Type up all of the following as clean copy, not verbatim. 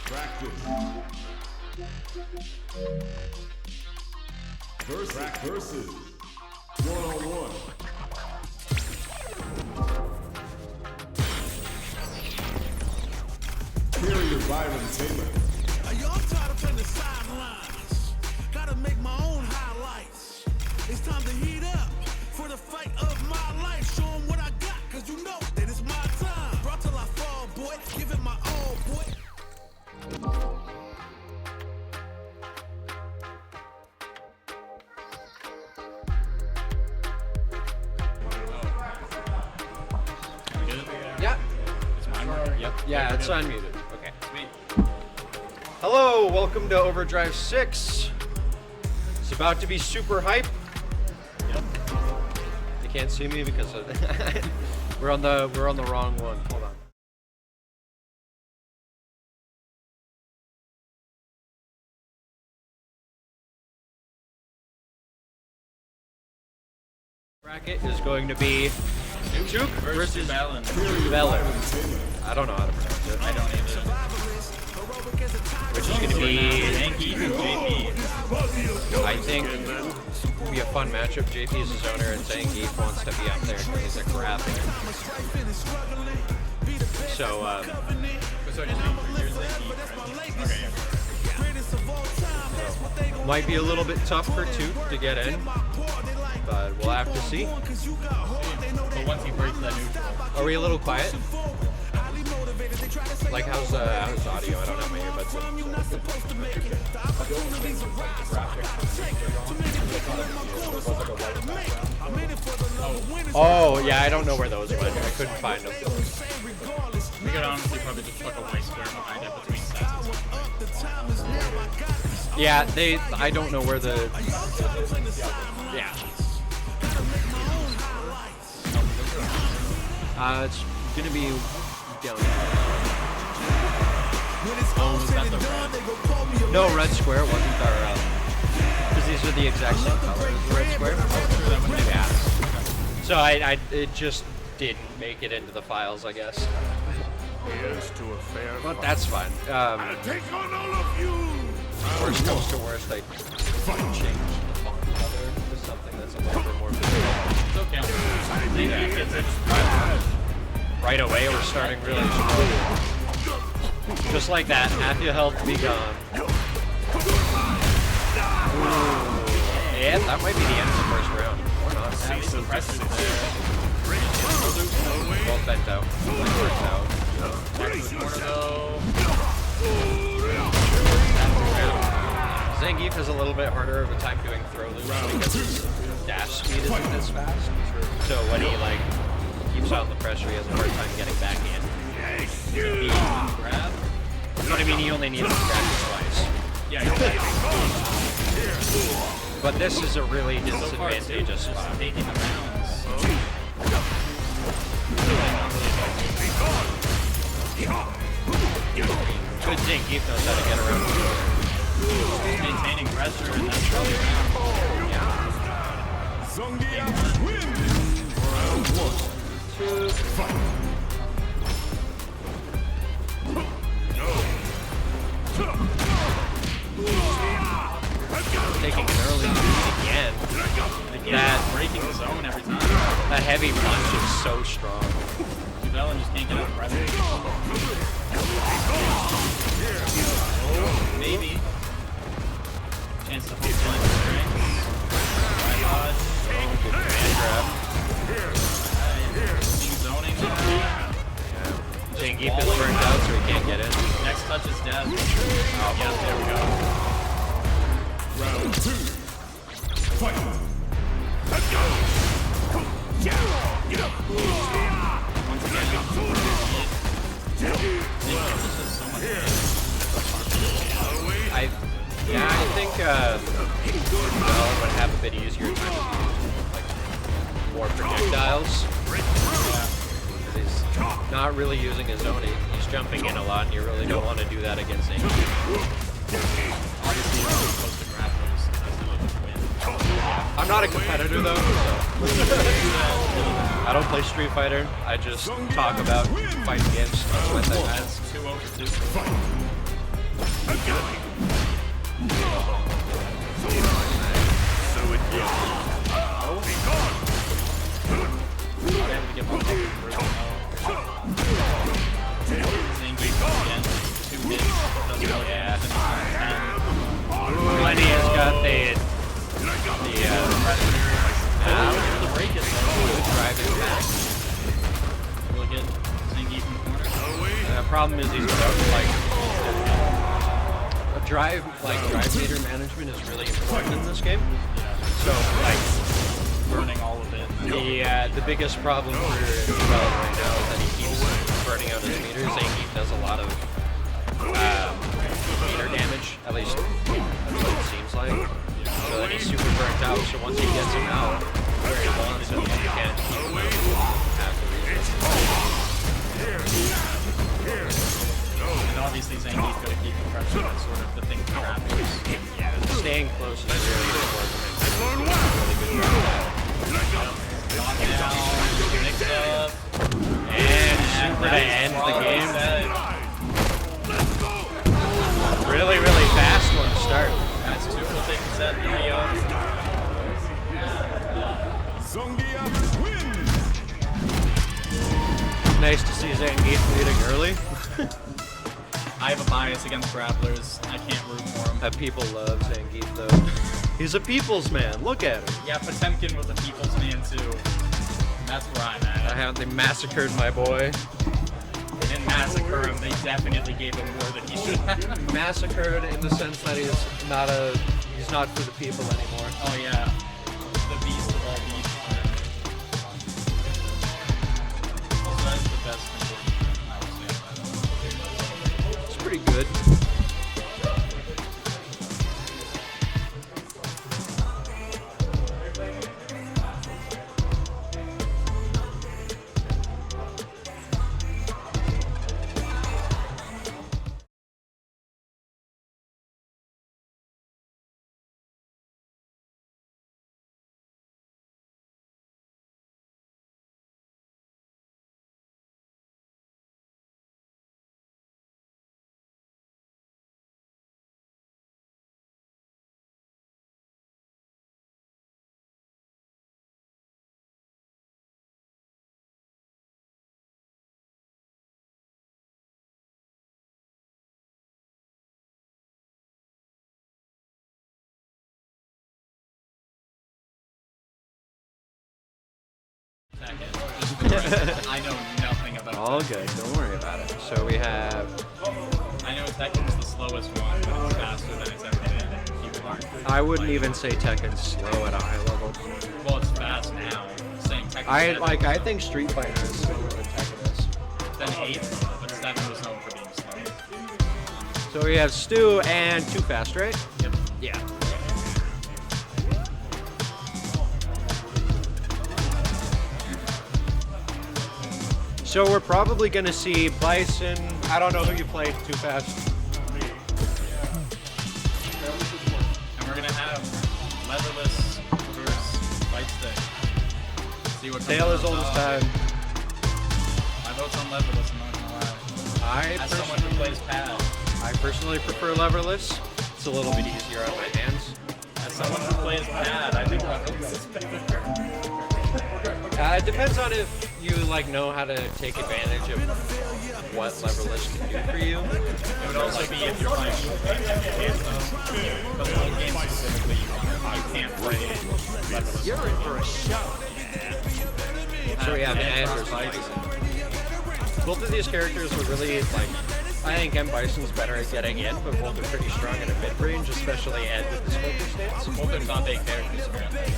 Practice. Versus. One-on-one. Carrier Byron Taylor. I'm tired of playing the sidelines. Gotta make my own highlights. It's time to heat up for the fight of my life. Show 'em what I got, cause you know that it's my time. Brought till I fall, boy. Give it my all, boy. Yeah. Yep. Yeah, it's unmuted. Okay. Hello, welcome to Overdrive 6. It's about to be super hype. Yep. You can't see me because of we're on the wrong one. Hold on. Bracket is going to be Toque versus Jubellin. Jubellin. I don't know how to pronounce it. I don't either. Which is going to be, Yankee and JP. I think, it'll be a fun matchup. JP is his owner, and Zangief wants to be up there because he's a graphic. So, might be a little bit tough for Toque to get in, but we'll have to see. But once he breaks that neutral. Are we a little quiet? Like, how's audio? I don't have my earbuds in. Oh, yeah, I don't know where those went. I couldn't find them. We could honestly probably just chuck a white square behind it between sets. Yeah, I don't know where the, yeah. It's gonna be down there. Oh, was that the red? No, red square wasn't our, because these are the exact same color as the red square. Yeah. So it just didn't make it into the files, I guess. Here's to a fair But that's fine. take on all of you. Worst comes to worst, I change the font color to something that's a little bit more visible. It's okay. Right away, we're starting really slow. Just like that, half your health be gone. Ooh. Yeah, that might be the end of the first round. Or not. Both bent out. Worked out. Zangief is a little bit harder of a time doing throw loops because his dash speed isn't as fast. So when he keeps out the pressure, he has a hard time getting back in. He grab. But I mean, he only needs to grab it twice. Yeah, exactly. But this is a really disadvantageous spot. Taking the rounds. Good Zangief knows how to get around. Maintaining pressure, and that's probably around. Zangief wins. Round 1. 2. Fight. Taking an early lead again. That breaking the zone every time. That heavy punch is so strong. Jubellin just can't get out of pressure. Maybe. Chance to hold line strength. Right dodge. Good command grab. Zoning. Zangief is burnt out, so he can't get in. Next touch is death. Oh, Yeah, there we go. Round 2. Fight. Let's go. Once again, this is so much I think Jubellin would have a bit easier time to use more projectiles. Because he's not really using his own. He's jumping in a lot, and you really don't want to do that against Zangief. Obviously, you're supposed to grab those. That's how you win. I'm not a competitor though, so I don't play Street Fighter. I just talk about fighting games. That's my thing. That's 2-0 for 2. So it goes. Be gone. Not able to get one thing for Zangief again. 2 hits. Doesn't really have Lenny has got the the break it though. driving back. Really good. Zangief in the corner. The problem is he's like drive meter management is really important in this game. So like Burning all of it. the biggest problem for Jubellin right now is that he keeps burning out his meters. Zangief does a lot of meter damage, at least that's what it seems like. So that he's super burnt out. So once he gets him out where he wants him, he can't keep him out after And obviously Zangief got to keep the pressure. That's sort of the thing for trappers. Yeah, staying close is really important. Really good job. Knockdown, mix up, And super to end the game. Really, really fast one to start. That's 2 will take the set. Rio. Zangief wins. Nice to see Zangief leading early. I have a bias against grapplers. I can't root for him. People love Zangief though. He's a people's man. Look at him. Yeah, Potemkin was a people's man too. That's where I'm at. They massacred my boy. They didn't massacre him. They definitely gave him more than he should have. Massacred in the sense that he's not for the people anymore. Oh yeah, the beast of all beasts. Also, that's the best important I would say. It's pretty good. I know nothing about All good. Don't worry about it. So we have. I know Tekken's the slowest one, but it's faster than it's ever been. People aren't. I wouldn't even say Tekken's slow at a high level. Well, it's fast now. Saying Tekken. I think Street Fighter is slower than Tekken is. Then 8, but 7 was known for being slow. So we have Stew and T00FAST, right? Yep. Yeah. So we're probably going to see Bison. I don't know who you played, T00FAST. And we're gonna have leatherless versus fight stick. See what Tale as old as time. My vote's on leatherless, I'm not gonna lie. As someone who plays pad. I personally prefer leverless. It's a little bit easier on my hands. As someone who plays pad, I think leatherless is better. It depends on if you know how to take advantage of what leverless can do for you. It would also be if you're playing games though. But old games specifically, you can't play leatherless. You're in for a show. So we have Anders and Bison. Both of these characters are really I think M. Bison's better at getting in, but both are pretty strong in a mid-range, especially Ed with his focus stance. Both are not big characters apparently.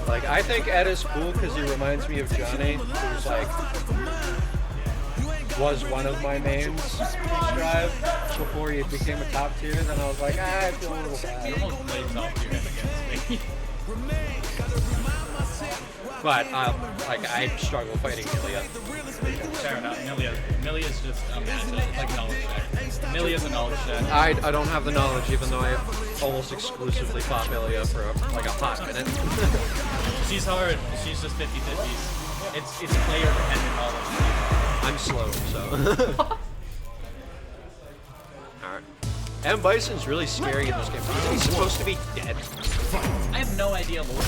I think Ed is cool because he reminds me of Johnny, who's was one of my mains Drive before he became a top tier. Then I was like, I feel a little bad. You almost played top tier against me. But I struggle fighting Millia. Fair enough. Millia's just a matchup, knowledge check. Millia's a knowledge check. I don't have the knowledge, even though I almost exclusively fought Millia for a hot minute. She's hard. She's just 50-50s. It's player dependent knowledge. I'm slow, so. Alright. M. Bison's really scary in this game. Isn't he supposed to be dead? I have no idea what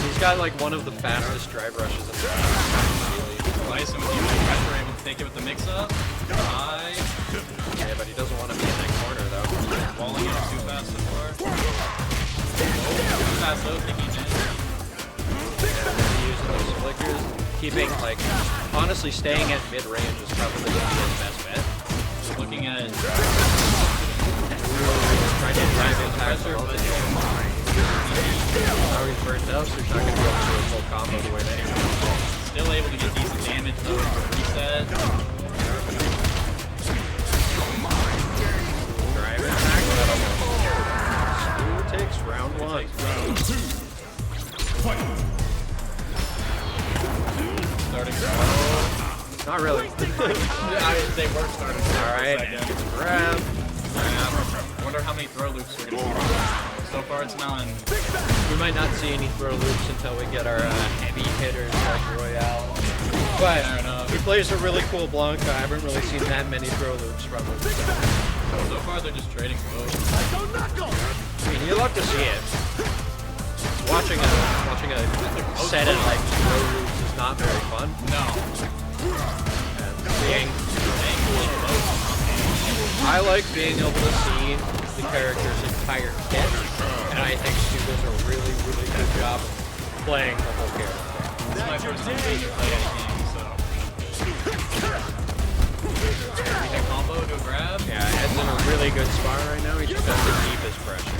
He's got like one of the fastest drive rushes in the game. Bison with you pressure able to take it with the mix-up. High. Yeah, but he doesn't want to be in that corner though. Walling it too fast before. Too fast though, thinking in. Using those flickers, keeping like, honestly staying at mid-range is probably the best bet. Looking at it. Trying to drive in faster, but now he's burnt out, so he's not going to be able to do a full combo the way that he wants. Still able to get decent damage though with the reset. Drive attack, Stew takes round 1. Round 2. Fight. Starting slow. Not really. They were starting slow. Alright, grab. I wonder how many throw loops we're going to see. So far it's none. We might not see any throw loops until we get our heavy hitters like Royal. But he plays a really cool Blanca. I haven't really seen that many throw loops from him. So far they're just trading blows. I mean, you love to see it. Watching a set of like throw loops is not very fun. No. And I like being able to see the character's entire kit, and I think Stu does a really, really good job playing the whole character. This is my first time seeing you play any game, so. Everything combo to a grab. Yeah, Ed's in a really good spot right now. He just has to keep his pressure.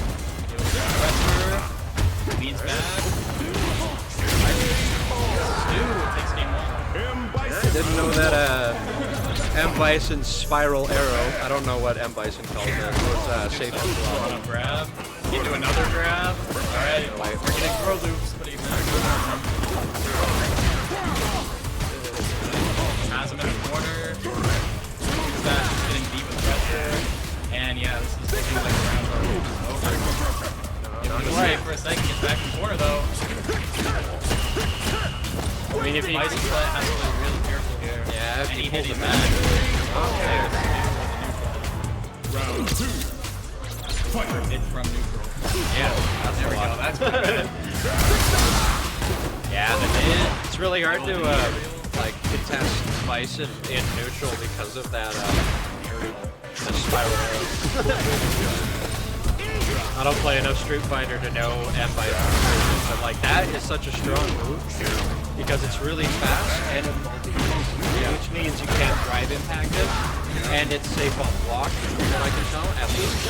Pressure. Leans back. Stu takes game 1. I didn't know that M. Bison's spiral arrow, I don't know what M. Bison calls it, was safe as well. Grab. Into another grab. Alright, we're getting throw loops, but he's not. Has him in the corner. That's just getting deep with pressure. And yeah, this is looking like the round are over. Right for a second, gets back in the corner though. I mean, if he Bison has to be really careful here. Yeah, if and he he hit pulls him it back. Okay. Round 2. Fight. Hit from neutral. Yeah, There we go. That's good. yeah, it's really hard to like contest Bison in neutral because of that the spiral arrow. I don't play enough Street Fighter to know M. Bison, but like that is such a strong move because it's really fast and which means you can't drive impact it, and it's safe on block, from what I can tell, at least.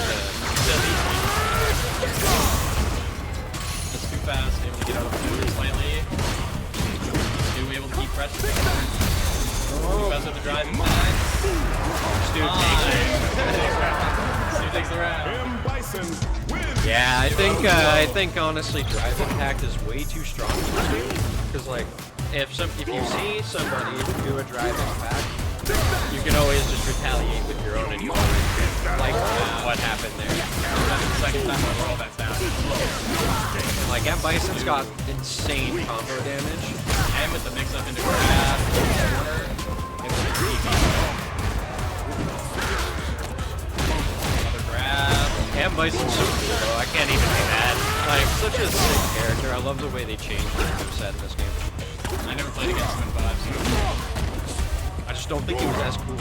That's too fast, able to get out of the corner slightly. Stu able to keep pressure. Too fast with the driving back. Stu takes the round. M. Bison wins. Yeah, I think honestly drive impact is way too strong for Stu, because like if you see somebody do a drive impact, you can always just retaliate with your own and you always get like what happened there. That's the second time in the world that's down. Like M. Bison's got insane combo damage. And with the mix up into grab, corner, it was a another grab. M. Bison's so cool though, I can't even be mad. Like, such a sick character. I love the way they changed the moveset in this game. I never played against him in 5, so I just don't think he was as cool.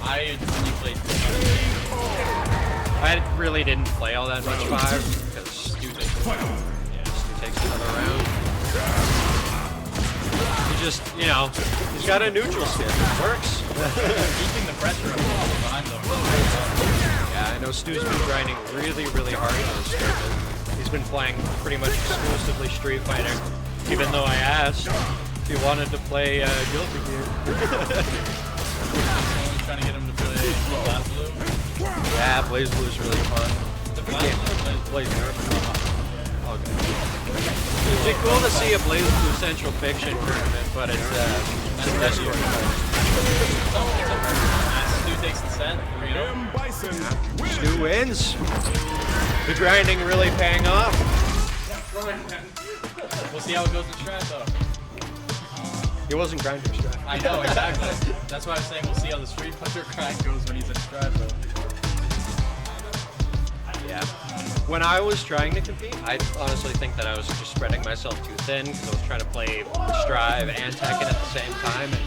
I only played I really didn't play all that much 5, because Stu takes another round. He just, you know, he's got a neutral skin. It works. keeping the pressure up all the time though. Yeah, I know Stu's been grinding really, really hard on this tournament. He's been playing pretty much exclusively Street Fighter, even though I asked if he wanted to play Guilty Gear. Trying to get him to play Blast Blue. Yeah, Blaze Blue is really fun. The Blast Blue Blaze Blue. Okay. It'd be cool to see a Blaze Blue Central Fiction tournament, but it's a Discord. Stu takes the set. 3-0. M. Bison wins. Stu wins. The grinding really paying off. We'll see how it goes in strat though. He wasn't grinder strive. I know, exactly. That's why I'm saying we'll see how the Street Fighter grind goes when he's in strive, though. Yeah. When I was trying to compete, I honestly think that I was just spreading myself too thin because I was trying to play strive and Tekken at the same time. And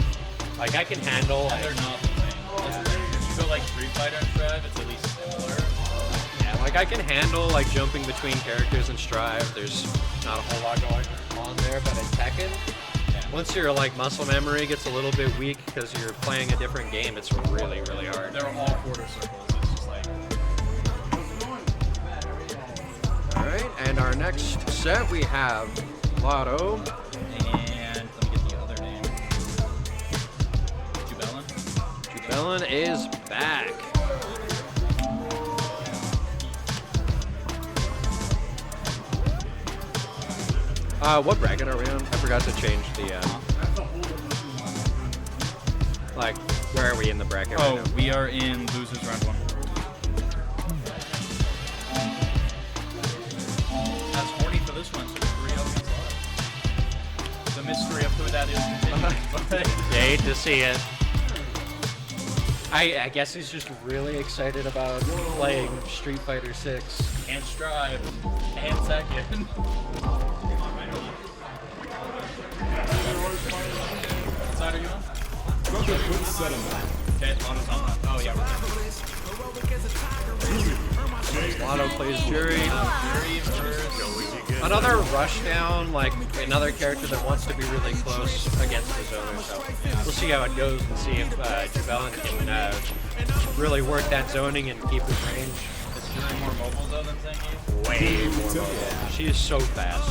like I can handle. And they're not the same. That's the thing. If you go like Street Fighter and strive, it's at least similar. Yeah, like I can handle like jumping between characters in strive. There's not a whole lot going on there, but in Tekken, once your like muscle memory gets a little bit weak because you're playing a different game, it's really, really hard. They're all quarter circles. It's just like. All right, and our next set we have LOTO. And let me get the other name. Jubellin. Jubellin is back. What bracket are we on? I forgot to change the, like, where are we in the bracket right now? We are in losers round 1. That's horny for this one, so 3-0 against LOTO. The mystery of who that is continues. Yeah, hate to see it. I guess he's just really excited about playing Street Fighter 6. And strive. And Tekken. What side are you on? Put settlement. Okay, LOTO's on that. Oh, yeah, we're LOTO plays Jury. Jury versus... Another rushdown, like another character that wants to be really close against the zoner. So we'll see how it goes and see if Jubellin can really work that zoning and keep his range. Is Jury more mobile, though, than Zengi? Way more mobile. She is so fast.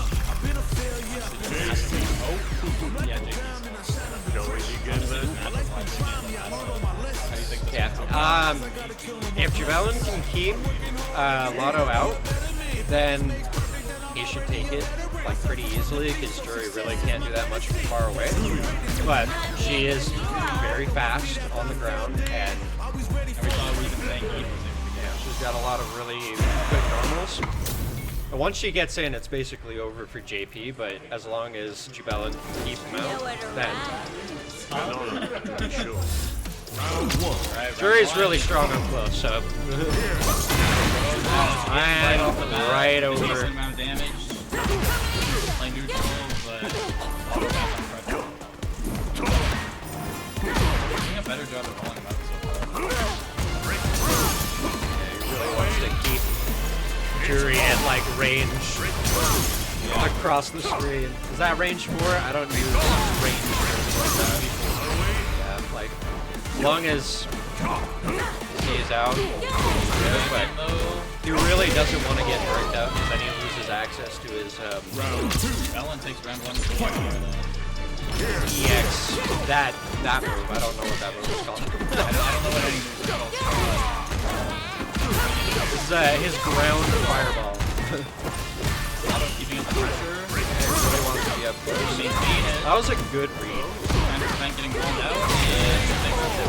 Yeah, Zengi's. Yeah. If Jubellin can keep LOTO out, then he should take it like pretty easily because Jury really can't do that much from far away. But she is very fast on the ground, and she's got a lot of really good normals. And once she gets in, it's basically over for JP, but as long as Jubellin can keep him out, then... Jury's really strong up close, so... And right over. Decent amount of damage. Play neutral, but... Doing a better job of rolling him out so far. He really wants to keep Jury at like range across the screen. Is that range 4? I don't use range 4. Yeah, like as long as he is out, but he really doesn't want to get burnt out because then he loses access to his Ellen takes round 1. EX. That move. I don't know what that move is called. I don't know what any move is called. His ground fireball. LOTO keeping up the pressure. Really wants to be up close. Maintain it. That was a good read. Trying to prevent getting blown out. And they got it.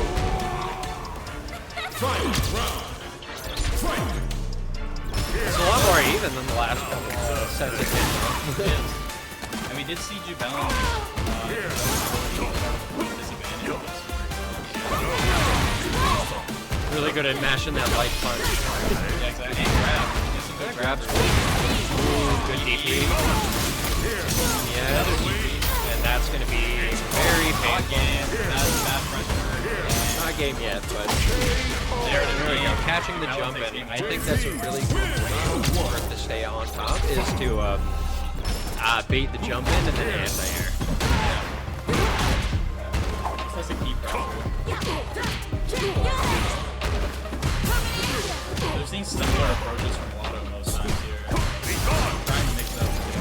It's a lot more even than the last couple sets of games. And we did see Jubellin disadvantage. Really good at mashing that light punch. Yeah, exactly. And grab. Get some good Grabs. Ooh, good DP. Yeah. And that's going to be very painful. Again, that's bad pressure. Not game yet, but There it is. catching the jump in. I think that's a really good way for him to stay on top is to bait the jump in and then anti-air. That's a key pressure. We've seen similar approaches from LOTO most times here. Trying to mix up the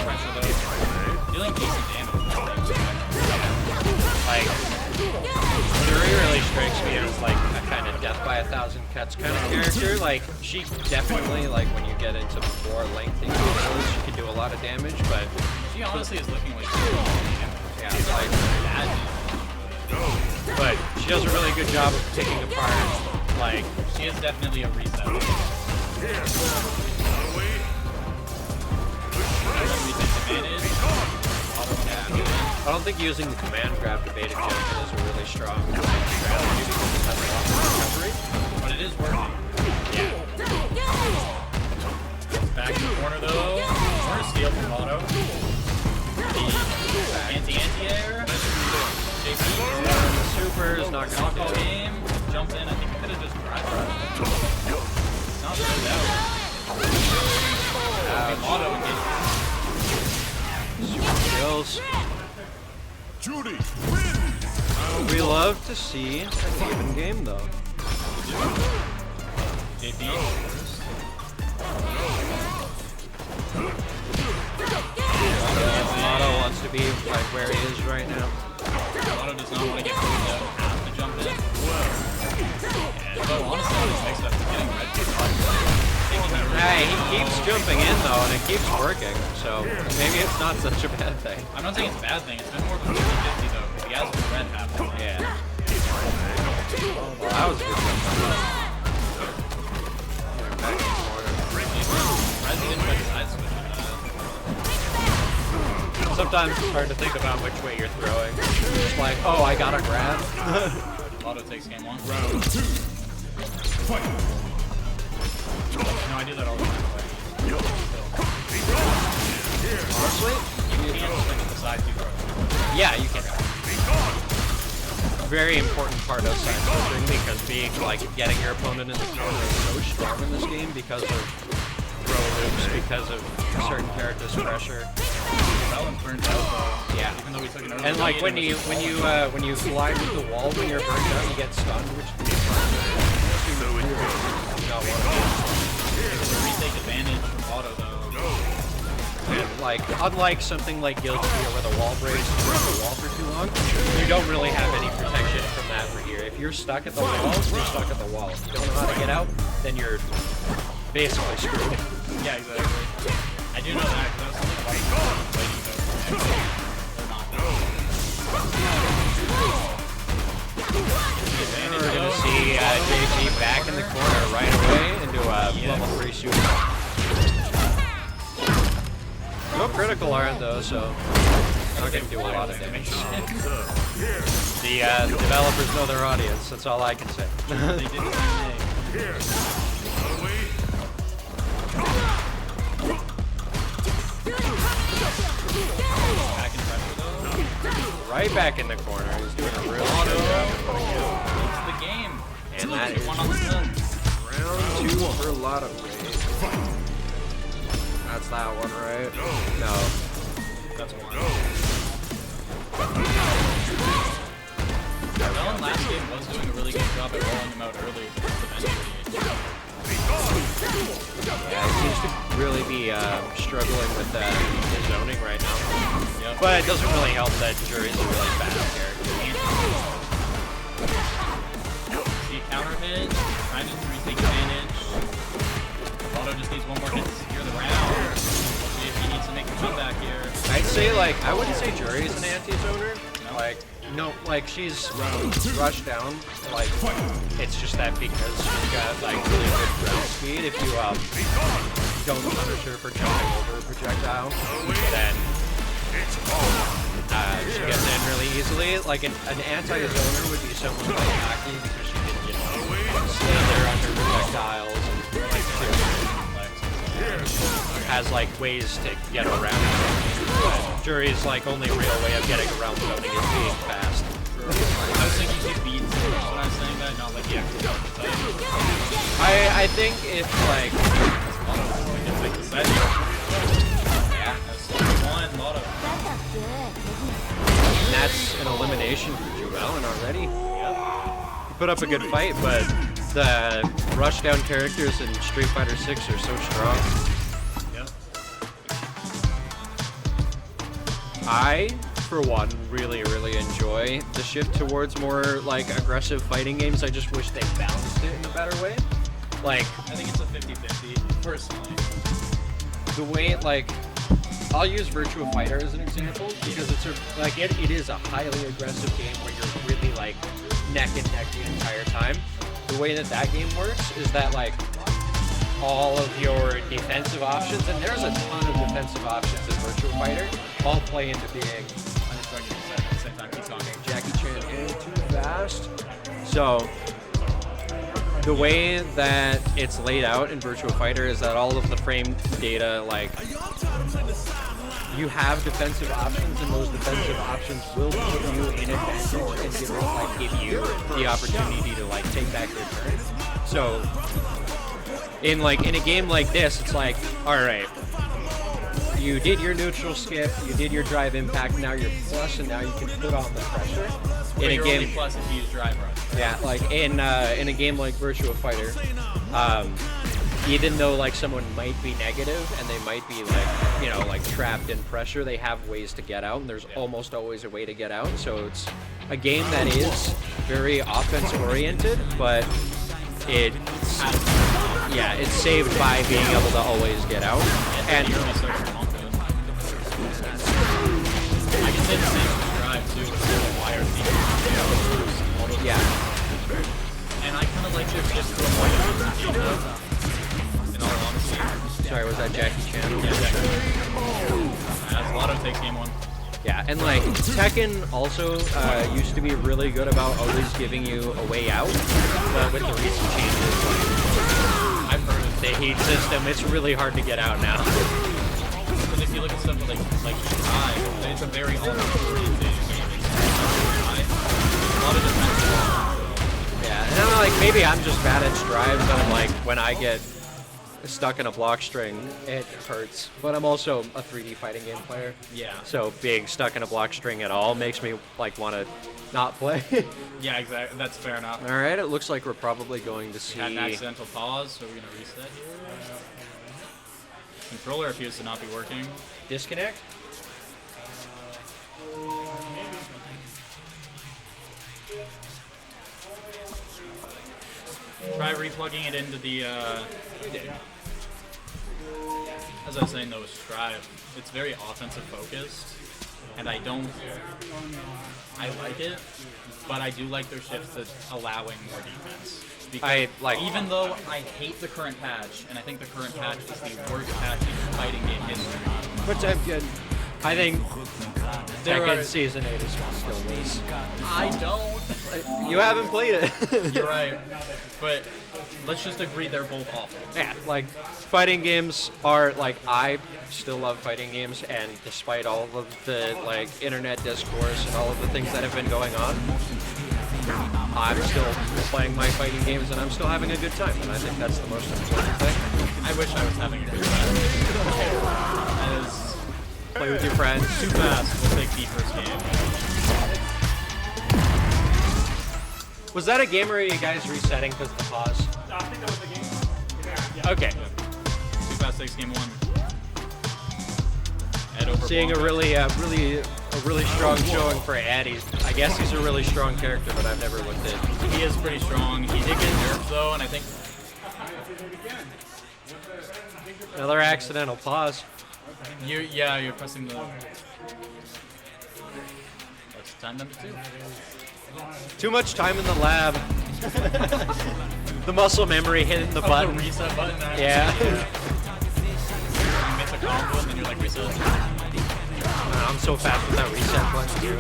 pressure though. Dealing decent damage. Like, Jury really strikes me as like a kind of death by 1,000 cuts kind of character. Like, she definitely, like, when you get into more lengthy combos, she can do a lot of damage, but She honestly is looking like yeah, like that. But she does a really good job of picking apart, like, she is definitely a reset. advantage. Auto went after it. I don't think using the command grab to bait a junction is a really strong strategy because it has a lot of recovery. But it is working. Back in the corner though. Corner steal from Auto. The anti-air. JP. Super is not going to Softball do it. game. Jumps in. I think he could have just grabbed it. It's not really that. Auto engagement. Super kills. Judy, We love to see an even game though. JP. Lotto wants to be like where he is right now. Auto does not want to get pushed out. Has to jump in. And so honestly, this makes up for getting red. Hey, he keeps jumping in though, and it keeps working. So maybe it's not such a bad thing. I'm not saying it's a bad thing. It's been more of a 50-50 though. Because he has the red happening. Yeah. Well, that was a good jump. Back in the corner. Resident with side switch. Sometimes it's hard to think about which way you're throwing. You're just like, oh, I got a grab. Auto takes game 1. round 2. Fight. No, I do that all the time. Honestly, You can't swing at the side too far. yeah, you can. Very important part of side switching because being like getting your opponent in the corner is so strong in this game because of throw loops, because of certain characters' pressure. Jubellin burnt out though. Yeah. Even though we took an early And like lead, when you slide into the wall when you're burnt out, you get stunned, which is not one. it's a retake advantage from Auto though. And like, unlike something like Guild Gear where the wall breaks and you're on the wall for too long, you don't really have any protection from that for here. If you're stuck at the wall, you're stuck at the wall. If you don't know how to get out, then you're basically screwed. Yeah, exactly. I do know that because I was thinking about fighting though. They're not. We're gonna see JP back in the corner right away into a level 3 shooter. No critical aren't though, so not gonna do a lot of damage. The developers know their audience, that's all I can say. They did the same thing. Back in pressure though. Right back in the corner, he's doing a real Auto good job. it's the game. And that is one on the sun. round 2 for LOTO. That's that one, right? No. That's one. Jubellin last game was doing a really good job at rolling him out early. Yeah, he seems to really be struggling with his zoning right now. Yep. But it doesn't really help that Jury's a really bad character. See a counter hit, trying to retake advantage. Auto just needs one more hit to secure the round. See if he needs to make a comeback here. I'd say, like, I wouldn't say Jury is an anti-zoner. No? Like, no, like, she's rushed down. Like, it's just that because she's got, like, really good ground speed. If you, don't punish her for jumping over a projectile, then she gets in really easily. Like, an anti-zoner would be someone like Toque because she can, you know, stand there under projectiles and, like, has like ways to get around it. But Jury's like only real way of getting around zoning is being fast. I was thinking she beats when I was saying that, not like the actual type. I think it's like It's like the set. yeah, That's one, LOTO. and that's an elimination for Jubellin already. He put up a good fight, but the rushdown characters in Street Fighter 6 are so strong. Yep. I, for one, really enjoy the shift towards more like aggressive fighting games. I just wish they balanced it in a better way. Like I think it's a 50-50, personally. the way like I'll use Virtua Fighter as an example because it's like it is a highly aggressive game where you're really like neck and neck the entire time. The way that game works is that like all of your defensive options, and there's a ton of defensive options in Virtua Fighter, all play into being Jackie Chan and too fast. So the way that it's laid out in Virtua Fighter is that all of the frame data, like, you have defensive options, and those defensive options will put you in advantage and give you the opportunity to like take back your turn. So in a game like this, it's like, all right, you did your neutral skip, you did your drive impact, now you're plus, and now you can put on the pressure. In a game, plus if you use drive run. Yeah, like in a game like Virtua Fighter, even though like someone might be negative and they might be like, you know, like trapped in pressure, they have ways to get out, and there's almost always a way to get out. So it's a game that is very offense oriented, but it's saved by being able to always get out. And I can say the same with drive too, with the wire thing. Yeah. And I kind of like their shift to avoid it. In all honesty. Sorry, was that Jackie Chan? Yeah, Jackie. As LOTO takes game 1. Yeah, and like Tekken also used to be really good about always giving you a way out, but with the recent changes, like, I've heard of the heat system, it's really hard to get out now. Because if you look at stuff like Drive, it's a very all-oriented game. A lot of defensive. Yeah, and I'm like, maybe I'm just bad at strives, and like when I get stuck in a block string, it hurts. But I'm also a 3D fighting game player. Yeah. So being stuck in a block string at all makes me like want to not play. Yeah, exactly. That's fair enough. All right, it looks like we're probably going to see. We had an accidental pause, so we're gonna reset here. Controller appears to not be working. Disconnect. Try replugging it into the. As I was saying though, with Strive, it's very offensive focused, and I like it, but I do like their shift to allowing more defense. Because even though I hate the current patch, and I think the current patch is the worst patch in fighting game history. Which I'm good. I think Tekken Season 8 is still loose. I don't. You haven't played it. You're right. But let's just agree they're both awful. Yeah, like, fighting games are, like, I still love fighting games, and despite all of the, like, internet discourse and all of the things that have been going on, I'm still playing my fighting games, and I'm still having a good time, and I think that's the most important thing. I wish I was having a good time. That is... Play with your friends. Too fast. We'll take the first game. Was that a game or are you guys resetting because of the pause? I think that was the game. Yeah. Okay. Too fast takes game 1. Ed over Seeing Blanca. a really strong showing for Ed. I guess he's a really strong character, but I've never looked at. He is pretty strong. He did get nerfed though, and I think Another accidental pause. you're pressing the. That's time number 2. Too much time in the lab. The muscle memory hitting the button. The reset button. Yeah. You miss a combo and then you're like reset. I'm so fast with that reset button too.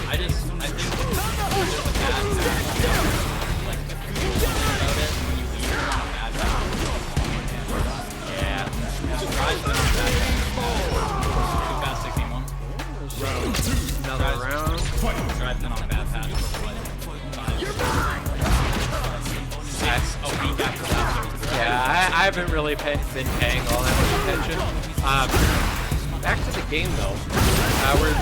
I think there's a bad patch. Like if you think about it, when you leave it on a bad patch. Yeah. Surprise when it's a bad patch. Too fast 16-1. Another round. Drive then on a bad patch. That's a week after that. So Yeah, I haven't really been paying all that much attention. Back to the game though. We're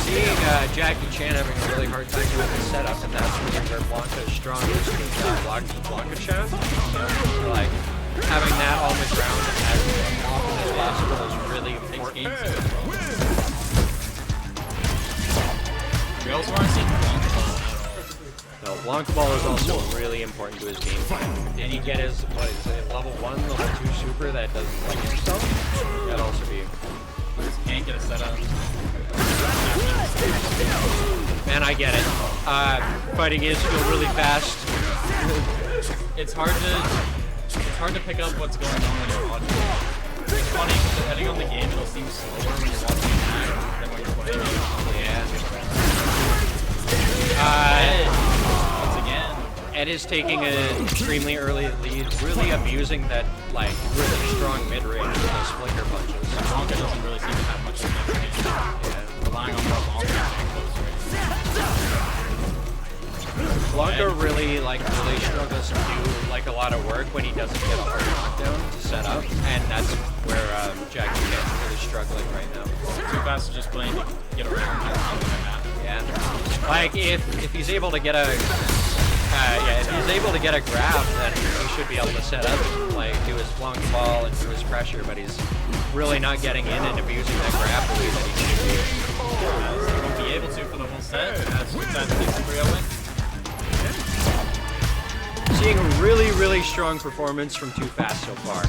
seeing Jackie Chan having a really hard time doing the setup, and that's where Blanca is strong. Blanca Chan. Like having that on the ground as often as possible is really important. We also aren't seeing Blanca Ball at all. No, Blanca Ball is also really important to his game plan. And you get his, what is it, level 1, level 2 super that does like yourself? That'd also be. Just can't get a setup. Man, I get it. Fighting games feel really fast. it's hard to pick up what's going on when you're watching. It's funny because depending on the game, it'll seem slower when you're watching an act than when you're playing. Once again, Ed is taking an extremely early lead, really abusing that like really strong mid range with those flicker punches. Blanca doesn't really seem to have much of a game. Relying on more long range and close range. Blanca really struggles to do like a lot of work when he doesn't get a hard knockdown to set up, and that's where Jackie is really struggling right now. Too fast to just playing to get around that. Yeah, like if he's able to get a if he's able to get a grab, then he should be able to set up and like do his long ball and do his pressure, but he's really not getting in and abusing that grab the way that he should be. He won't be able to for the whole set. That's the 3-0 win. Seeing a really, really strong performance from T00FAST so far.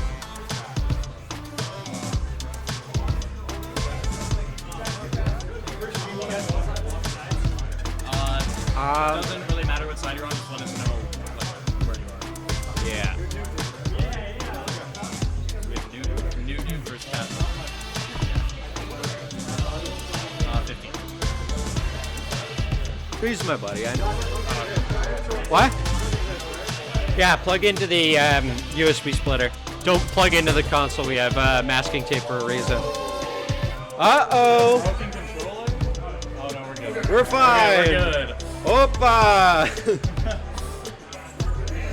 It doesn't really matter what side you're on, just let us know where you are. Yeah. We have NootNoot Vs Catnumber. 15. He's my buddy, I know. What? Yeah, plug into the USB splitter. Don't plug into the console. We have masking tape for a reason. Uh-oh. Broken controller? Oh no, we're good. We're fine. Okay, we're good. Opa!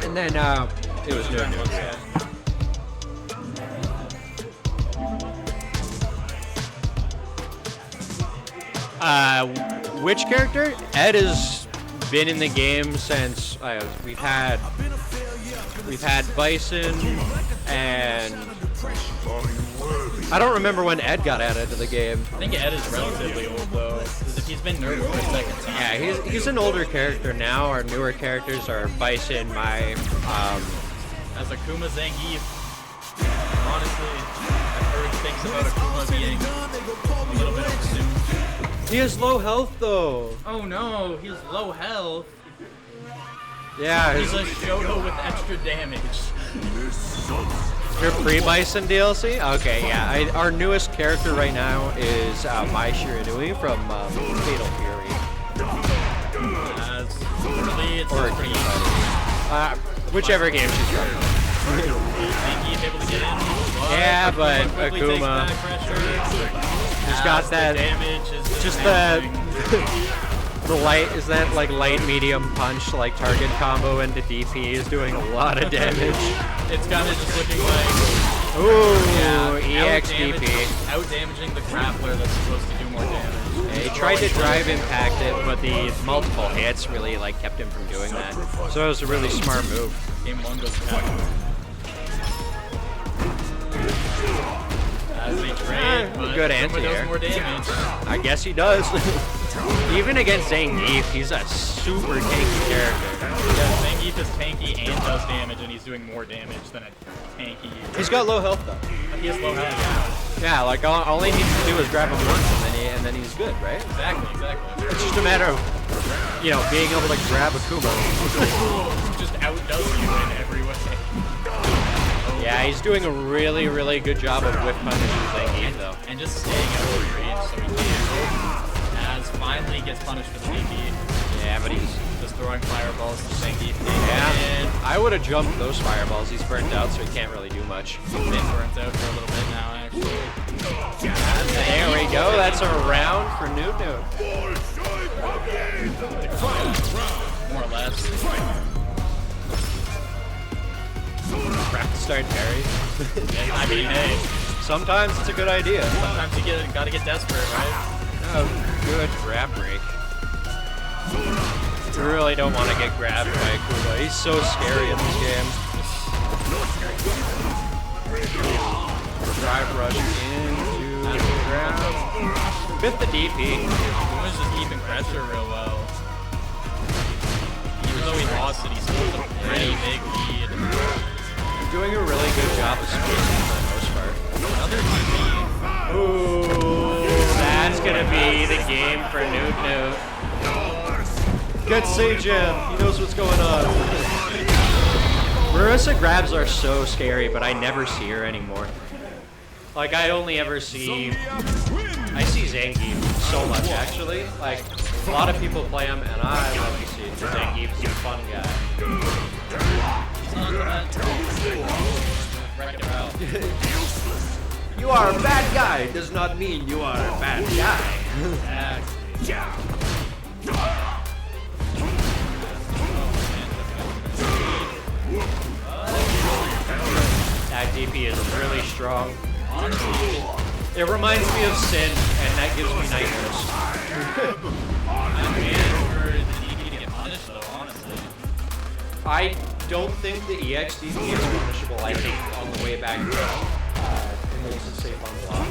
And then, it was NootNoot. Which character? Ed has been in the game since we've had Bison, and I don't remember when Ed got added to the game. I think Ed is relatively old though. He's been nerfed for a second time. Yeah, he's an older character now. Our newer characters are Bison, Mai, as Akuma Zangief. Honestly, I've heard things about Akuma being a little bit oversoon. He has low health though. Oh no, he's low health. Yeah, He's a Shoto with extra damage. your pre-Bison DLC? Okay, yeah. Our newest character right now is Mai Shiranui from Fatal Fury. Really, it's Or pretty whichever game she's running. Zangief able to get in. Yeah, but quickly takes Akuma back pressure. just got that. Damage is Just amazing. the light is that like light medium punch like target combo into DP is doing a lot of damage. It's kind of just looking like Ooh, yeah, EXDP. out damaging the grappler that's supposed to do more damage. Yeah, he tried to drive impact it, but the multiple hits really like kept him from doing that. So it was a really smart move. Game 1 goes down. As they trade, but good Akuma does anti-air. more damage. I guess he does. Even against Zangief, he's a super tanky character. Yeah, Zangief is tanky and does damage, and he's doing more damage than a tanky. He's got low health though. He has low health. Yeah, like all he needs to do is grab him once, and then he's good, right? Exactly. It's just a matter of being able to grab Akuma. Just outdoes you in every way. Yeah, he's doing a really, really good job of whip punishing Zangief though. And just staying out of range so he can't. As finally gets punished for the DP. Yeah, but he's Just throwing fireballs to Zangief. yeah. I would have jumped those fireballs. He's burnt out, so he can't really do much. Been burnt out for a little bit now, actually. There we go. That's a round for NootNoot. More or less. Start parry. I mean, hey, Sometimes it's a good idea. sometimes you gotta get desperate, right? Oh, good grab break. You really don't want to get grabbed by Akuma. He's so scary in this game. Drive rush into the ground. Bit the DP. Akuma's just keeping pressure real well. Even though he lost it, he still has a pretty big lead. Doing a really good job of spacing for the most part. Another DP. Ooh, that's gonna be the game for NootNoot. Good Sage Jam. He knows what's going on. Marissa grabs are so scary, but I never see her anymore. Like, I only ever see... I see Zangief so much, actually. Like, a lot of people play him, and I love to see it. Zangief's a fun guy. You are a bad guy does not mean you are a bad guy. That DP is really strong. It reminds me of Sin, and that gives me nightmares. I don't think the EX DP is punishable. I think on the way back, it makes it safe on block.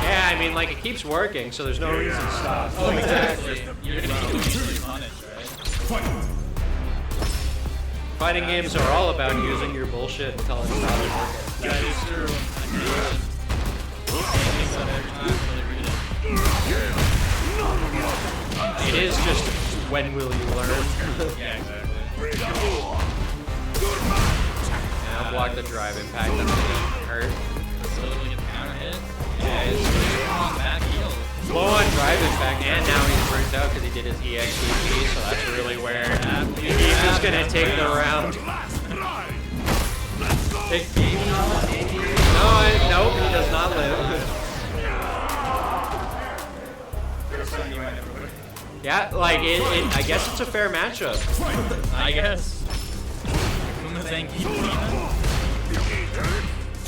Yeah, I mean, like, it keeps working, so there's no reason to stop. Oh, exactly. You're gonna keep getting punished, right? Fighting games are all about using your bullshit until it's not working. That is true. It is just, when will you learn? Yeah, exactly. Yeah, I'll block the drive impact. That's gonna hurt. So we get the counter hit. Yeah, it's Back heel. low on drive impact, and now he's burnt out because he did his EXDP, so that's really where he's just gonna take the round. Take nope, he does not live. Yeah, like I guess it's a fair matchup. I guess.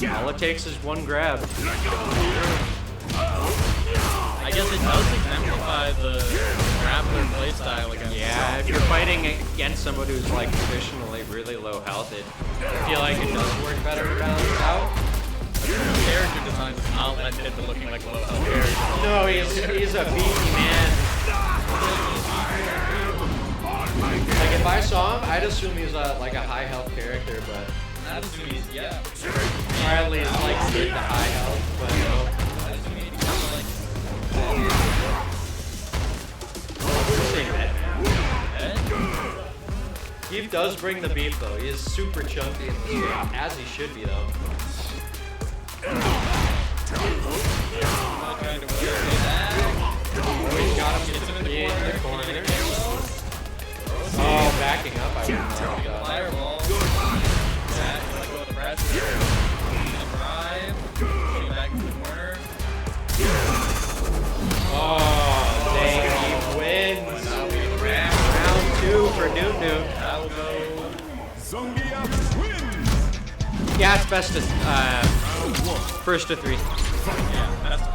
All it takes is one grab. I guess it does exemplify the grappler playstyle against. Yeah, if you're fighting against someone who's like traditionally really low health, I feel like it does work better to balance out. Character design does not lend it to looking like low health character. No, he's a beefy man. Like if I saw him, I'd assume he's like a high health character, but I'd assume he's, yeah. or at least like mid to high health, but no. I'd assume he'd be He does bring the beef though. He is super chunky in this game, as he should be though. He's got him in the corner. Oh, backing up. I would not have done. Fireball. That, like, go with the press. Drive. Getting back to the corner. Oh, dang, he wins. Round 2 for NootNoot. That'll go. Yeah, it's best to, first to 3. Yeah, that's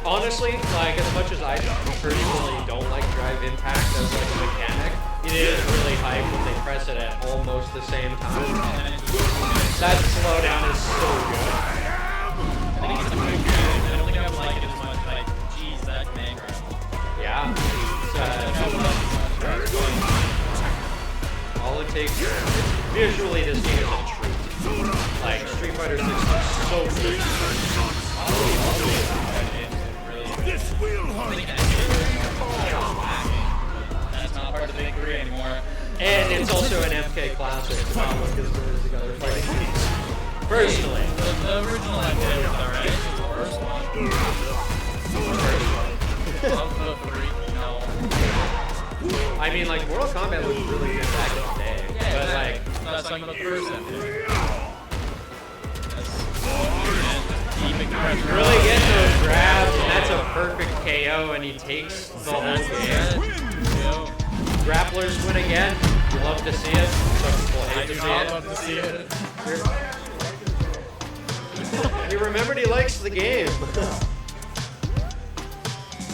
Honestly, like, as much as I personally don't like drive impact as like a mechanic, it is really hype when they press it at almost the same time. That slowdown is so good. I think it's a good game. I don't think I would like it as much. Like, geez, that man grab. Yeah. All it takes visually this game is a treat. Like Street Fighter 6 is so good. That's not part of the big 3 anymore. And it's also an MK classic. It's not what gives the other fighting games. Personally. The original MK was alright. The first one. Of the 3, no. I mean, like, Mortal Kombat was really good back in the day. Yeah, But, exactly. like, That's talking about the first MK. really get those grabs, and that's a perfect KO, and he takes the whole game. Grapplers win again. You love to see it. Some people hate to see it. love to see it. He remembered he likes the game.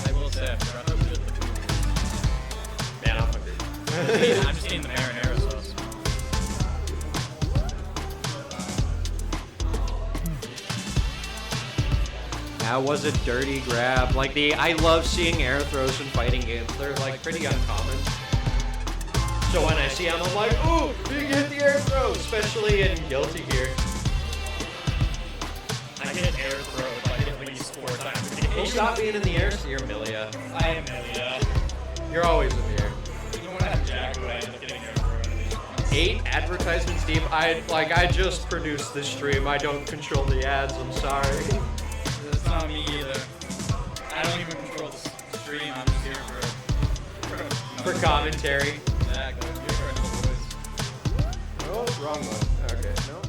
I will say, I'm good. Man, I'm hungry. I'm just eating the marinara sauce. That was a dirty grab. Like I love seeing air throws in fighting games. They're like pretty uncommon. So when I see them, I'm like, ooh, you can hit the air throw, especially in Guilty Gear. I get air throw like at least 4 times a game. We'll stop being in the air, so you're Milia. I am Milia. You're always in the air. You want to have Jack, but I end up getting there for one of these. 8 advertisements deep. I just produced this stream. I don't control the ads. I'm sorry. That's not me either. I don't even control the stream. I'm just here For commentary. Exactly. I'm here for another voice. Oh, wrong one. Okay, no.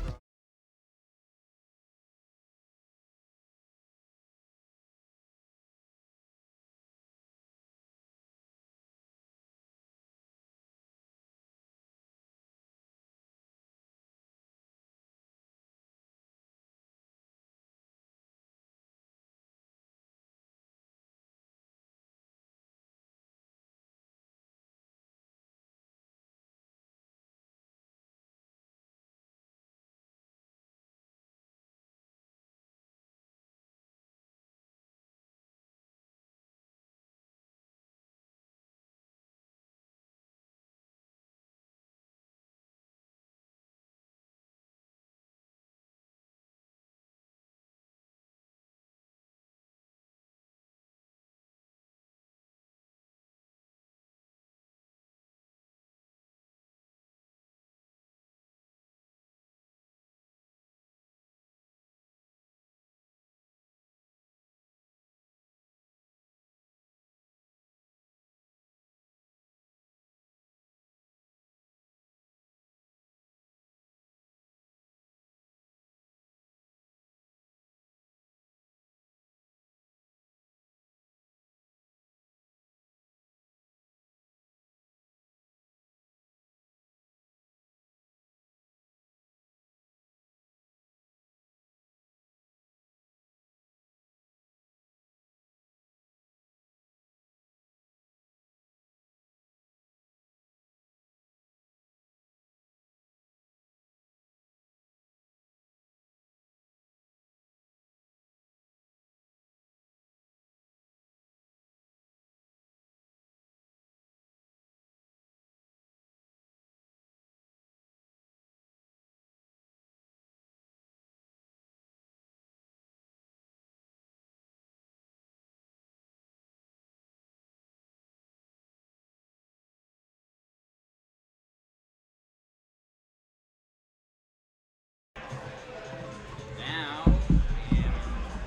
Now, I am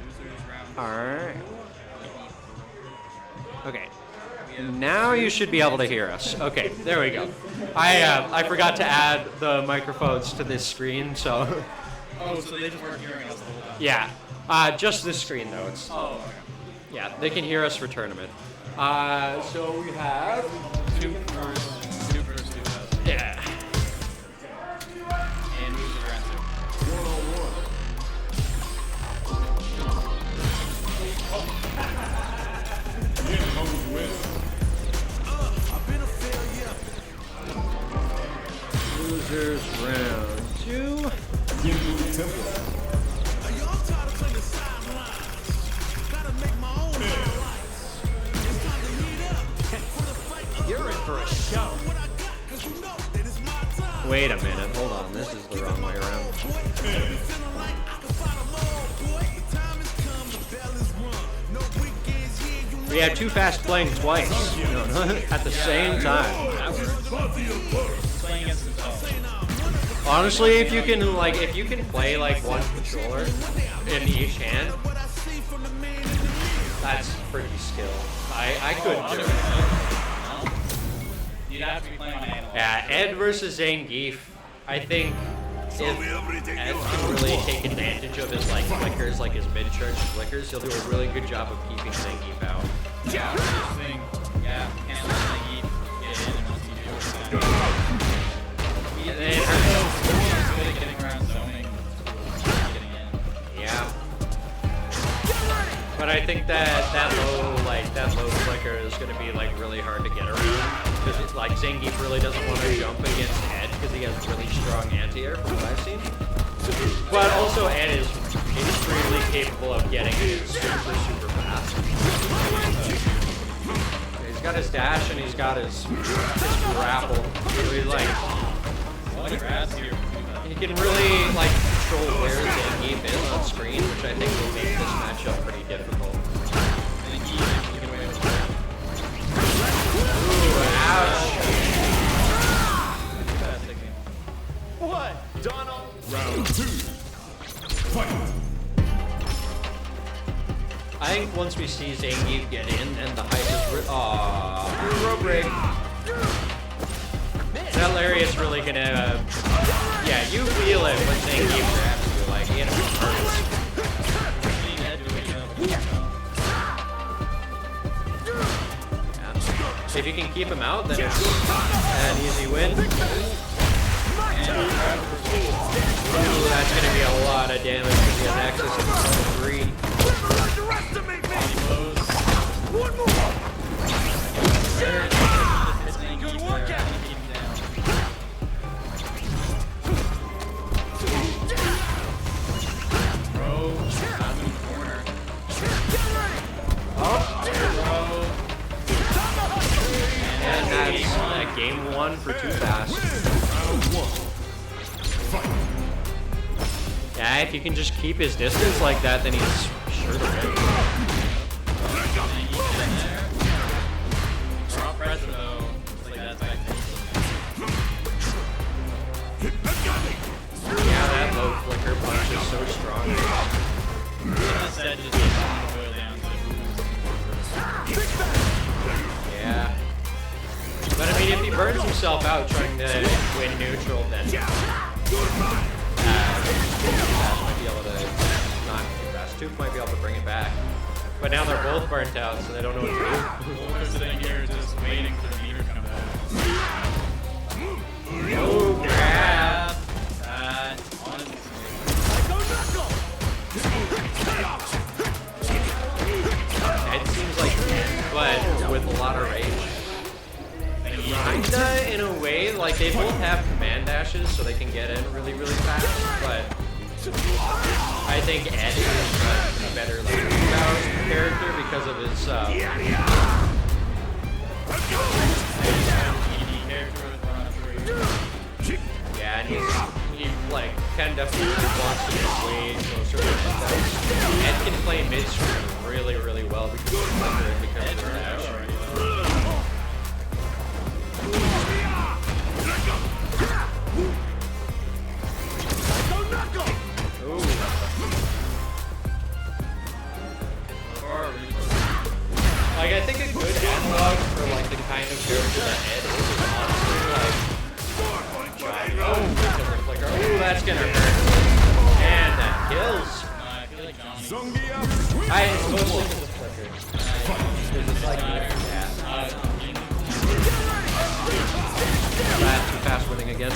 losers round. Alright. Okay. Now you should be able to hear us. Okay, there we go. I forgot to add the microphones to this screen, so Oh, so they just weren't hearing us the whole time. yeah. Just this screen though. It's Oh, okay. yeah, they can hear us for tournament. So we have Two first, two fast. yeah. And who's the Ranser? Losers round 2. You're in for a show. Wait a minute, hold on. This is the wrong way around. We had Too Fast playing twice at the same time. Playing against himself. Honestly, if you can play like one controller in each hand, that's pretty skilled. I couldn't do it. You'd have to be playing on analog. Yeah, Ed versus Zangief. I think if Ed can really take advantage of his like flickers, like his mid-charge flickers, he'll do a really good job of keeping Zangief out. Yeah, first thing. Yeah, can't let Nike get in unless you do. And He's good at getting around zoning. Getting in. yeah. But I think that low flicker is going to be like really hard to get around because it's like Zangief really doesn't want to jump against Ed because he has really strong anti-air from what I've seen. But also Ed is extremely capable of getting super fast. He's got his dash and he's got his grapple. So he's like What a grass here. he can really like control where Zangief is on screen, which I think will make this matchup pretty difficult. What? Donald? Round 2. Fight. I think once we see Zangief get in and the hype is rope break. That lariat's really gonna yeah, you feel it when Zangief grabs you, like he hurts. Yeah. If you can keep him out, then it's an easy win. Ooh, that's gonna be a lot of damage because he has access to 3. One more! Good work out. Bro, I'm in the corner. And that's game 1 for Too-Fast. Yeah, if you can just keep his distance like that, then he's sure to win. Yeah, that low flicker punch is so strong. Yeah. But I mean, if he burns himself out trying to win neutral, then Too-Fast might be able to, not Too-Fast, Toque might be able to bring it back. But now they're both burnt out, so they don't know what to do. Just waiting for the meter to come back. Oh, grab! It seems like, but with a lot of range. Kinda, in a way, like they both have command dashes, so they can get in really, really fast. But I think Ed is a better like character because of his. Yeah, and he like can definitely wants to get way closer. Ed can play midstream really, really well because of their dash. Ooh. Like I think a good analog for like the kind of character that Ed is honestly like ooh, that's gonna hurt. And that kills. It's mostly just a flicker. Because it's like Too-Fast winning again.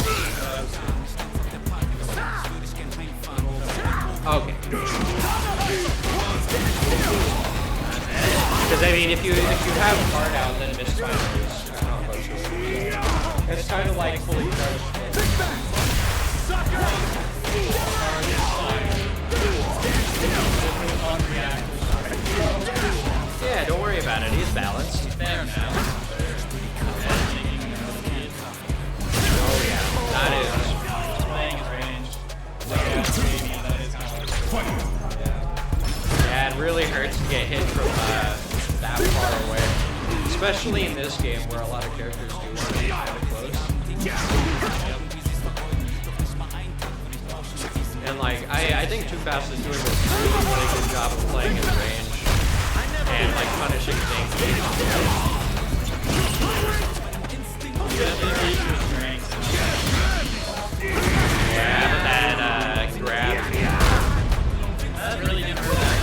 Okay. Because I mean, if you have a card out, then misfire is it's kind of like fully charged. Yeah, don't worry about it. He's balanced. There now. Oh yeah, that is. Playing his range. Yeah, it really hurts to get hit from that far away. Especially in this game where a lot of characters do want to be kind of close. And like, I think Too-Fast is doing a really good job of playing his range. And like punishing things. Yeah, but that grab. That really didn't hurt that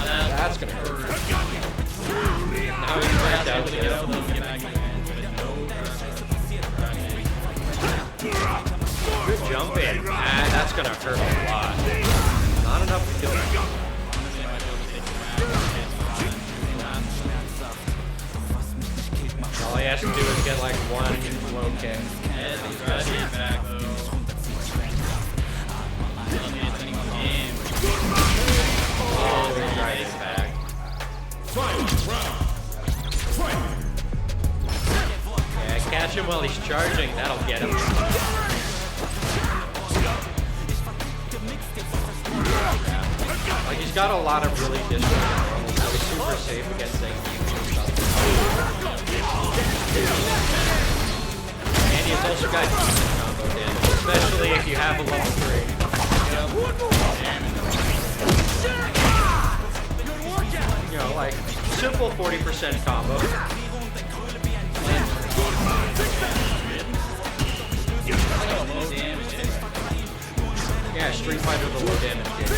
bad. That's gonna hurt. Now he's back out to get out. Good jump in. That's gonna hurt a lot. Not enough to kill him. All he has to do is get like one low kick. And he's ready back though. Oh, he's right back. Yeah, catch him while he's charging. That'll get him. Like he's got a lot of really disruptive normals, so he's super safe against Zangief and stuff. And he's also got decent combo damage, especially if you have a level 3. You know, like, simple 40% combo. Yeah, Street Fighter the low damage game.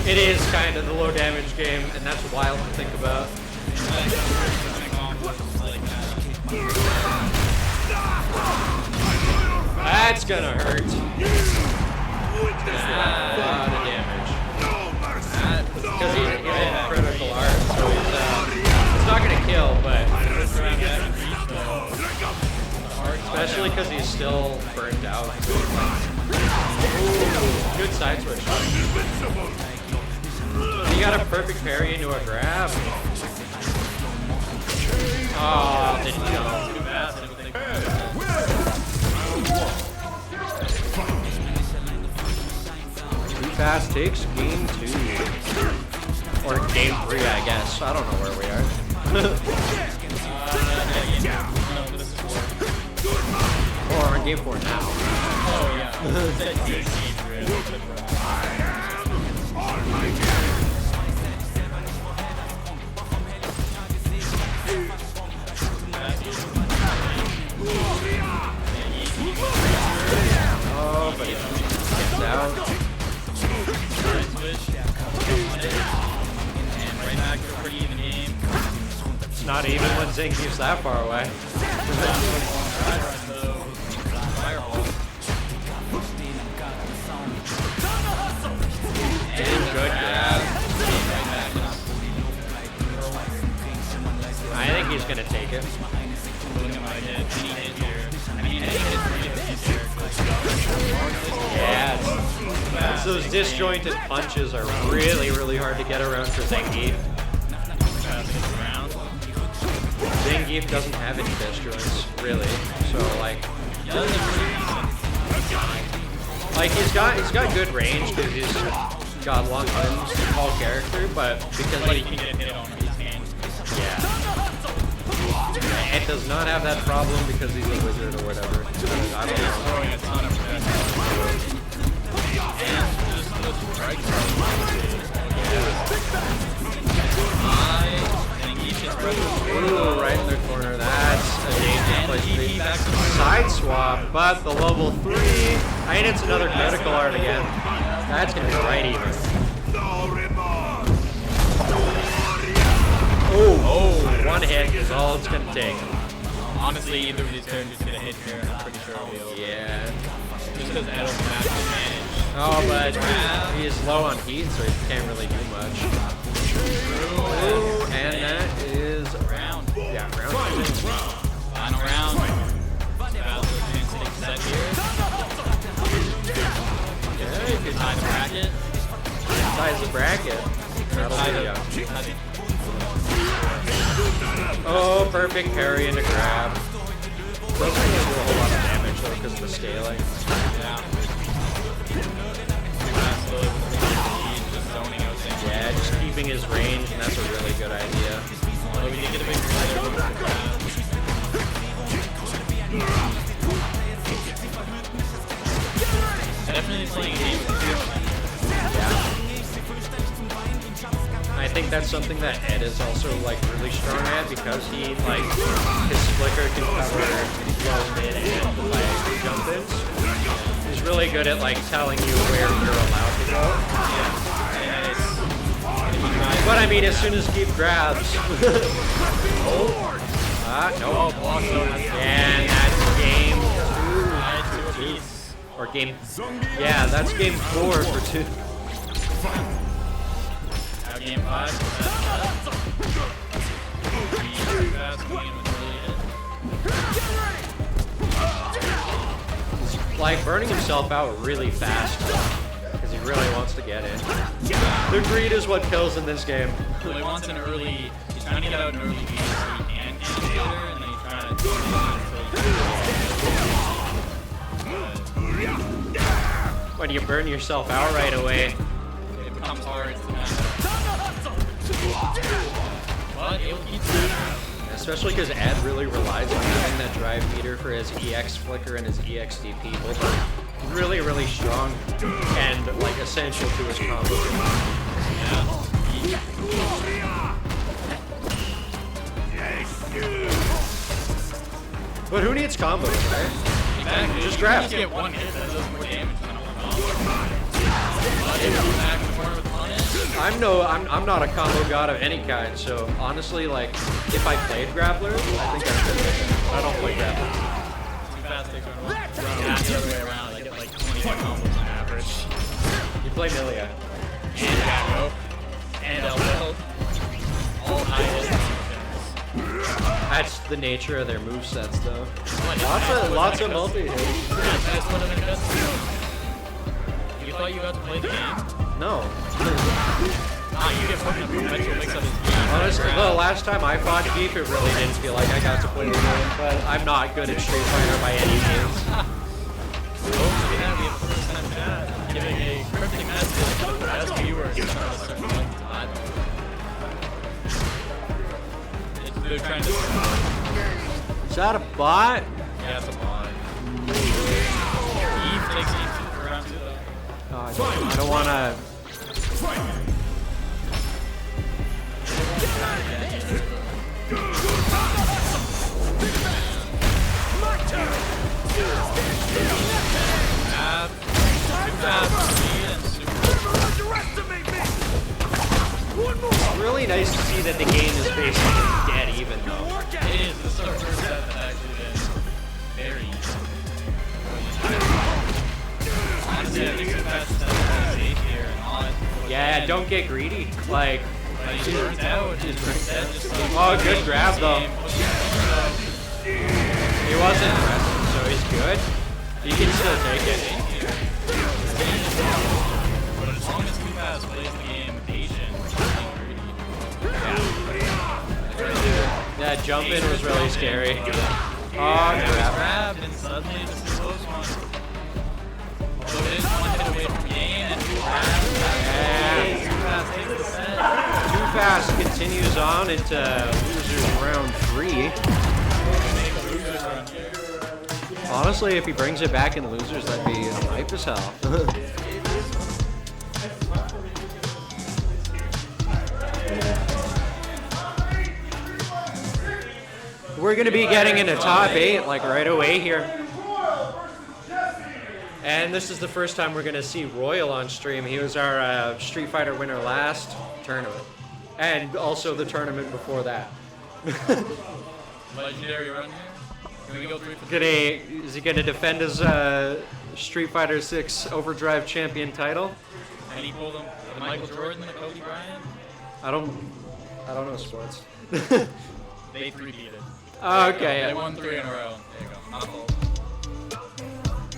It is kind of the low damage game, and that's wild to think about. That's gonna hurt. That's a lot of damage. Because he's in critical art, so it's not gonna kill, but especially because he's still burnt out. Ooh, good side switch. He got a perfect parry into a grab. Oh, didn't go. Too fast takes game 2. Or game 3, I guess. I don't know where we are. Or on game 4 now. Oh, yeah. Oh, but he gets out. And right back to a pretty even game. It's not even when Zing keeps that far away. Good grab. I think he's gonna take it. Yeah, it's those disjointed punches are really, really hard to get around for Zangief. Zangief doesn't have any disjoints, really. So like he's got good range because he's got long limbs, tall character, but because he can get hit on his hands. yeah. It does not have that problem because he's a wizard or whatever. I don't know. Ooh, right in the corner. That's a dangerous place to be. Side swap, but the level 3. I mean, it's another critical art again. That's gonna be right even. Oh, one hit is all it's gonna take. Honestly, either of these characters get a hit here. I'm pretty sure it'll be over. Yeah. Just because Ed will have advantage. Oh, but he's low on heat, so he can't really do much. Ooh, and that is Round. yeah, round 2. Final round. Bowser chance to take the set here. Yeah, you could Tie the bracket. ties the bracket. That'll be oh, perfect parry into grab. Doesn't really do a whole lot of damage though because of the scaling. Yeah, just keeping his range, and that's a really good idea. Well, we did get a big definitely playing a game with I think that's something that Ed is also like really strong at because he like his flicker can cover low, mid, and like jump ins. He's really good at like telling you where you're allowed to go. But I mean, as soon as Keith grabs, no, and that's game 2. Or game, yeah, that's game 4 for 2. Now game 5. Like burning himself out really fast because he really wants to get in. The greed is what kills in this game. Well, he wants an early. He's trying to get out an early game so he can get later, and then he's trying to. When you burn yourself out right away, comes hard, it's the match. But it will keep that. Especially because Ed really relies on having that drive meter for his EX flicker and his EXDP. Both are really, really strong and like essential to his combo. But who needs combos, right? Exactly. Just grab. Just get one hit that does more damage than a I'm not a combo god of any kind, so honestly, like, if I played Grappler, I think I could. I don't play Grappler. T00FAST takes one. Yeah, the other way around. I get like 25 combos on average. You play Milia. And Echo. And Elbow. All high hits. That's the nature of their movesets, though. Lots of multi-hits. You thought you got to play the game? No. You get fucking eventual mix of his game. Honestly, the last time I fought Geef, it really didn't feel like I got to play the game, but I'm not good at Street Fighter by any means. We have a first time chat giving a cryptic message to the best viewers in a certain length of time. They're trying to... Is that a bot? Yeah, it's a bot. Eve takes Eve for round 2 though. I don't want to... It's really nice to see that the game is basically dead even though. It is. This is our first set that actually is very easy. Honestly, I think the best set is safe here and on. Yeah, don't get greedy. Like, he burns out. oh, good grab though. He wasn't aggressive, so he's good. You can still take it. But as long as T00FAST plays the game patient, that jump in was really scary. Oh, grab. And suddenly this is a close one. So it is one hit away from game and T00FAST takes the set. T00FAST continues on into losers round 3. Honestly, if he brings it back in losers, that'd be hype as hell. We're going to be getting into top 8 like right away here. And this is the first time we're going to see Royal on stream. He was our Street Fighter winner last tournament. And also the tournament before that. Legendary run here. Can we go 3 for 3? Is he going to defend his Street Fighter 6 Overdrive champion title? And he pulled him. The Michael Jordan, the Cody Bryant? I don't know sports. They 3-peated. Oh, okay. They won 3 in a row. There you go. My fault.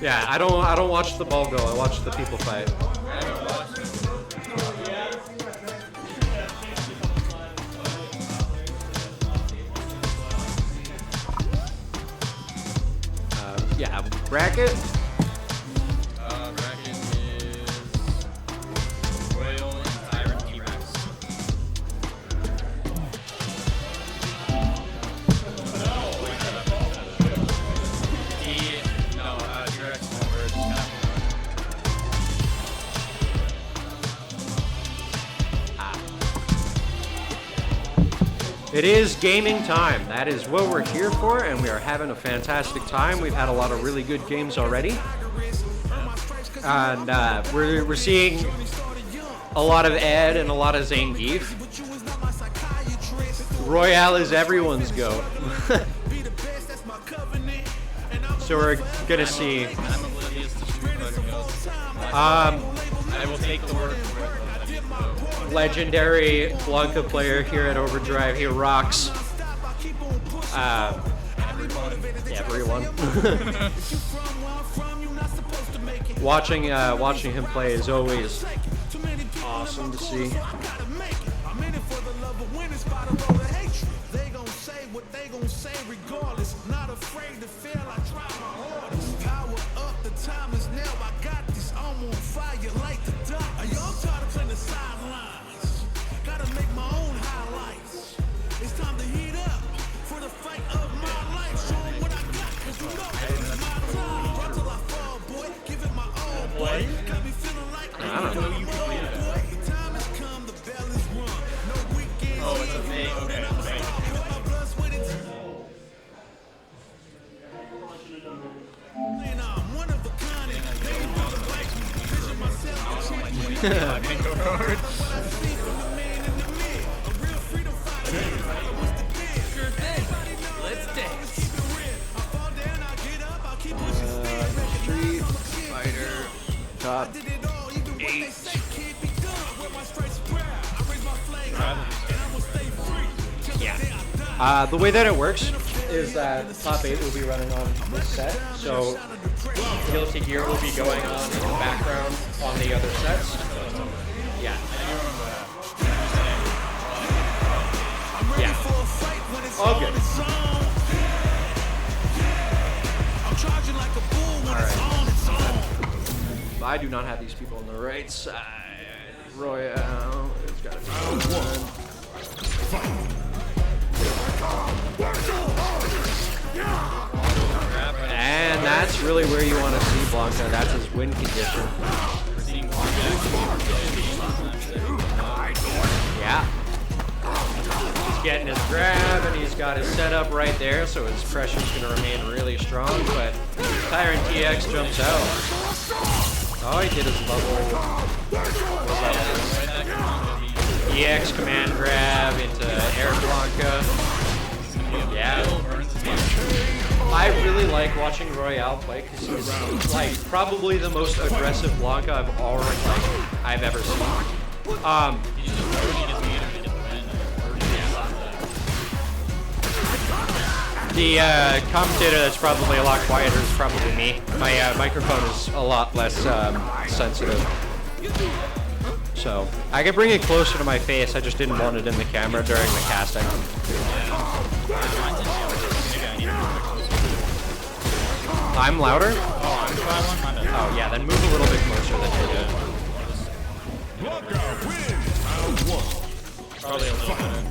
Yeah, I don't watch the ball go. I watch the people fight. I haven't watched it. Yeah, bracket. Bracket is Royal and Tyrant T-Rex. T-Rex over just kind of. It is gaming time. That is what we're here for, and we are having a fantastic time. We've had a lot of really good games already. And we're seeing a lot of Ed and a lot of Zangief. Royale is everyone's go. So we're gonna see. I'm oblivious to Street Fighter goes. I will take the word for it. Legendary Blanca player here at Overdrive. He rocks. Everyone. Watching him play is always awesome to see. Power up, the time is now. I got this. I'm on fire like the duck. Are y'all tired of playing the side? Let's dance. Street Fighter top 8. Yeah. The way that it works is that top 8 will be running on this set, so Guilty Gear will be going on in the background on the other sets. Yeah. Yeah. All good. Alright. I do not have these people on the right side. Royal. It's gotta be one. And that's really where you want to see Blanca. That's his win condition. Yeah. He's getting his grab and he's got his setup right there, so his pressure's going to remain really strong, but Tyrant TX jumps out. Oh, he did his level. EX command grab into Air Blanca. Yeah. I really like watching Royale play because he's like probably the most aggressive Blanca I've ever seen. The commentator that's probably a lot quieter is probably me. My microphone is a lot less sensitive. So I could bring it closer to my face, I just didn't want it in the camera during the casting. I'm louder? Oh yeah, then move a little bit closer than you did. Probably a little better.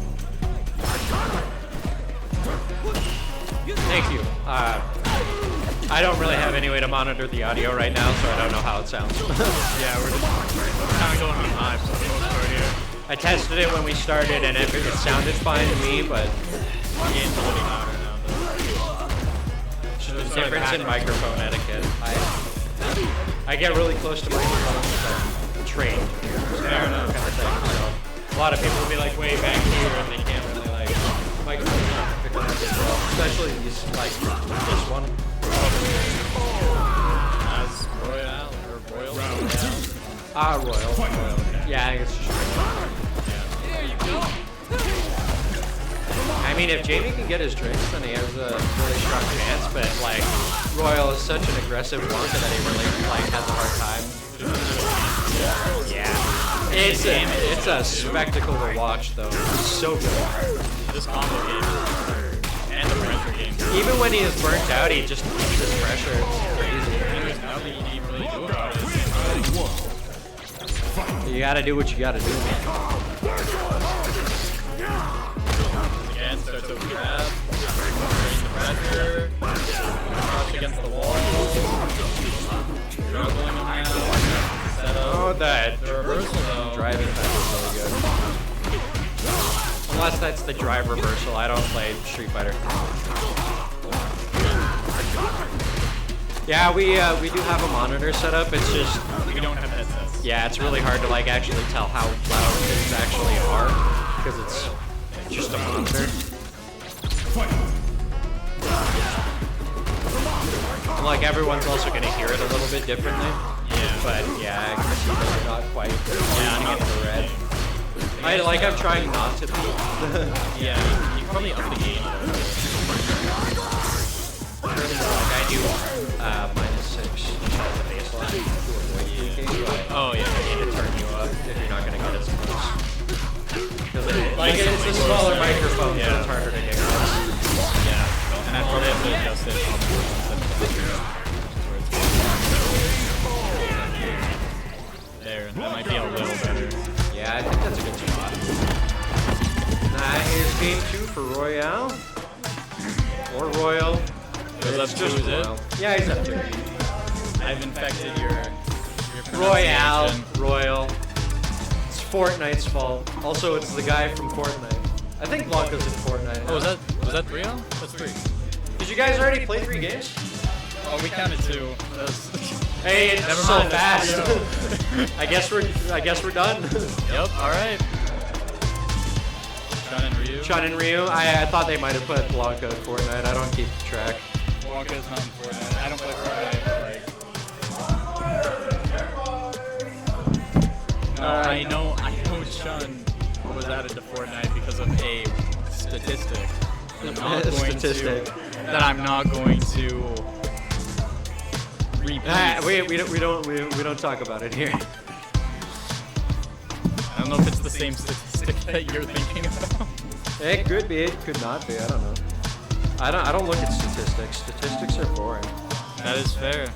Thank you. I don't really have any way to monitor the audio right now, so I don't know how it sounds. Yeah, we're just kind of going on live for the most part here. I tested it when we started, and it sounded fine to me, but It's a little louder now, there's a difference in microphone etiquette. I get really close to microphones because I'm trained. Fair enough. Kind of thing. So a lot of people will be like way back here, and they can't really like microphones aren't picking up as well, especially these like this one. As Royal or Royal? Royal. Yeah, I think it's just There you go. I mean, if Jamie can get his drinks, then he has a really strong chance, but like, Royal is such an aggressive Blanca that he really like has a hard time. Yeah. It's a spectacle to watch though. It's so good. This combo game and the Ranser game. Even when he is burnt out, he just keeps his pressure. It's crazy. There's nothing you need really do about it. You gotta do what you gotta do, man. Again, starts over grab. Raise the pressure. Crouch against the wall. Struggling on that. Setup. Oh, that The reversal though. driving back is really good. Unless that's the drive reversal, I don't play Street Fighter. Yeah, we do have a monitor set up. It's just We don't have headsets. yeah, it's really hard to like actually tell how loud things actually are because it's just a monitor. And, like everyone's also gonna hear it a little bit differently. Yeah. But yeah, I can see that you're not quite not the red. I'm trying not to be. Yeah, you can probably up the game. Like I do -6 as the baseline to avoid peaking, but Oh yeah. I need to turn you up if you're not gonna get as close. Because it's a smaller microphone, so it's harder to get close. Yeah. And I probably have to adjust it on the there, that might be a little better. Yeah, I think that's a good spot. Here's game 2 for Royale. Or Royal. Is up 2, is it? Royal. Yeah, he's up 2. I've infected your Royale, pronunciation. Royal. It's Fortnite's fault. Also, it's the guy from Fortnite. I think Blanca's in Fortnite. Oh, was that 3? That's 3. Did you guys already play 3 games? Oh, we counted 2. That's Hey, it's Never so mind, fast. that's I guess we're done. Yep, alright. Chun and Ryu. Chun and Ryu. I thought they might have put Blanca in Fortnite. I don't keep track. Blanca's not in Fortnite. I don't play Fortnite, but like... No, I know Chun was added to Fortnite because of a statistic. That I'm not going to repeat. We don't talk about it here. I don't know if it's the same statistic that you're thinking about. It could be. It could not be. I don't know. I don't look at statistics. Statistics are boring. That is fair.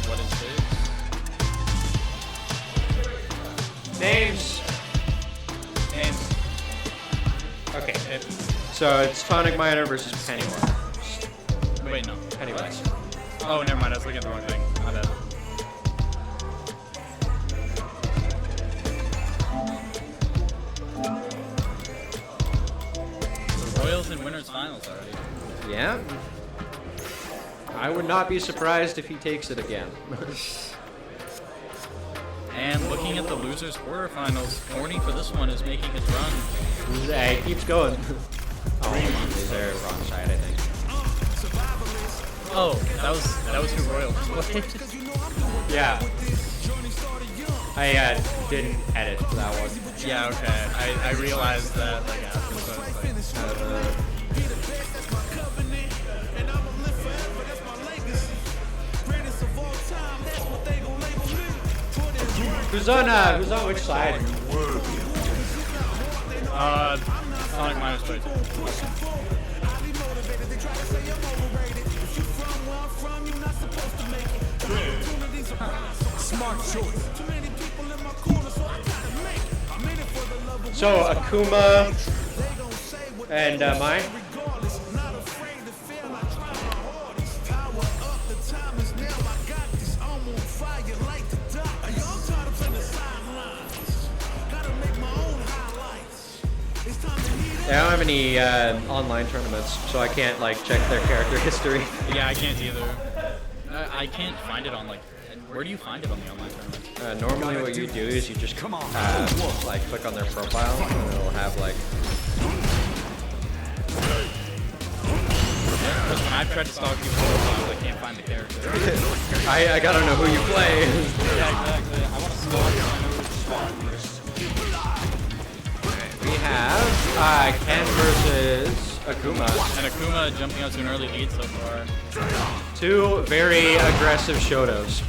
What is this? Names. Names. Okay. So it's TonicMinor versus Pennywise. Wait, no. Pennywise. Oh, never mind. I was looking at the wrong thing. My bad. The Royals in winners finals already. Yeah. I would not be surprised if he takes it again. And looking at the losers quarterfinals, Corny for this one is making his run. Yeah, he keeps going. Oh, these are wrong side, I think. Oh, that was who Royal played. Yeah. I didn't edit that one. Yeah, okay. I realized that like after, so I was like, Who's on which side? TonicMinor's played. Smart choice. So Akuma and mine. I don't have any online tournaments, so I can't like check their character history. Yeah, I can't either. I can't find it on like. Where do you find it on the online tournament? Normally, what you do is you just like click on their profile, and it'll have like. Because when I've tried to stalk people's profiles, I can't find the character. I gotta know who you play. Yeah, exactly. I want to stalk We have Ken versus Akuma. And Akuma jumping out to an early lead so far. Two very aggressive Shotos.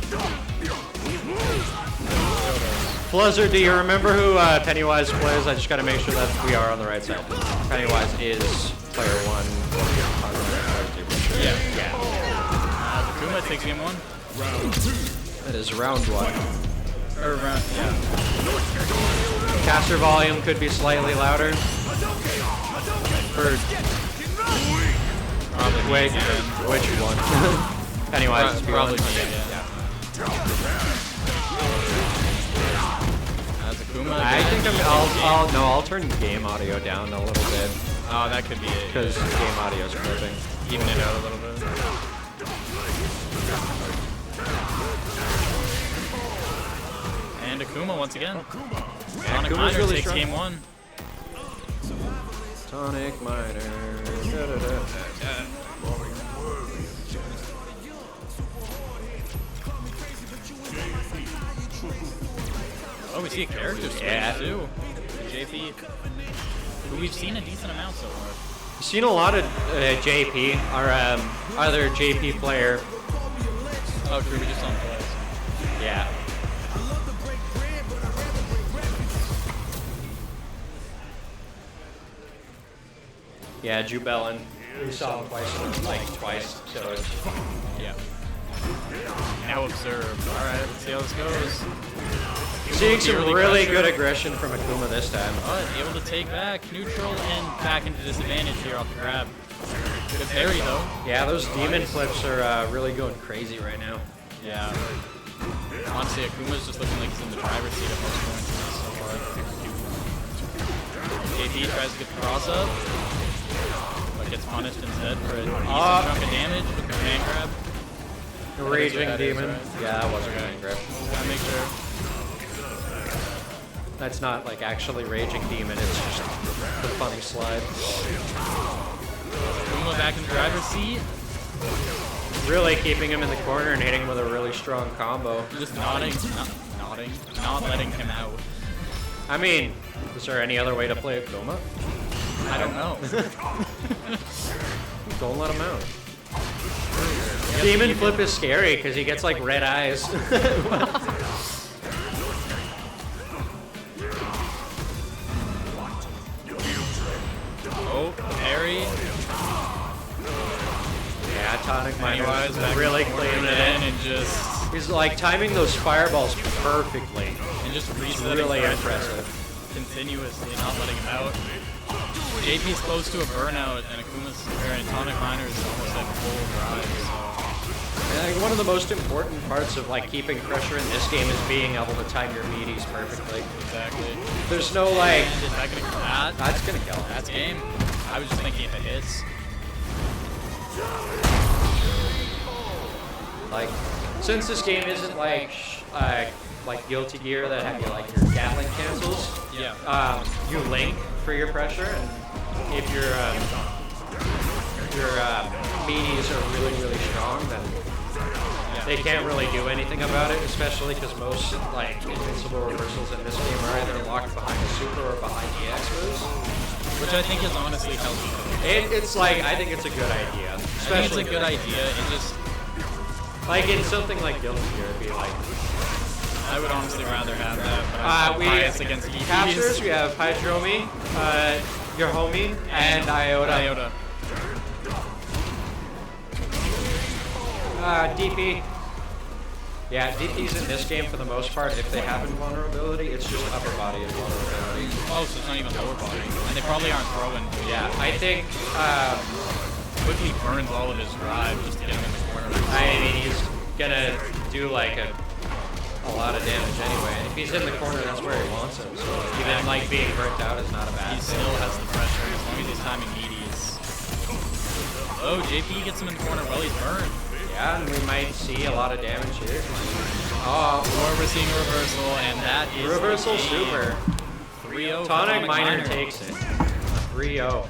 Fluzzer, do you remember who Pennywise plays? I just gotta make sure that we are on the right side. Pennywise is player one. Yeah. Akuma takes game one. That is round one. Or round, yeah. Caster volume could be slightly louder. Probably wait, which one? Pennywise is probably yeah. Akuma. I think I'll turn game audio down a little bit. Oh, that could be it. Because game audio is clipping. Even it out a little bit. And Akuma once again. TonicMinor really takes strong. game one. TonicMinor. Oh, we see a character switch too. JP, who we've seen a decent amount so far. I've seen a lot of JP, our other JP player. Oh, true, we just saw him twice. Yeah. Yeah, Jubellin. We saw him twice, so it's... Yeah. Now observed. Alright, let's see how this goes. Seeing some really good aggression from Akuma this time. But able to take back neutral and back into disadvantage here off the grab. Good parry though. Yeah, those demon flips are really going crazy right now. Yeah. Honestly, Akuma's just looking like he's in the driver's seat at most points. So far. JP tries to get the cross up, but gets punished instead for a decent chunk of damage with the hand grab. The raging demon. Right. Yeah, that wasn't a grab. Gotta make sure. That's not like actually raging demon, it's just the funny slide. Akuma back in the driver's seat. Really keeping him in the corner and hitting him with a really strong combo. Just not letting him out. I mean, is there any other way to play Akuma? I don't know. Don't let him out. Demon flip is scary because he gets like red eyes. Oh, parry. Yeah, TonicMinor Pennywise is back really and forth cleaning it again in. and just He's like timing those fireballs perfectly. resetting Really pressure impressive. continuously, not letting him out. JP's close to a burnout, and TonicMinor is almost at full drive. And I think one of the most important parts of like keeping pressure in this game is being able to time your meaties perfectly. Exactly. There's no like. And is that gonna kill that? That's gonna kill. That's game. I was just thinking if it hits. Like, since this game isn't like Guilty Gear that have you like your Gatling cancels. Yeah. You link for your pressure, and if your meaties are really strong, then they can't really do anything about it, especially because most like invincible reversals in this game are either locked behind a super or behind EX moves. Which I think is honestly healthy. It's like, I think it's a good idea. I think it's a good idea. It just, like in something like Guilty Gear, it'd be like. I would honestly rather have that, but I'm biased against EPs. Captures, we have Hydromi, your homie, and Iota. DP. Yeah, DPs in this game for the most part, if they have invulnerability, it's just upper body invulnerability. Oh, so it's not even lower body. And they probably aren't throwing. Yeah, I think Quickly burns all of his drive just to get him in the corner. I mean, he's gonna do like a lot of damage anyway. If he's in the corner, that's where he wants him. So even like being burnt out is not a bad He thing. still has the pressure as long as he's timing meaties. Oh, JP gets him in the corner while he's burned. Yeah, and we might see a lot of damage here. Oh, Or we're seeing a reversal, and that is reversal the game. super. 3-0. TonicMinor takes it. 3-0.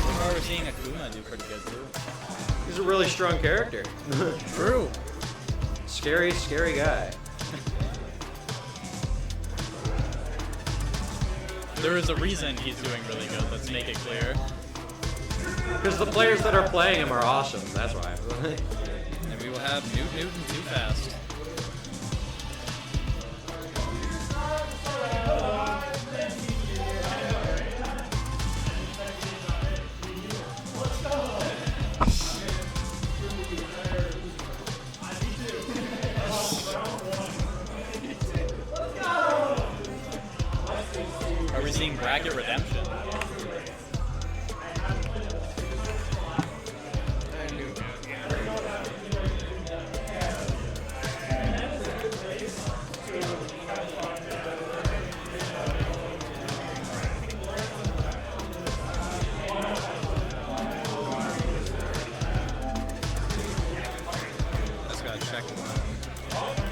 So far we're seeing Akuma do pretty good too. He's a really strong character. True. Scary guy. There is a reason he's doing really good. Let's make it clear. Because the players that are playing him are awesome. That's why. And we will have NootNoot Vs FAST. Are we seeing bracket redemption? Just gotta check one.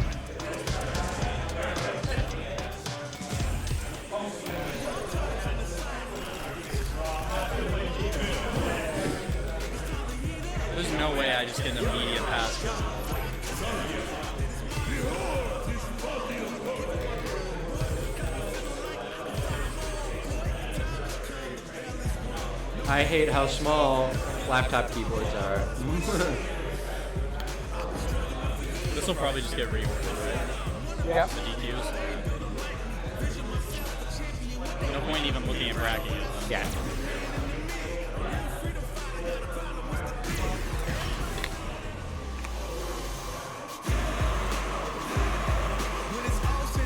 There's no way I just get an immediate pass. I hate how small laptop keyboards are. This will probably just get reworked, right? Yeah. The DQs. No point even looking at bracket. Yeah.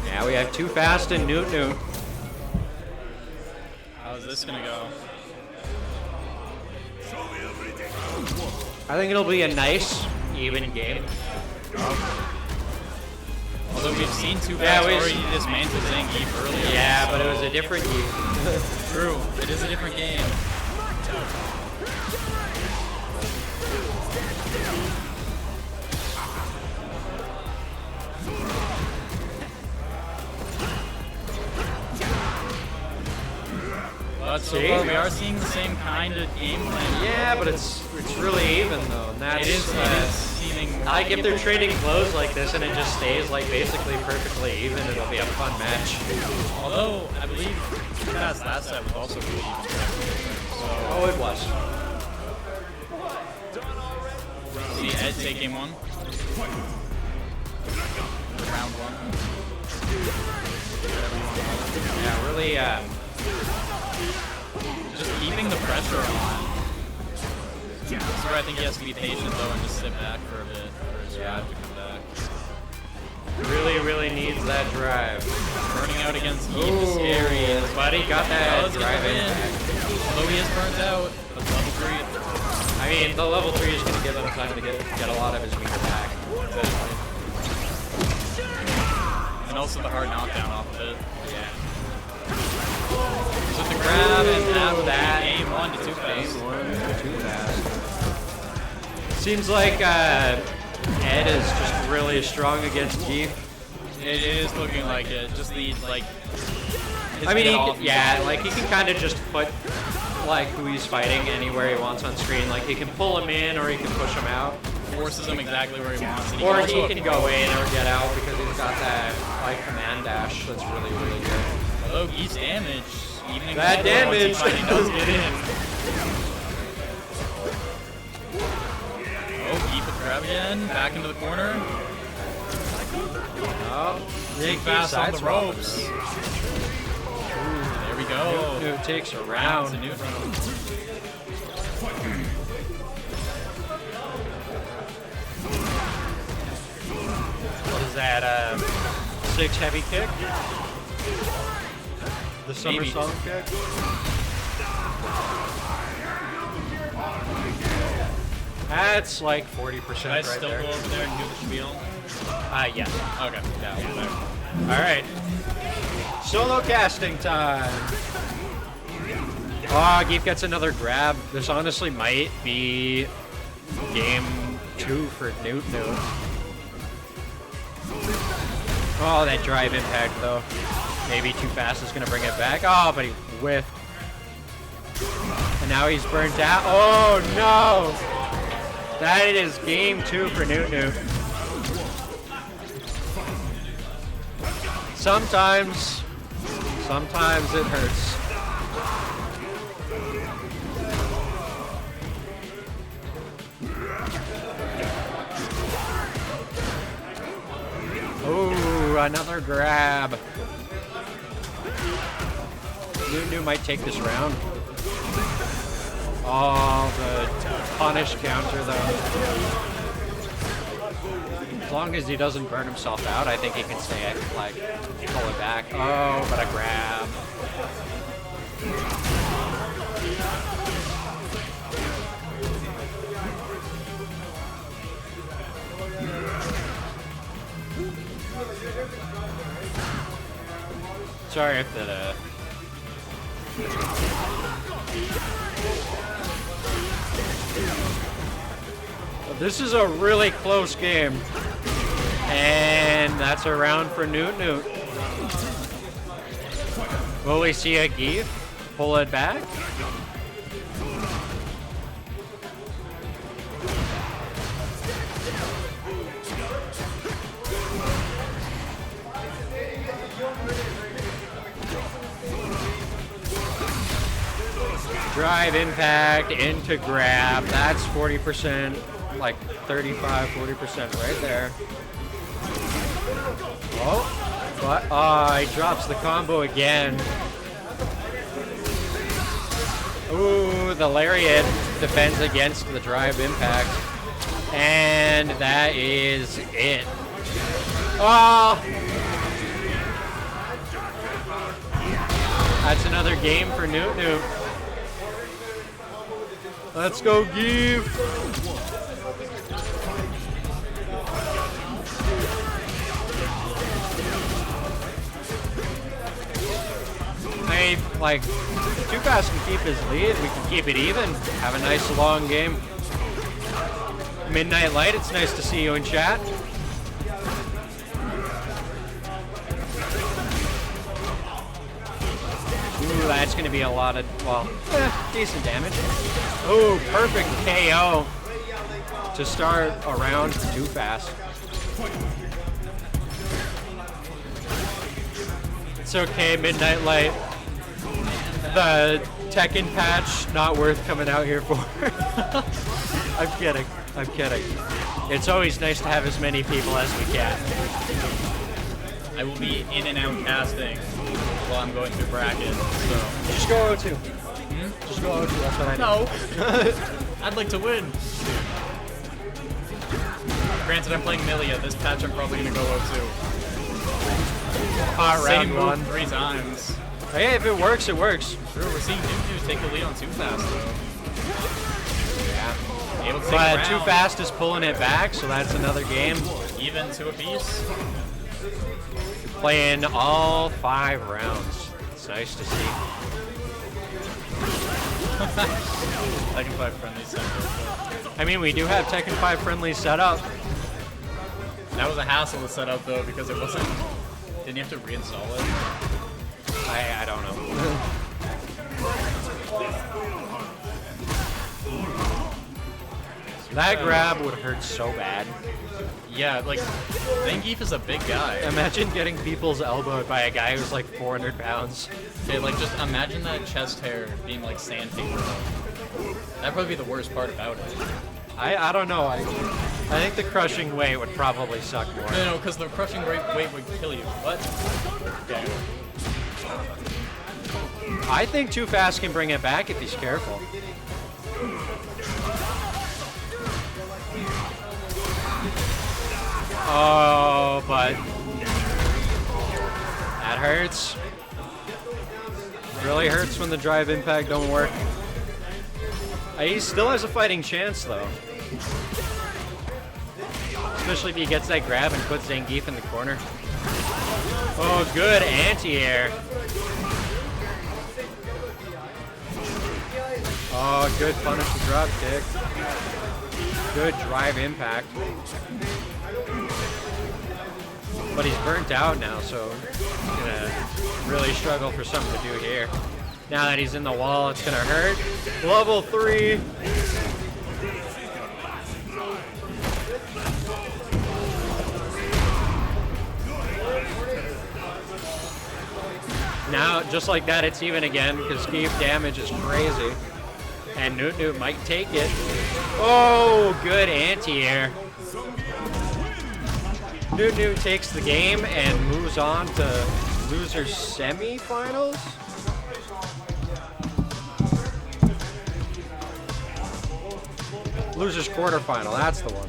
Now we have T00FAST and NootNoot. How's this gonna go? I think it'll be a nice, even game. Although we've seen 2FAST already dismantle Zangief earlier. Yeah, but it was a different game. True, it is a different game. But so far we are seeing the same kind of game plan. Yeah, but it's really even though. And that's, It is seeming like if they're trading blows like this and it just stays like basically perfectly even, it'll be a fun match. Although I believe 2FAST last set was also really even. Oh, it was. See Ed take game 1. Round 1. Yeah, really. Just keeping the pressure on. This is where I think he has to be patient though and just sit back for a bit for his drive to come back. Really needs that drive. Burning out against Eve is scary. But he got that drive in. Although he is burnt out, but level 3. I mean, the level 3 is going to give him time to get a lot of his meter back. And also the hard knockdown off of it. Yeah. So the grab and have that Game 1 to 2FAST. Seems like Ed is just really strong against Geef. It is looking like it. Just the like. I mean, he can kind of just put like who he's fighting anywhere he wants on screen. Like he can pull him in or he can push him out. Forces him exactly where he wants. Or he can go in or get out because he's got that like command dash that's really good. Although Geef's damage, even that damage, he finally does get in. Oh, Geef with grab again, back into the corner. Oh, Big fast on the ropes. There we go. NootNoot takes a round. What is that? 6 heavy kick? The somersault kick? That's like 40% Should I right still there. go over there and do the spiel? Yeah. Okay. Yeah, over there. Alright. Solo casting time. Oh, Geef gets another grab. This honestly might be game 2 for NootNoot. Oh, that drive impact though. Maybe 2FAST is gonna bring it back. Oh, but he whiffed. And now he's burnt out. Oh no! That is game 2 for NootNoot. Sometimes it hurts. Oh, another grab. NootNoot might take this round. Oh, the punish counter though. As long as he doesn't burn himself out, I think he can stay at, like, pull it back. Oh, but a grab. Sorry if that, This is a really close game. And that's a round for NootNoot. Will we see a Geef pull it back? Drive impact into grab. That's 40%, like 35, 40% right there. Oh, but he drops the combo again. Ooh, the lariat defends against the drive impact. And that is it. Oh! That's another game for NootNoot. Let's go, Geef! I mean, like, Too00FAST can keep his lead. We can keep it even. Have a nice long game. Midnight Light, it's nice to see you in chat. Ooh, that's going to be a lot of, well, decent damage. Ooh, perfect KO to start a round for Too00FAST. It's okay, Midnight Light. The Tekken patch, not worth coming out here for. I'm kidding. I'm kidding. It's always nice to have as many people as we can. I will be in and out casting while I'm going through brackets, so. Just go O2. Just go O2, that's what I know. No! I'd like to win. Granted, I'm playing Milia. This patch I'm probably going to go O2. Hot round Same one. move 3 times. Hey, if it works, it works. True, we're seeing NootNoot take the lead on Too00FAST, though. Yeah. Able to take But a round. Too00FAST is pulling it back, so that's another game. Even to a piece. Playing all 5 rounds. It's nice to see. Tekken 5 friendly set. I mean, we do have Tekken 5 friendly set up. That was a hassle to set up, though, because it wasn't... Didn't you have to reinstall it? I don't know. That grab would hurt so bad. Yeah, like, Zangief is a big guy. Imagine getting people's elbowed by a guy who's like 400 pounds. Okay, like, just imagine that chest hair being like sandpaper. That'd probably be the worst part about it. I don't know. I think the crushing weight would probably suck more. No, because the crushing weight would kill you. What? Okay. I think Too00FAST can bring it back if he's careful. Oh, but that hurts. Really hurts when the drive impact don't work. He still has a fighting chance, though. Especially if he gets that grab and puts Zangief in the corner. Oh, good anti-air. Oh, good punish the drop kick. Good drive impact. But he's burnt out now, so he's gonna really struggle for something to do here. Now that he's in the wall, it's gonna hurt. Level 3. Now, just like that, it's even again, because Zangief damage is crazy. And NootNoot might take it. Oh, good anti-air. NootNoot takes the game and moves on to loser semifinals. Losers quarterfinal, that's the one.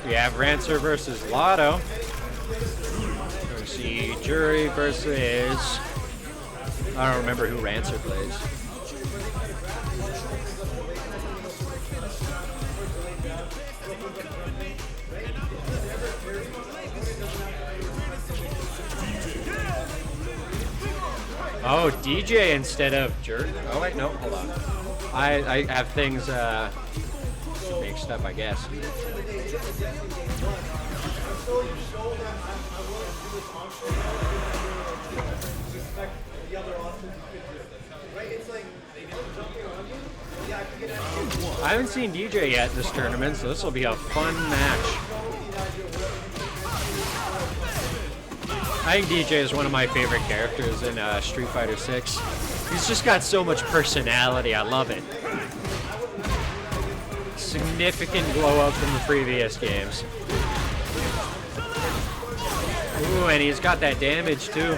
We have Ranser versus LOTO. We're going to see Jury versus... I don't remember who Ranser plays. Oh, DJ instead of Jury. Oh wait, no, hold on. I have things mixed up, I guess. I haven't seen DJ yet in this tournament, so this will be a fun match. I think DJ is one of my favorite characters in Street Fighter 6. He's just got so much personality. I love it. Significant glow up from the previous games. Ooh, and he's got that damage too.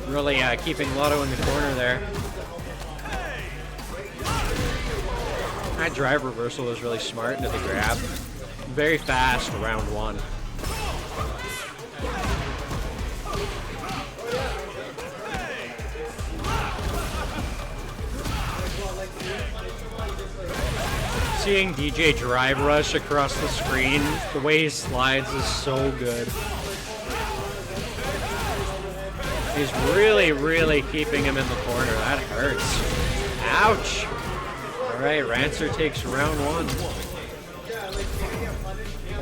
Really keeping Lotto in the corner there. That drive reversal was really smart into the grab. Very fast round one. Seeing DJ drive rush across the screen, the way he slides is so good. He's really, really keeping him in the corner. That hurts. Ouch! Alright, Ranser takes round one.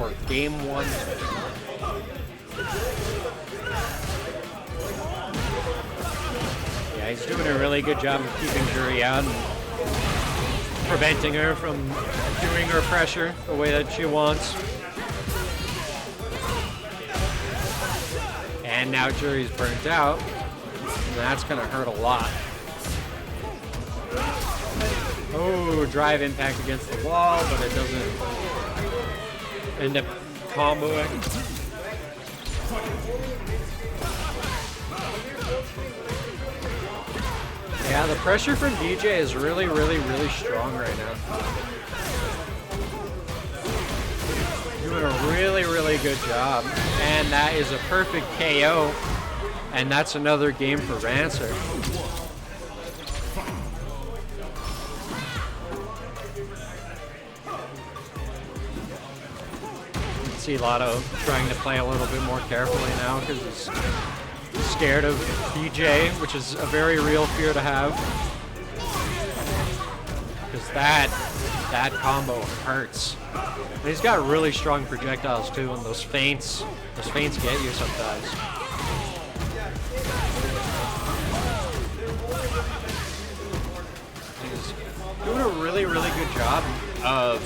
Or game one. Yeah, he's doing a really good job of keeping Jury out and preventing her from doing her pressure the way that she wants. And now Jury's burnt out. And that's gonna hurt a lot. Oh, drive impact against the wall, but it doesn't end up comboing. Yeah, the pressure from DJ is really, really, really strong right now. Doing a really, really good job. And that is a perfect KO. And that's another game for Ranser. You can see Lotto trying to play a little bit more carefully now because he's scared of DJ, which is a very real fear to have. Because that combo hurts. And he's got really strong projectiles too, and those feints get you sometimes. He's doing a really, really good job of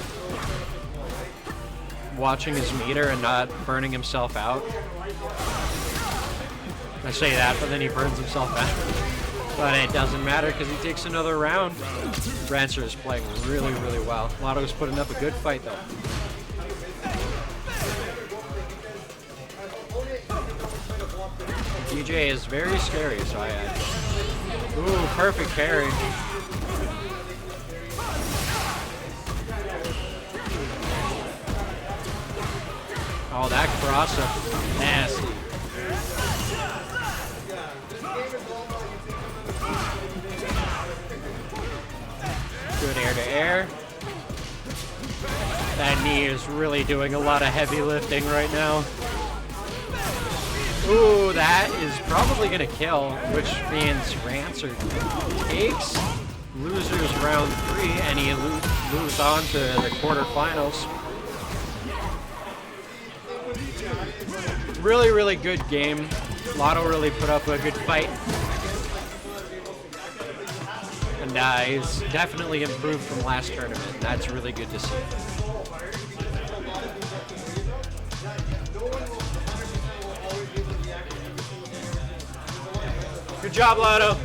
watching his meter and not burning himself out. I say that, but then he burns himself out. But it doesn't matter because he takes another round. Ranser is playing really, really well. Lotto's putting up a good fight though. DJ is very scary, so I add. Ooh, perfect carry. Oh, that cross-up, nasty. Good air-to-air. That knee is really doing a lot of heavy lifting right now. Ooh, that is probably going to kill, which means Ranser takes losers round 3, and he moves on to the quarterfinals. Really, really good game. Lotto really put up a good fight. And he's definitely improved from last tournament. That's really good to see. Good job, Lotto.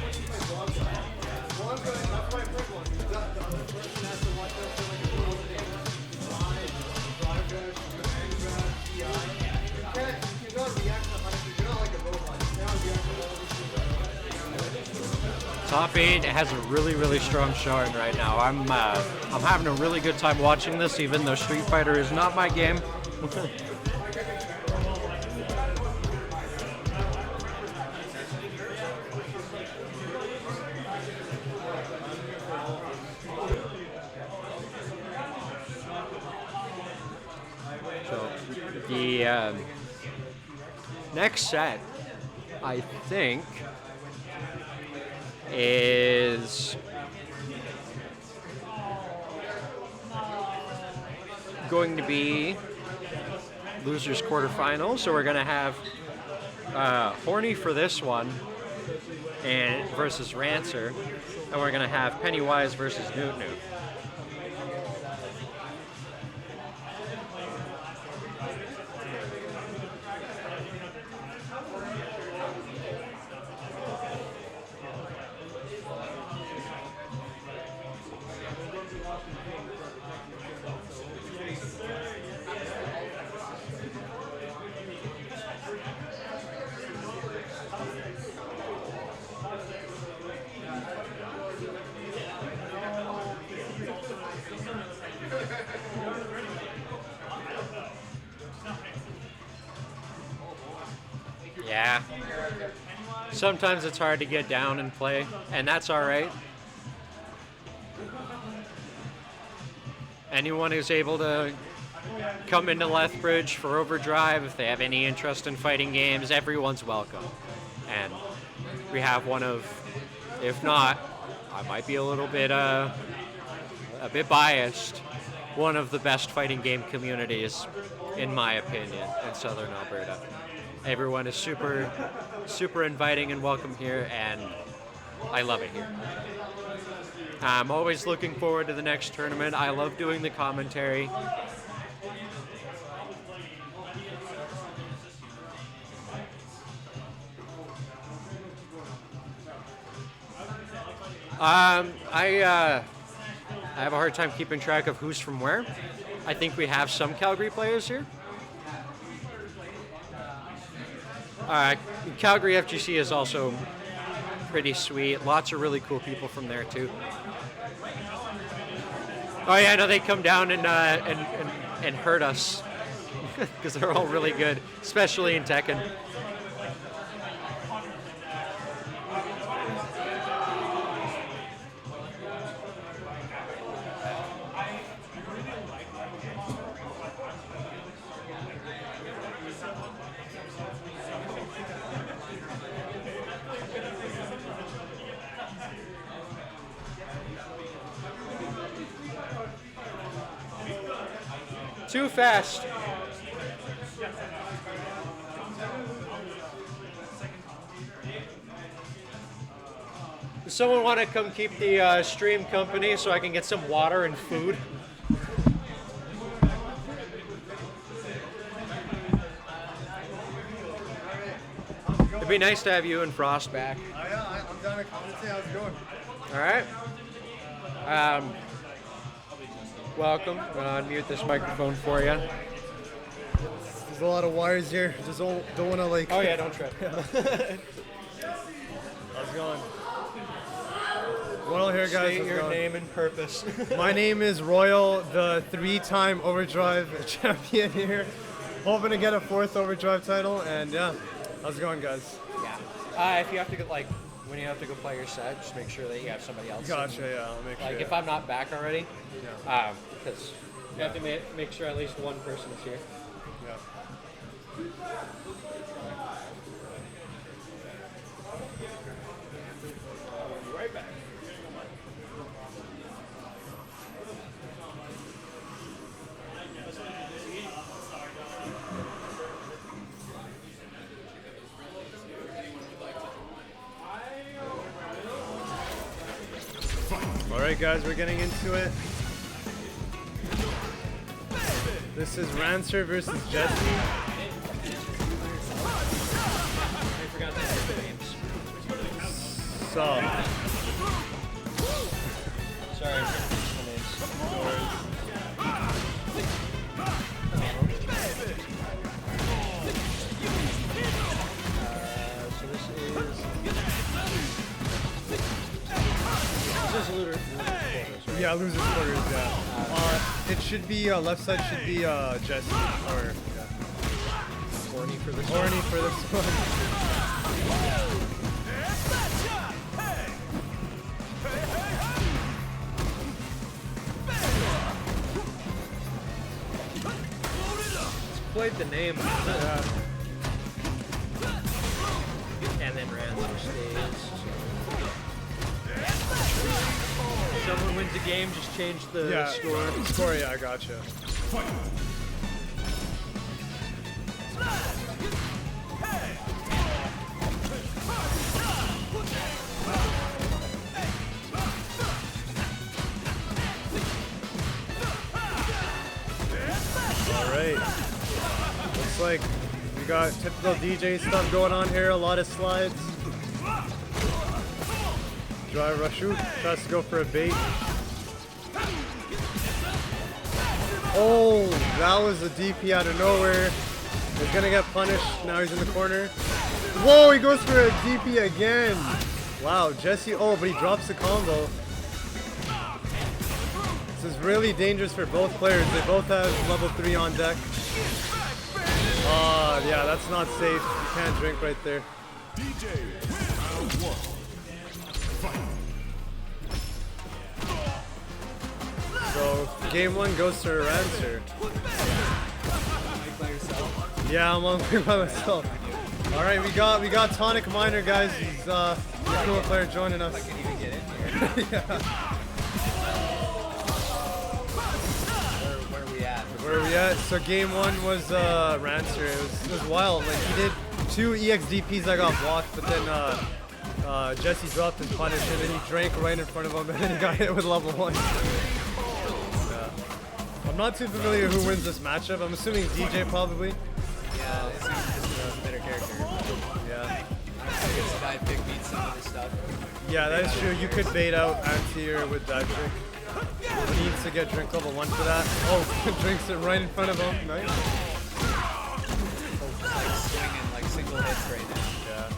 Top 8 has a really, really strong showing right now. I'm having a really good time watching this, even though Street Fighter is not my game. So the next set, I think, is going to be losers quarterfinals. So we're going to have Horny for this one and versus Ranser, and we're going to have Pennywise versus NootNoot. Sometimes it's hard to get down and play, and that's all right. Anyone who's able to come into Lethbridge for Overdrive, if they have any interest in fighting games, everyone's welcome. And we have one of, if not, I might be a bit biased, one of the best fighting game communities, in my opinion, in Southern Alberta. Everyone is super, super inviting and welcome here, and I love it here. I'm always looking forward to the next tournament. I love doing the commentary. I have a hard time keeping track of who's from where. I think we have some Calgary players here. Calgary FGC is also pretty sweet. Lots of really cool people from there too. Oh yeah, I know they come down and hurt us because they're all really good, especially in Tekken. Too fast. Does someone want to come keep the stream company so I can get some water and food? It'd be nice to have you and Frost back. Oh yeah, I'm down to commentate. How's it going? All right. Welcome. I'm gonna unmute this microphone for you. There's a lot of wires here. Just don't want to like. Oh yeah, don't trip. How's it going? Royal here, guys. State How's it your going? name and purpose. My name is Royal, the 3-time Overdrive champion here. Hoping to get a 4th Overdrive title, and yeah, how's it going, guys? Yeah. If you have to get when you have to go play your set, just make sure that you have somebody else. Gotcha. Yeah, I'll make sure. If I'm not back already, Yeah. because you have to make sure at least one person is here. Yeah. Right back. All right, guys, we're getting into it. This is Ranser versus Jesse. I forgot to say the names. So, Sorry, I forgot the names. So this is Looter quarters, right? yeah, losers quarters, yeah. It should be, left side should be Jesse, or, yeah. Horny for this Horny for this one. Played the name. Yeah. And then Ranser stays. Someone wins a game, just change the score. Score, yeah, I gotcha. Alright. Looks like we got typical DJ stuff going on here, a lot of slides. Drive rush shoot, tries to go for a bait. Oh, that was a DP out of nowhere. He's gonna get punished, now he's in the corner. Whoa, he goes for a DP again. Wow, Jesse, oh, but he drops the combo. This is really dangerous for both players. They both have level 3 on deck. Yeah, that's not safe. You can't drink right there. DJ. So game 1 goes to Ranser. Yeah, I'm on by myself. All right, we got TonicMinor, guys. He's a cool player joining us. Yeah. Where are we at? So game 1 was Ranser. It was wild. Like he did 2 EXDPs that got blocked, but then Jesse dropped his punish and then he drank right in front of him and then he got hit with level 1. Yeah. I'm not too familiar who wins this matchup. I'm assuming DJ probably. Yeah, this is a better character. Yeah. I guess Sky Pick beats some of this stuff. Yeah, that is true. You could bait out anti-air with that drink. He needs to get drink level 1 for that. Oh, drinks it right in front of him. Nice. Just like swinging like single hits right now. Yeah.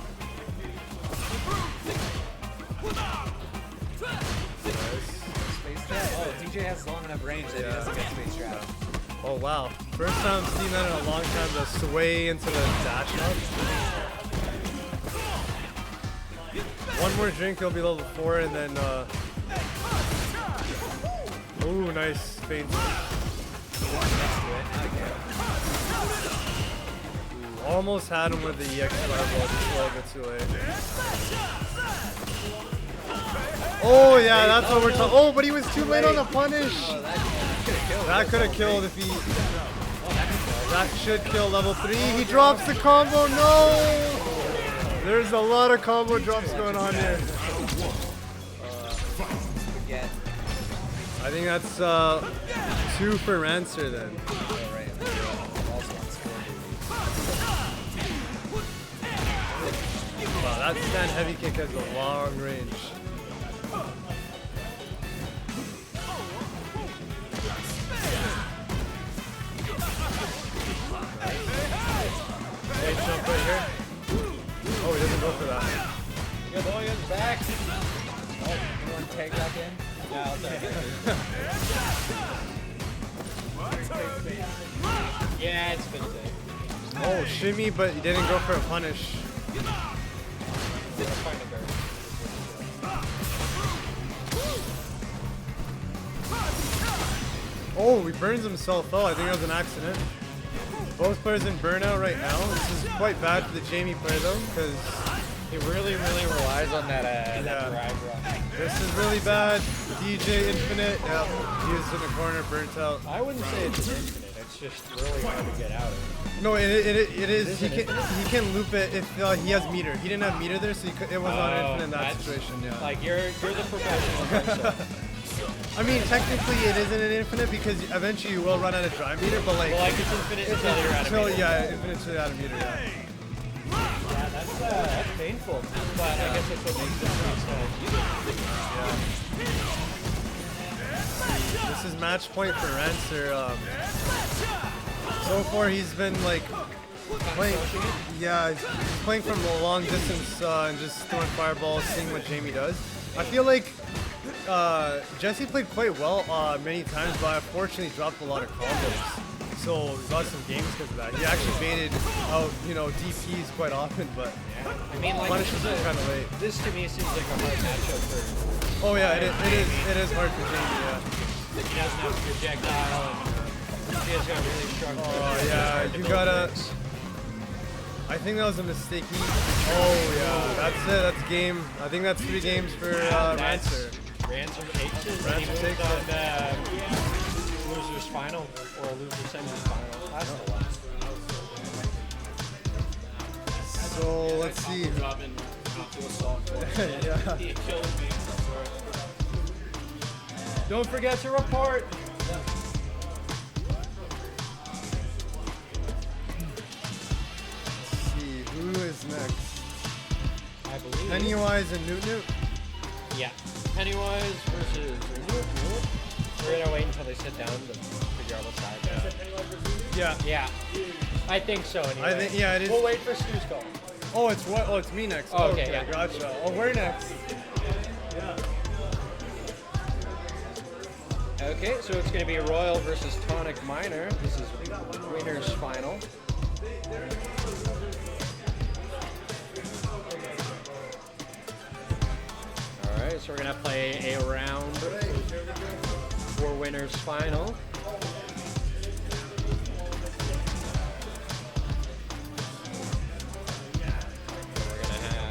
Space trap. Oh, DJ has long enough range that he doesn't get space trap. Oh wow. First time I've seen that in a long time, to sway into the dash up. One more drink, he'll be level 4, and then ooh, nice feint. Ooh, almost had him with the EX fireball, just a little bit too late. Oh yeah, that's what we're talking. Oh, but he was too late on the punish. That could have killed if he. That should kill level 3. He drops the combo. No! There's a lot of combo drops going on here. I think that's 2 for Ranser then. Wow, that stand heavy kick has a long range. Hey, jump right here. Oh, he doesn't go for that. Good boy, he's back. Oh, you want to take back in? Yeah, I'll take it. Yeah, it's been safe. Oh, shimmy, but he didn't go for a punish. Oh, he burns himself. Oh, I think it was an accident. Both players in burnout right now. This is quite bad for the Jamie player though, because He really relies on that, that drive run. this is really bad. DJ Infinite, yeah, he was in the corner, burnt out. I wouldn't say it's an infinite. It's just really hard to get out of. No, it is. He can loop it if he has meter. He didn't have meter there, so it was on infinite in that situation. Yeah. Like you're the professional. I mean, technically it isn't an infinite because eventually you will run out of drive meter, but like. Well, like it's infinite until you're out of meter. Yeah, infinite until you're out of meter. Yeah. Yeah, that's painful. But I guess that's what makes it. This is match point for Ranser. So far he's been like playing. Yeah, he's playing from a long distance and just throwing fireballs, seeing what Jamie does. I feel like Jesse played quite well many times, but unfortunately dropped a lot of combos. So he lost some games because of that. He actually baited out, DPs quite often, but I mean, like punishes are kind of late. This to me seems like a hard matchup for. Oh yeah, it is hard for Jamie. Yeah. He doesn't have a projectile, and he is gonna really struggle. Oh yeah, you gotta. I think that was a mistake. Oh yeah, that's it. That's game. I think that's 3 games for Ranser. Ranser takes it. Ranser takes it. Loser's final or a loser semi-final. That's the last. So let's see. Yeah. Don't forget to report. Let's see who is next. I believe. Pennywise and NootNoot. Yeah. Pennywise versus NootNoot. We're gonna wait until they sit down to figure out what's happening. Yeah. Yeah. I think so. Anyway. I think it is. We'll wait for Stu's call. Oh, it's what? Oh, it's me next. Oh, okay, yeah. Gotcha. Oh, we're next. Yeah. Okay, so it's going to be Royal versus TonicMinor. This is winner's final. so we're gonna play a round 4 winners final. We're gonna have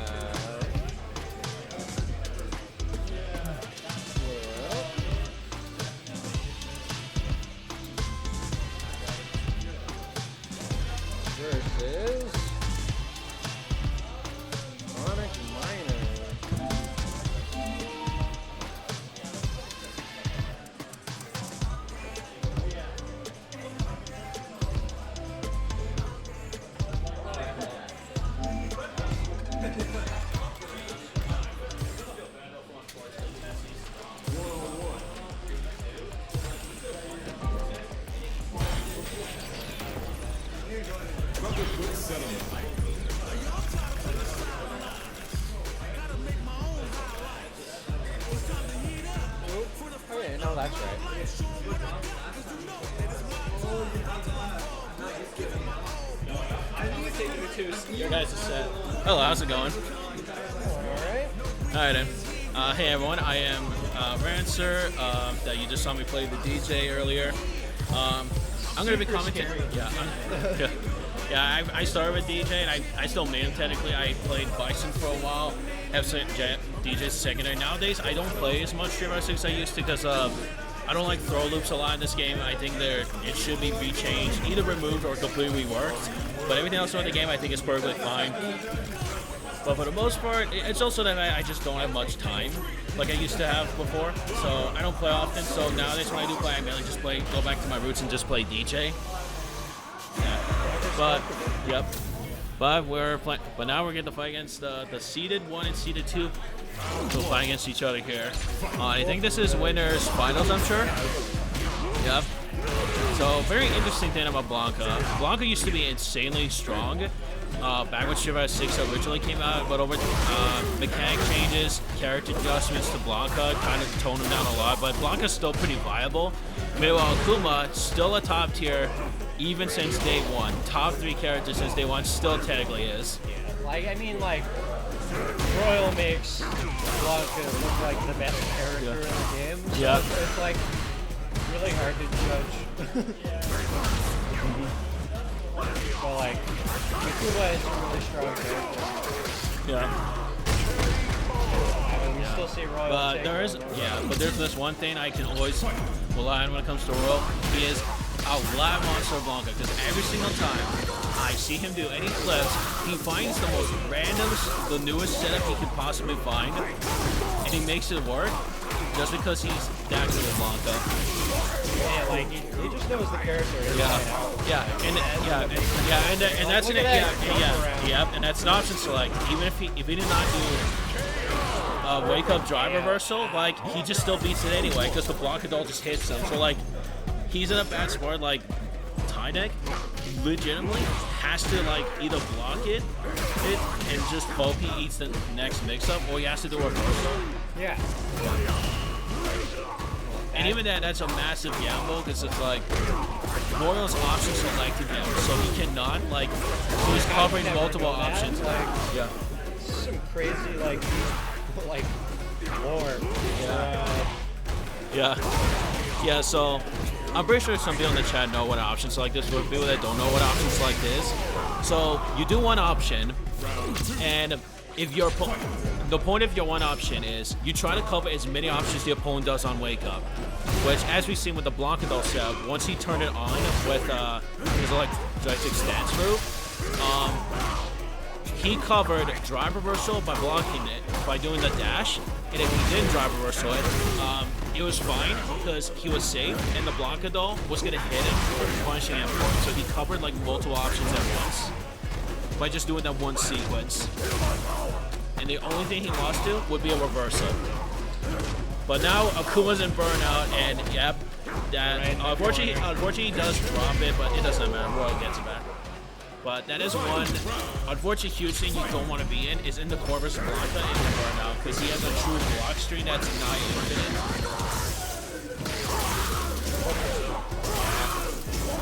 versus TonicMinor. Okay, no, that's right. Your guys are set. Hello, how's it going? Alright. Alright then. Hey everyone, I am Ranser, that you just saw me play the DJ earlier. I'm going to be commenting. Yeah, I started with DJ and I still main technically. I played Bison for a while, have DJ's secondary. Nowadays, I don't play as much Street Fighter 6 as I used to because I don't like throw loops a lot in this game. I think it should be rechanged, either removed or completely reworked. But everything else in the game I think is perfectly fine. But for the most part, it's also that I just don't have much time like I used to have before. So I don't play often. So nowadays when I do play, I mainly just go back to my roots and just play DJ. Yeah. But yep. But now we're getting to fight against the seeded 1 and seeded 2. We'll fight against each other here. I think this is winners finals, I'm sure. Yep. So very interesting thing about Blanca. Blanca used to be insanely strong back when Street Fighter 6 originally came out, but over mechanic changes, character adjustments to Blanca kind of toned him down a lot. But Blanca's still pretty viable. Meanwhile, Akuma still a top tier even since day 1. Top 3 characters since day 1, still technically is. Like, I mean, like, Royal makes Blanca look like the best character in the game. So Yeah. it's like really hard to judge. But like, Akuma is a really strong character. Yeah. I mean, we still see Royal. But there's this one thing I can always rely on when it comes to Royal. He is a live monster of Blanca, because every single time I see him do any flips, he finds the most random, the newest setup he could possibly find, and he makes it work just because he's that good at Blanca. Yeah, like he just knows the character. And that's and that's an option select. Even if he did not do wake up drive reversal, like he just still beats it anyway because the Blanca doll just hits him. So like he's in a bad spot. Like Tydeck legitimately has to like either block it and just hope he eats the next mix-up, or he has to do a reversal. Yeah. And even that's a massive gamble because it's like Royal's option selected him, so he cannot like he's covering multiple options. Like, Yeah. some crazy like lore. Yeah, so I'm pretty sure some people in the chat know what options like this would be. People that don't know what options like this. So you do one option, and if the point of your one option is you try to cover as many options the opponent does on wake up, which as we've seen with the Blanca doll setup, once he turned it on with his electric stance move, he covered drive reversal by blocking it by doing the dash, and if he didn't drive reversal it was fine because he was safe and the Blanca doll was gonna hit him or punishing him for it. So he covered like multiple options at once by just doing that one sequence. And the only thing he lost to would be a reversal. But now Akuma's in burnout, and yep, that unfortunately he does drop it, but it doesn't matter. Royal gets it back. But that is one unfortunate huge thing you don't want to be in, is in the Corvus Blanca in the burnout, because he has a true block string that's not infinite.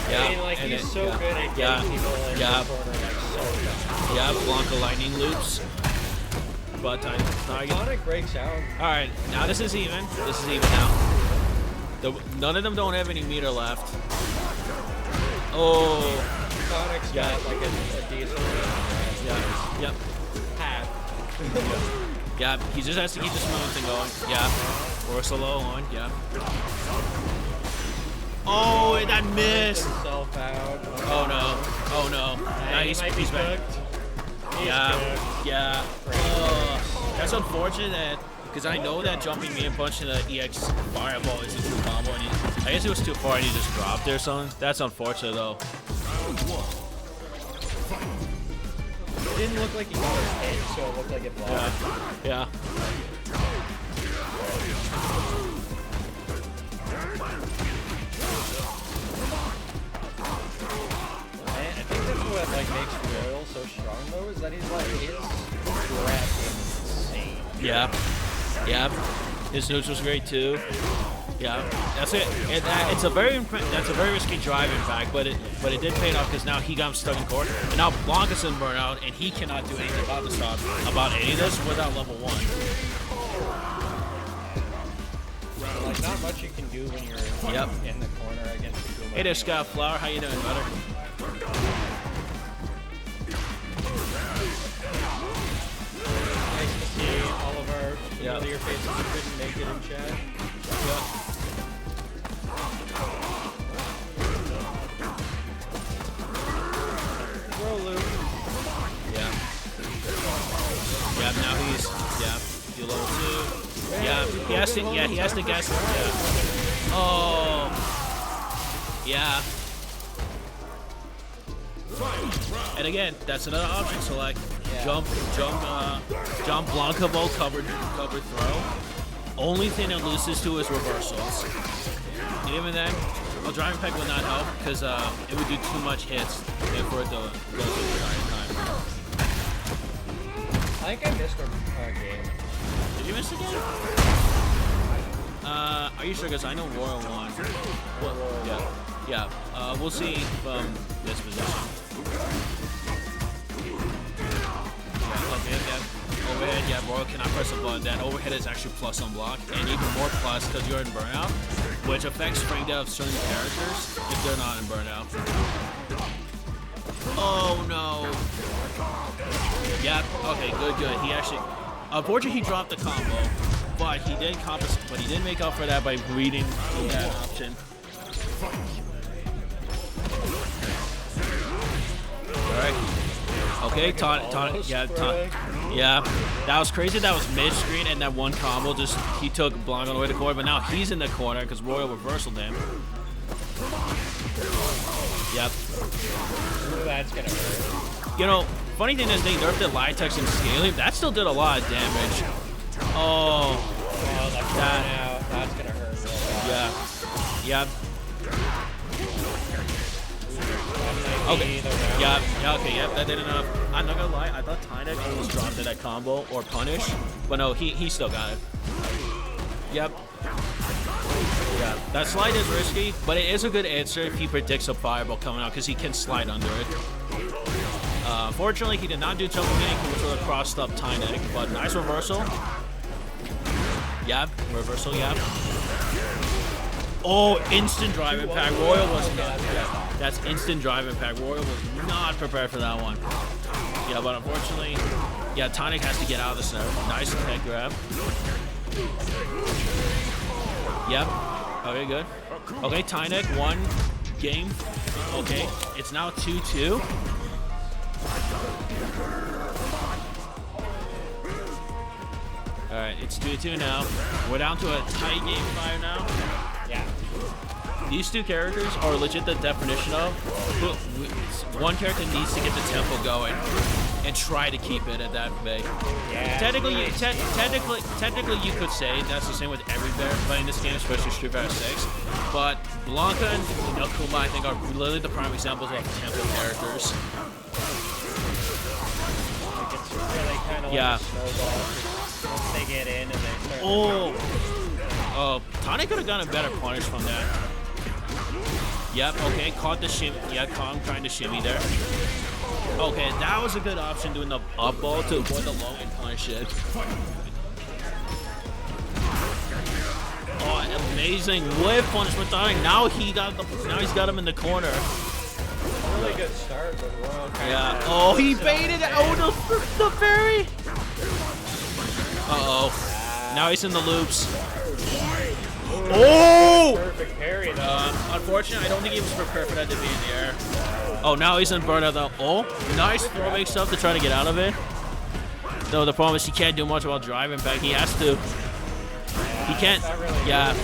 Yeah, I mean, like he's so good at getting people in the corner. Like, so good. Yeah, Blanca lightning loops. but Tonic. Tonic breaks out. All right, now this is even. This is even now. None of them don't have any meter left. Oh. Tonic's got like a decent. Yeah. Yep. Half. Yeah. He just has to keep this movement thing going. Yeah. We're so low on. Yeah. Oh, that missed. Himself out. Oh no. Oh no. Nah, He might be he's back. cooked. He's Yeah. cooked. Yeah. That's unfortunate because I know that jumping me and punching the EX fireball is a true combo. And I guess it was too far and he just dropped it or something. That's unfortunate though. It didn't look like he got his head, so it looked like it blocked. Yeah. I think that's what like makes Royal so strong though, is that he's like his grab is insane. Yeah. Yeah. His neutral was great too. Yeah, that's it. And that's a very risky drive, in fact, but it did pay off because now he got stuck in court, and now Blanca's in burnout, and he cannot do anything about this about any of this without level 1. Like not much you can do when you're in the corner against the Kuma. Hey there, Scott Flower, how you doing, brother? Nice to see all of our familiar faces who couldn't make it in chat. Yeah. Roll loop. Yeah. Yeah, now he's level 2. Yeah, he has to guess. Yeah. Oh. Yeah. And again, that's another option select. Yeah. Jump Blanca Bolt covered throw. Only thing it loses to is reversals. And even then, a driving pack would not help because it would do too much hits for it to go through the entire time. I think I missed a game. Did you miss the game? Are you sure? Because I know Royal won. Well, yeah. We'll see from this position. Overhead, yeah, Royal cannot press a button. That overhead is actually plus on block, and even more plus because you're in burnout, which affects frame depth of certain characters if they're not in burnout. Oh no. Yeah, okay, good. He actually, unfortunately, he dropped the combo, but he did compensate. But he did make up for that by reading that option. All right. Okay, Tonic, yeah, that was crazy. That was mid-screen, and that one combo he took Blanc on the way to the corner, but now he's in the corner because Royal reversal him. Yep. Ooh, that's gonna hurt. You know, funny thing is they nerfed the Litex and scaling. That still did a lot of damage. Oh, That's gonna hurt real bad. yeah. Okay. Yeah, that did enough. I'm not gonna lie, I thought Tynek almost dropped that combo or punish, but no, he still got it. Yep. Yeah, that slide is risky, but it is a good answer if he predicts a fireball coming out because he can slide under it. Fortunately, he did not do TonicMinor, which would have crossed up Tynek, but nice reversal. Yep, reversal, yep. Oh, instant drive impact. Royal was not. Yeah, that's instant drive impact. Royal was not prepared for that one. Yeah, but unfortunately, yeah, Tonic has to get out of the center. Nice head grab. Yep. Okay, good. Okay, Tonic, 1 game. Okay, it's now 2-2. All right, it's 2-2 now. We're down to a tight game 5 now. Yeah. These two characters are legit the definition of one character needs to get the tempo going and try to keep it at that big. Yeah. Technically, you could say that's the same with every player in this game, especially Street Fighter 6. But Blanca and Kuma, I think, are literally the prime examples of tempo characters. It's really kind of like a snowball. Once they get in and they start. Oh, Tonic could have gotten a better punish from that. Yep, okay, caught the shimmy. Yeah, caught him trying to shimmy there. Okay, that was a good option, doing the up ball to avoid the low and punish it. Oh, amazing whip punishment dying. Now he's got him in the corner. Really good start, but Royal kind Yeah. of... Oh, he baited it. Oh, the fairy. Uh-oh. Now he's in the loops. Oh! Perfect parry, though. Unfortunately, I don't think he was prepared for that to be in the air. Oh, now he's in burnout, though. Oh, nice throwback stuff to try to get out of it. Though the problem is he can't do much while driving back. He has to. He can't. Yeah.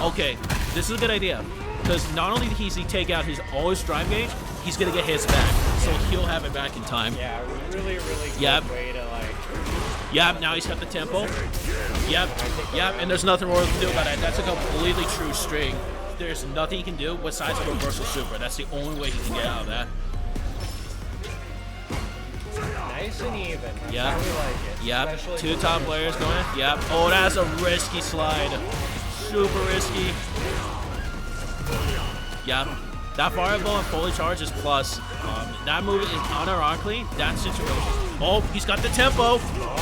Okay, this is a good idea. Because not only does he take out his always drive gauge, he's going to get his back. So he'll have it back in time. Yeah, really good Yep. way to, like... Yep, now he's got the tempo. Yep, and there's nothing Royal can do about it. That's a completely true string. There's nothing he can do besides a reversal super. That's the only way he can get out of that. Nice and even. That's Yep. how we like it. Yep, Especially two for top the- players going. Yep. Oh, that's a risky slide. Super risky. Yep. That fireball and fully charged is plus. That move is unironically that situation. Oh, he's got the tempo.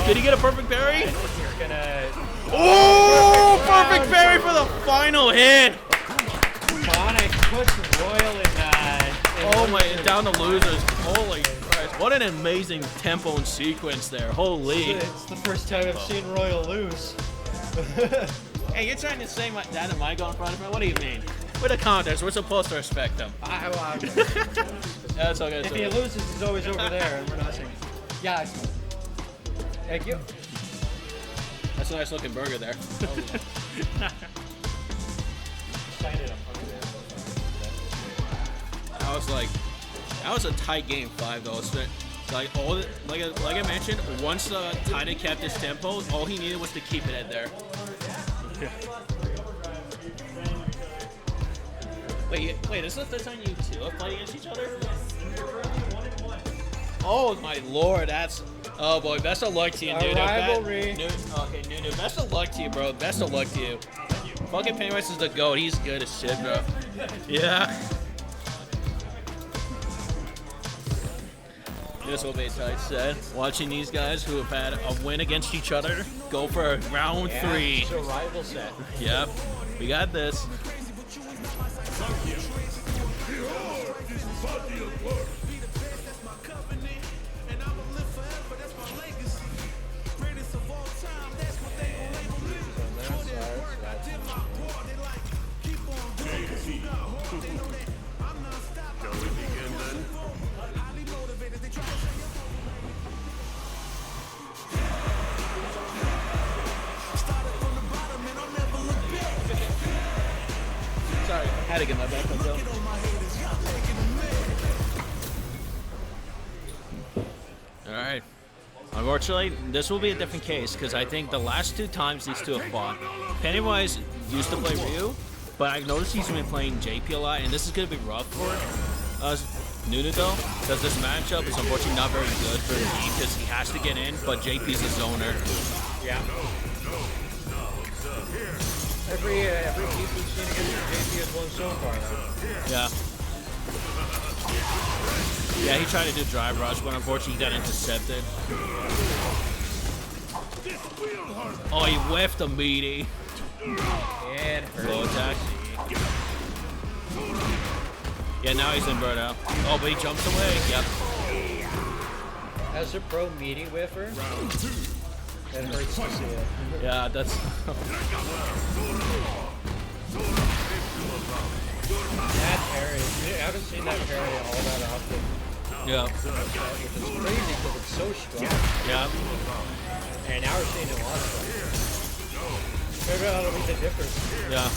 Did he get a perfect parry? You're gonna... Oh, perfect parry for the final hit. Tonic puts Royal in Oh my, down the losers. Holy Christ. What an amazing tempo and sequence there. Holy. It's the first time I've seen Royal lose. Hey, you're trying to say that am I going front of me? What do you mean? We're the counters. We're supposed to respect them. That's okay. If he loses, he's always over there, and we're not saying. Yeah, thank you. That's a nice looking burger there. I was like, that was a tight game 5 though. It's like like I mentioned, once Tide kept his tempo, all he needed was to keep it at there. Wait, this is the third time you two have played against each other? Oh my lord, that's... Oh boy, best of luck to you, dude. rivalry. Okay, NootNoot, best of luck to you, bro. Best of luck to you. Fucking Pennywise is the GOAT. He's good as shit, bro. Yeah. This will be a tight set. Watching these guys who have had a win against each other go for round 3. It's a rival set. Yep, we got this. Sorry, had to get my back up. Alright. Unfortunately, this will be a different case because I think the last 2 times these two have fought, Pennywise used to play Ryu, but I noticed he's been playing JP a lot, and this is going to be rough for NootNoot though, because this matchup is unfortunately not very good for him because he has to get in, but JP's a zoner. Yeah. Every piece we've seen against JP has won so far, though. Yeah. Yeah, he tried to do drive rush, but unfortunately he got intercepted. Oh, he whiffed a meaty. And Low attack. Yeah, now he's in burnout. Oh, but he jumps away. Yep. as a pro meaty whiffer, it hurts to see it. Yeah, that's... That parry, I haven't seen that parry all that often. Yeah. Which is crazy because it's so strong. Yeah. And now we're seeing it a lot. Maybe that'll be the difference. Yeah.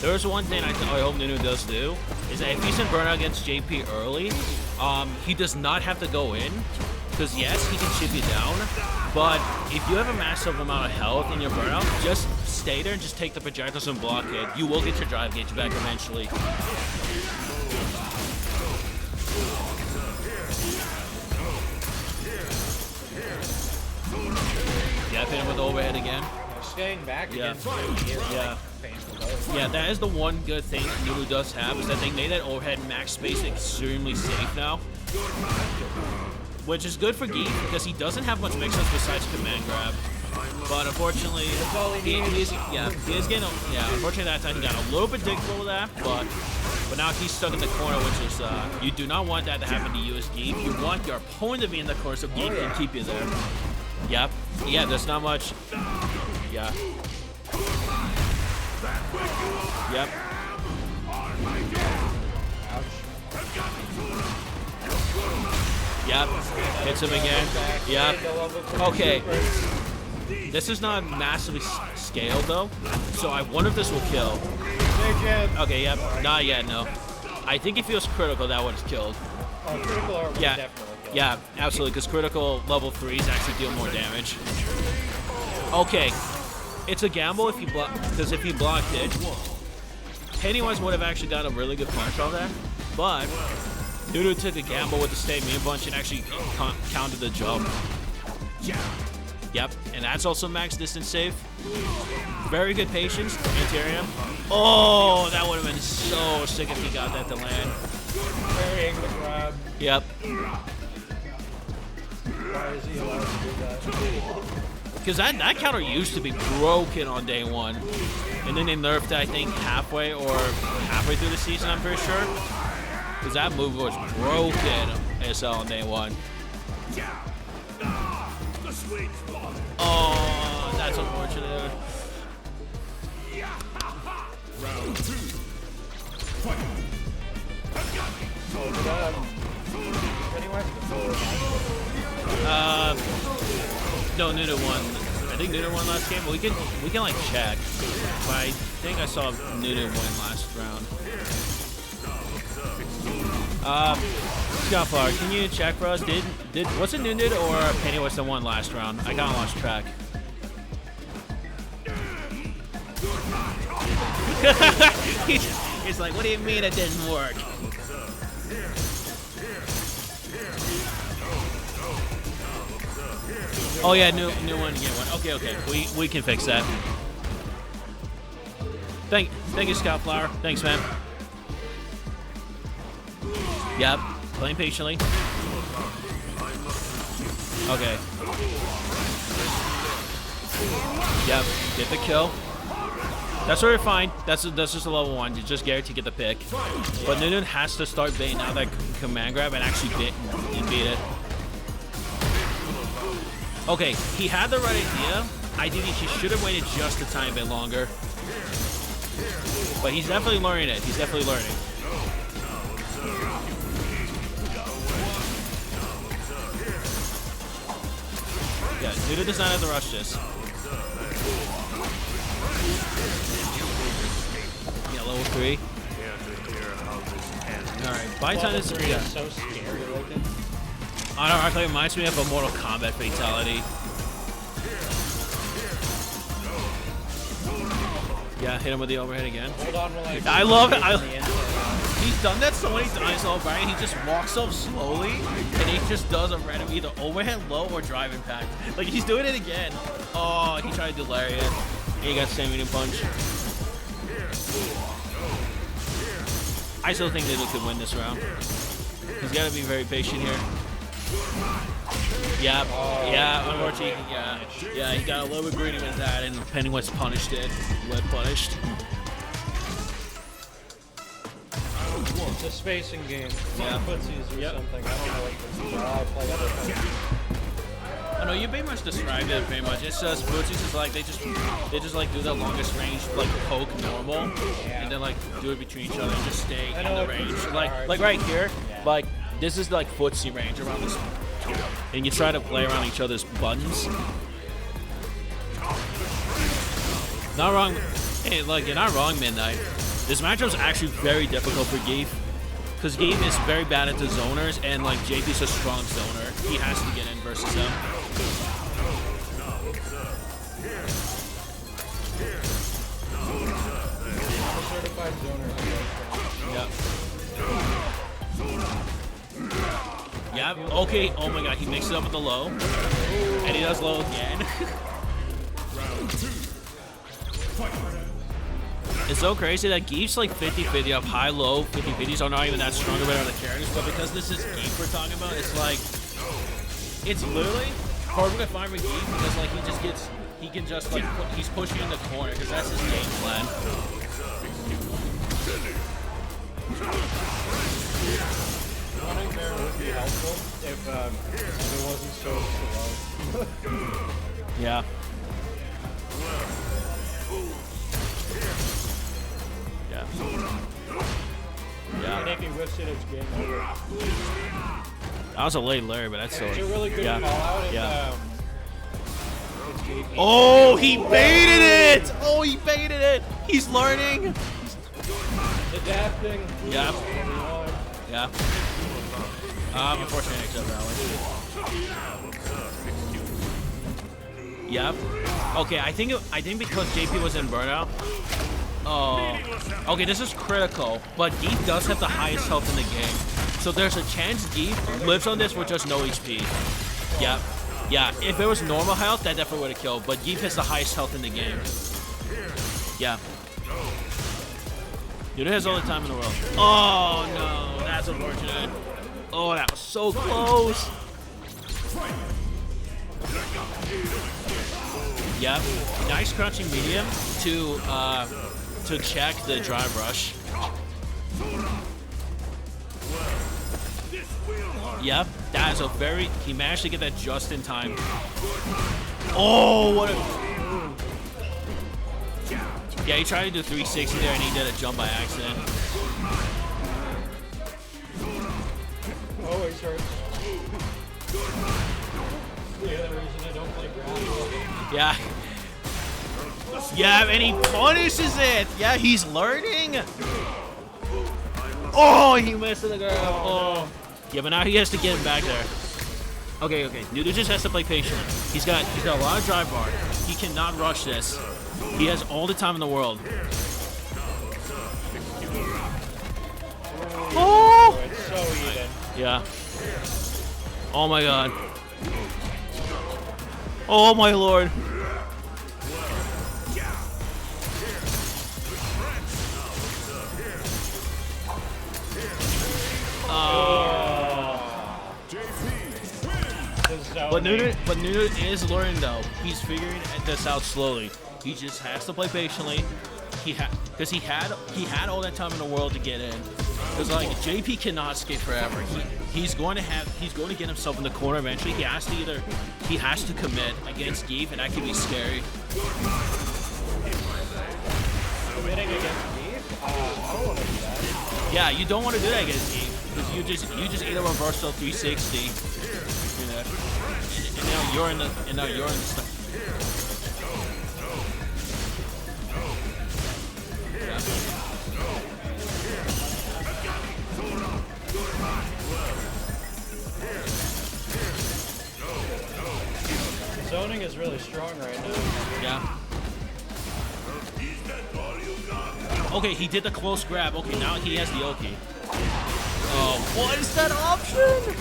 There's one thing I hope NootNoot does do, is that if he's in burnout against JP early, he does not have to go in, because yes, he can chip you down, but if you have a massive amount of health in your burnout, just stay there and just take the projectiles and block it. You will get your drive gauge back eventually. Yeah, hit him with overhead again. staying back Yeah. against me is Yeah. like painful. Though. Yeah, that is the one good thing NootNoot does have, is that they made that overhead max space extremely safe now. Which is good for Geek because he doesn't have much mix-ups besides command grab. But unfortunately, he is getting, unfortunately that time he got a little predictable with that, but now he's stuck in the corner, which is, you do not want that to happen to you as Geek. You want your opponent to be in the corner so Geek can keep you there. Yep. Yeah, there's not much. Yeah. Yep. Yep. Hits him again. Yep. Okay. This is not massively scaled though, so I wonder if this will kill. Okay, yep. Not yet, no. I think if it was critical, that would have killed. Oh, critical are Yeah. definitely. Yeah, absolutely, because critical level 3s actually deal more damage. Okay. It's a gamble if you block, because if you blocked it, Pennywise would have actually got a really good punch on that, but NootNoot took a gamble with the stay mean punch and actually countered the jump. Yep, and that's also max distance save. Very good patience, anti-air. Oh, that would have been so sick if he got that to land. Very angle grab. Yep. Why is he allowed to do that? Because that counter used to be broken on day one. And then they nerfed it, I think, halfway through the season, I'm pretty sure. Because that move was broken ASL on day one. Oh, that's unfortunate. Round 2. Fight. Pennywise? No, NootNoot won. I think NootNoot won last game, but we can like check. But I think I saw NootNoot win last round. Scoutflower, can you check for us? Was it NootNoot or Pennywise that won last round? I kinda lost track. He's like, what do you mean it didn't work? Oh yeah, new one, get one. Okay, we can fix that. Thank you, Scoutflower. Thanks, man. Yep, playing patiently. Okay. Yep, get the kill. That's very fine. That's just a level 1. You just guarantee to get the pick. But NootNoot has to start baiting out that command grab and actually beat it. Okay, he had the right idea. I think he should have waited just a tiny bit longer. But he's definitely learning it. He's definitely learning. Yeah, NootNoot does not have to rush this. Yeah, level 3. Alright, by the time this... Level 3 is so scary looking. I don't know, it reminds me of a Mortal Kombat fatality. Yeah, hit him with the overhead again. Hold on while I love it. He's done that so many times, though, Brian. He just walks up slowly, and he just does a random either overhead low or drive impact. Like, he's doing it again. Oh, he tried to do lariat. And he got same medium punch. I still think NootNoot could win this round. He's got to be very patient here. Yeah, unfortunately, yeah, he got a little bit greedy with that, and Pennywise punished it. Punished. It's a spacing game. Yeah. Footsies or something. I don't know what footsies are. I play other things. I know you pretty much described it. Pretty much, it's just footsies is like they just like do the longest range, like poke normal, and then like do it between each other and just stay in the range. Like right here, like this is like footsie range around this. And you try to play around each other's buttons. Not wrong. Hey, look, you're not wrong, Midnight. This matchup is actually very difficult for Geef. Because Geef is very bad at the zoners, and like JP's a strong zoner. He has to get in versus him. Certified zoner. Yep. Yep. Okay. Oh my God. He mixed it up with the low, and he does low again. Round 2. It's so crazy that Geef's like 50-50 up, high-low 50-50s are not even that strong about other characters, but because this is Geef we're talking about, it's like, it's literally hard to find with Geef because like he can just like, he's pushing in the corner because that's his game plan. Running there would be helpful if it wasn't so slow. Yeah. Yeah. And if he whiffs it, it's game over. That was a late Larry, but that's still. It's a really good yeah. call out if Yeah. it's JP. Oh, he baited it! Oh, he baited it! He's learning! Adapting. Yeah. Yeah. Unfortunately, I accept that one. Yep. Okay, I think because JP was in burnout. Oh. Okay, this is critical, but Geef does have the highest health in the game. So there's a chance Geef lives on this with just no HP. Yep. Yeah, if it was normal health, that definitely would have killed, but Geef has the highest health in the game. Yeah. Dude has all the time in the world. Oh no, that's unfortunate. Oh, that was so close. Yep. Nice crouching medium to check the drive rush. Yep. That is a very. He managed to get that just in time. Oh, what a. Yeah, he tried to do 360 there and he did a jump by accident. Always hurts. The other reason I don't play grapple. Yeah. Yeah, and he punishes it. Yeah, he's learning. Oh, he missed the ground. Oh. Yeah, but now he has to get him back there. Okay. NootNoot just has to play patient. He's got a lot of drive bar. He cannot rush this. He has all the time in the world. Oh! It's so even. Yeah. Oh my god. Oh my lord. But NootNoot is learning though. He's figuring this out slowly. He just has to play patiently. Because he had all that time in the world to get in. Because like JP cannot skate forever. He's going to get himself in the corner eventually. He has to commit against Geef, and that can be scary. Committing against Geef? I don't want to do that. Yeah, you don't want to do that against Geef. Because you just eat a reversal 360. You know. And now you're in the stuff. Zoning is really strong right now. Yeah. Okay, he did the close grab. Okay, now he has the Oki. Oh, what is that option?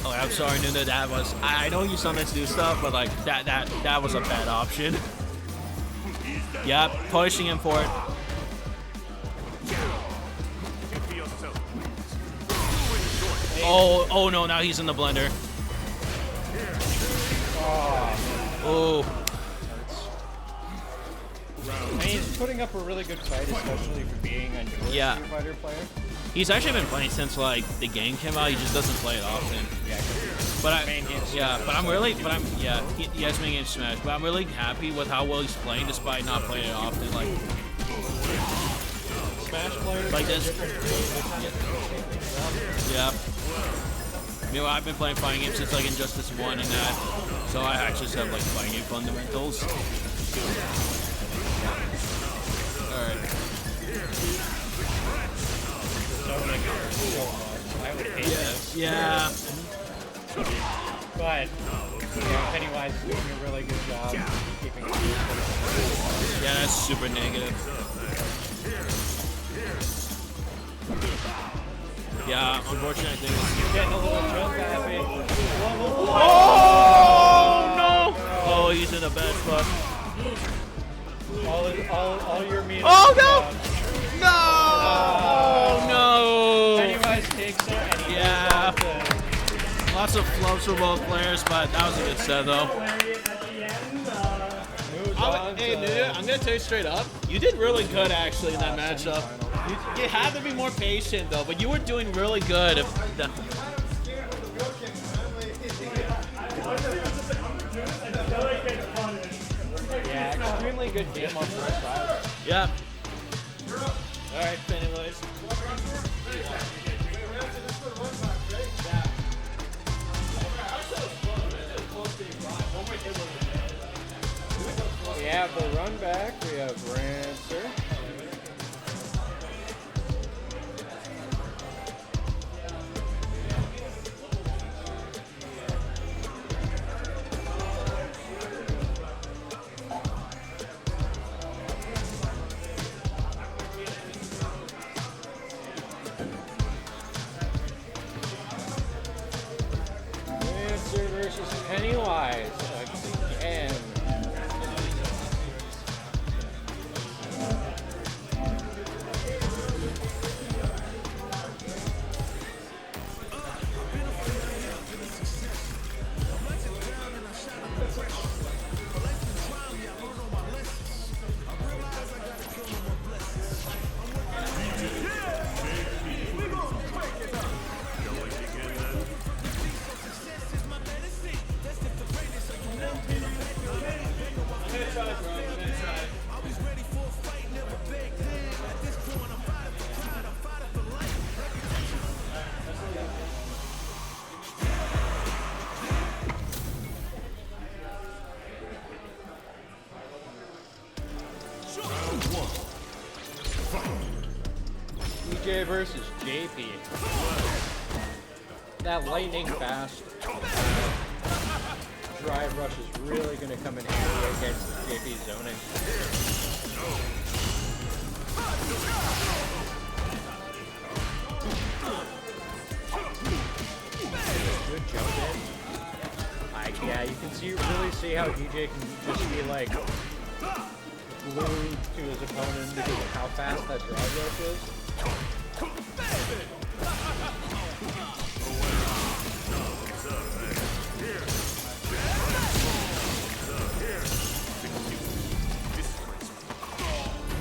Oh, I'm sorry, NootNoot. That was. I know you sometimes do stuff, but like that was a bad option. Yep, punishing him for it. Oh no! Now he's in the blender. Oh. I mean, he's putting up a really good fight, especially for being a newer Street Fighter player. He's actually been playing since like the game came out. He just doesn't play it often. Yeah, he has main game Smash. But I'm really happy with how well he's playing, despite not playing it often. Like Smash players like this. Yeah. Meanwhile, I've been playing fighting games since like Injustice 1 and that, so I actually just have like fighting game fundamentals. Alright. I would hate this. Yeah. But Pennywise is doing a really good job keeping it. Yeah, that's super negative. Yeah, unfortunately, I think it's Getting a little jump happy. Oh no! Oh, he's in a bad spot. All your meetings. Oh no! No! Oh no! Pennywise takes it and he Yeah. goes off to Lots of flubs for both players, but that was a good set though. moves on Hey, to dude, I'm gonna tell you straight up. You did really good actually in that matchup. You had to be more patient though, but you were doing really good. yeah, extremely good game on first side. Yeah. All right, Pennywise. We have the run back. We have Ranser. Ranser versus Pennywise again. DJ versus JP. That lightning fast drive rush is really going to come in handy against JP's zoning. Good jump in. Yeah, you can really see how DJ can just be like glued to his opponent because of how fast that drive rush is.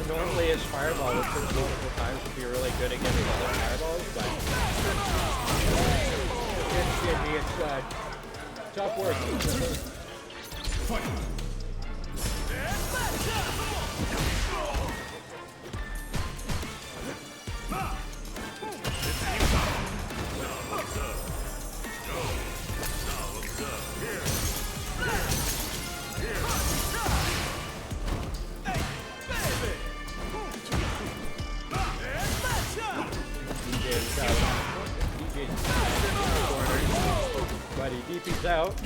Normally his fireball, which is multiple times, would be really good against other fireballs, but it's tough work. Buddy, DP's out.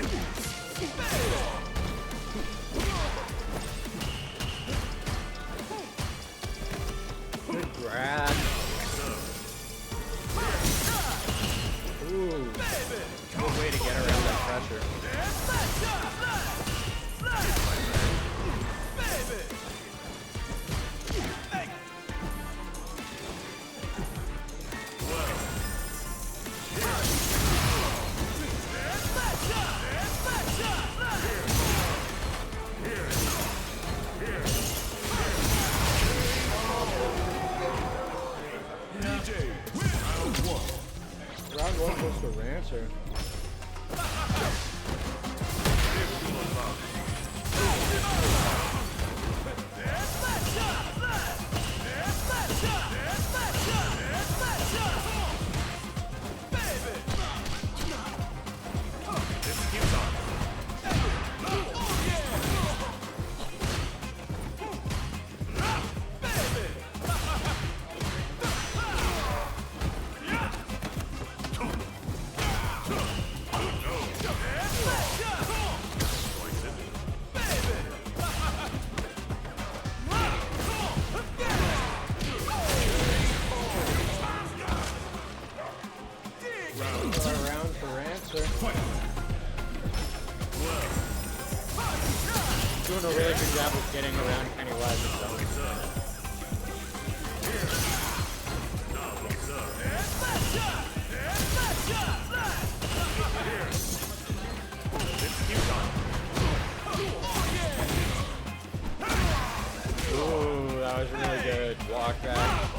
Good grab. Ooh. Good way to get around that pressure. Round one goes to Ranser. getting around Pennywise and stuff. Ooh, that was really good. Walk back.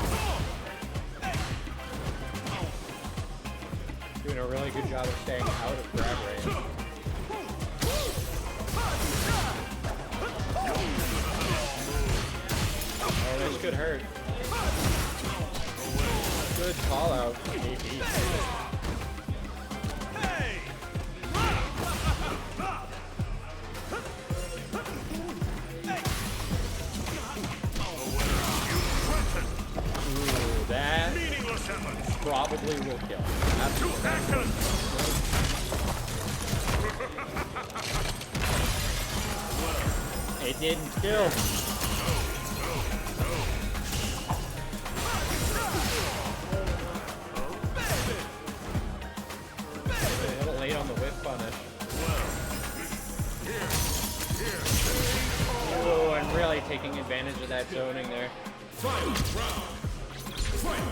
Doing a really good job of staying out of grab range. Oh, this could hurt. Good call out. Ooh, that probably will kill. Absolutely. It didn't kill. A little late on the whip punish. Oh, and really taking advantage of that zoning there. Final round. Fight.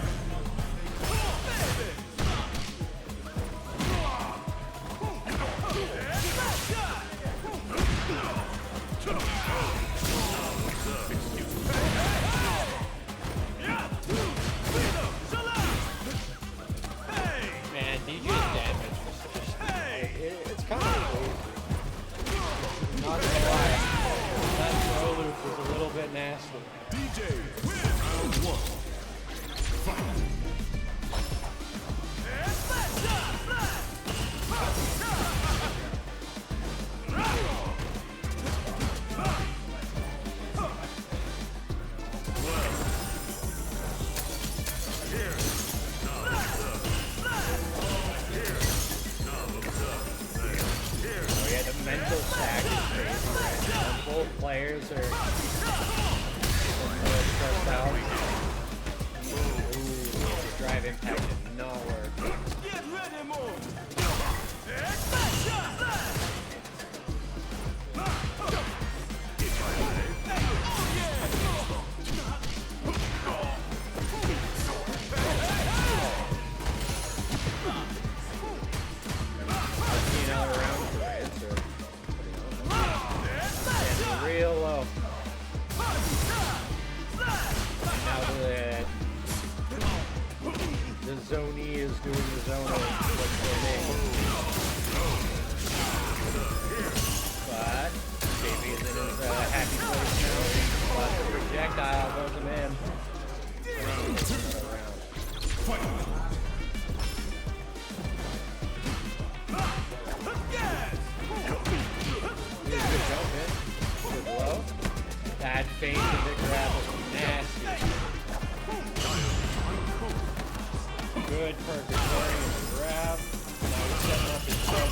Man, DJ's damage was just... It's kind of crazy. Not gonna lie. That throw loop was a little bit nasty. DJ wins round 1. Fight. Oh yeah, the mental stack is crazy right now. Both players are stressed out. Ooh, drive impact did not work. Get ready, move. Let's see another round for Ranser. Getting real low. Now the zoney is doing the zoning. What's their name? But JP is in his happy place now. But the projectile goes him in. Another round. Good jump in. Good blow. That feint to the grab was nasty. Good for Victoria to grab. Now he's setting up his jump.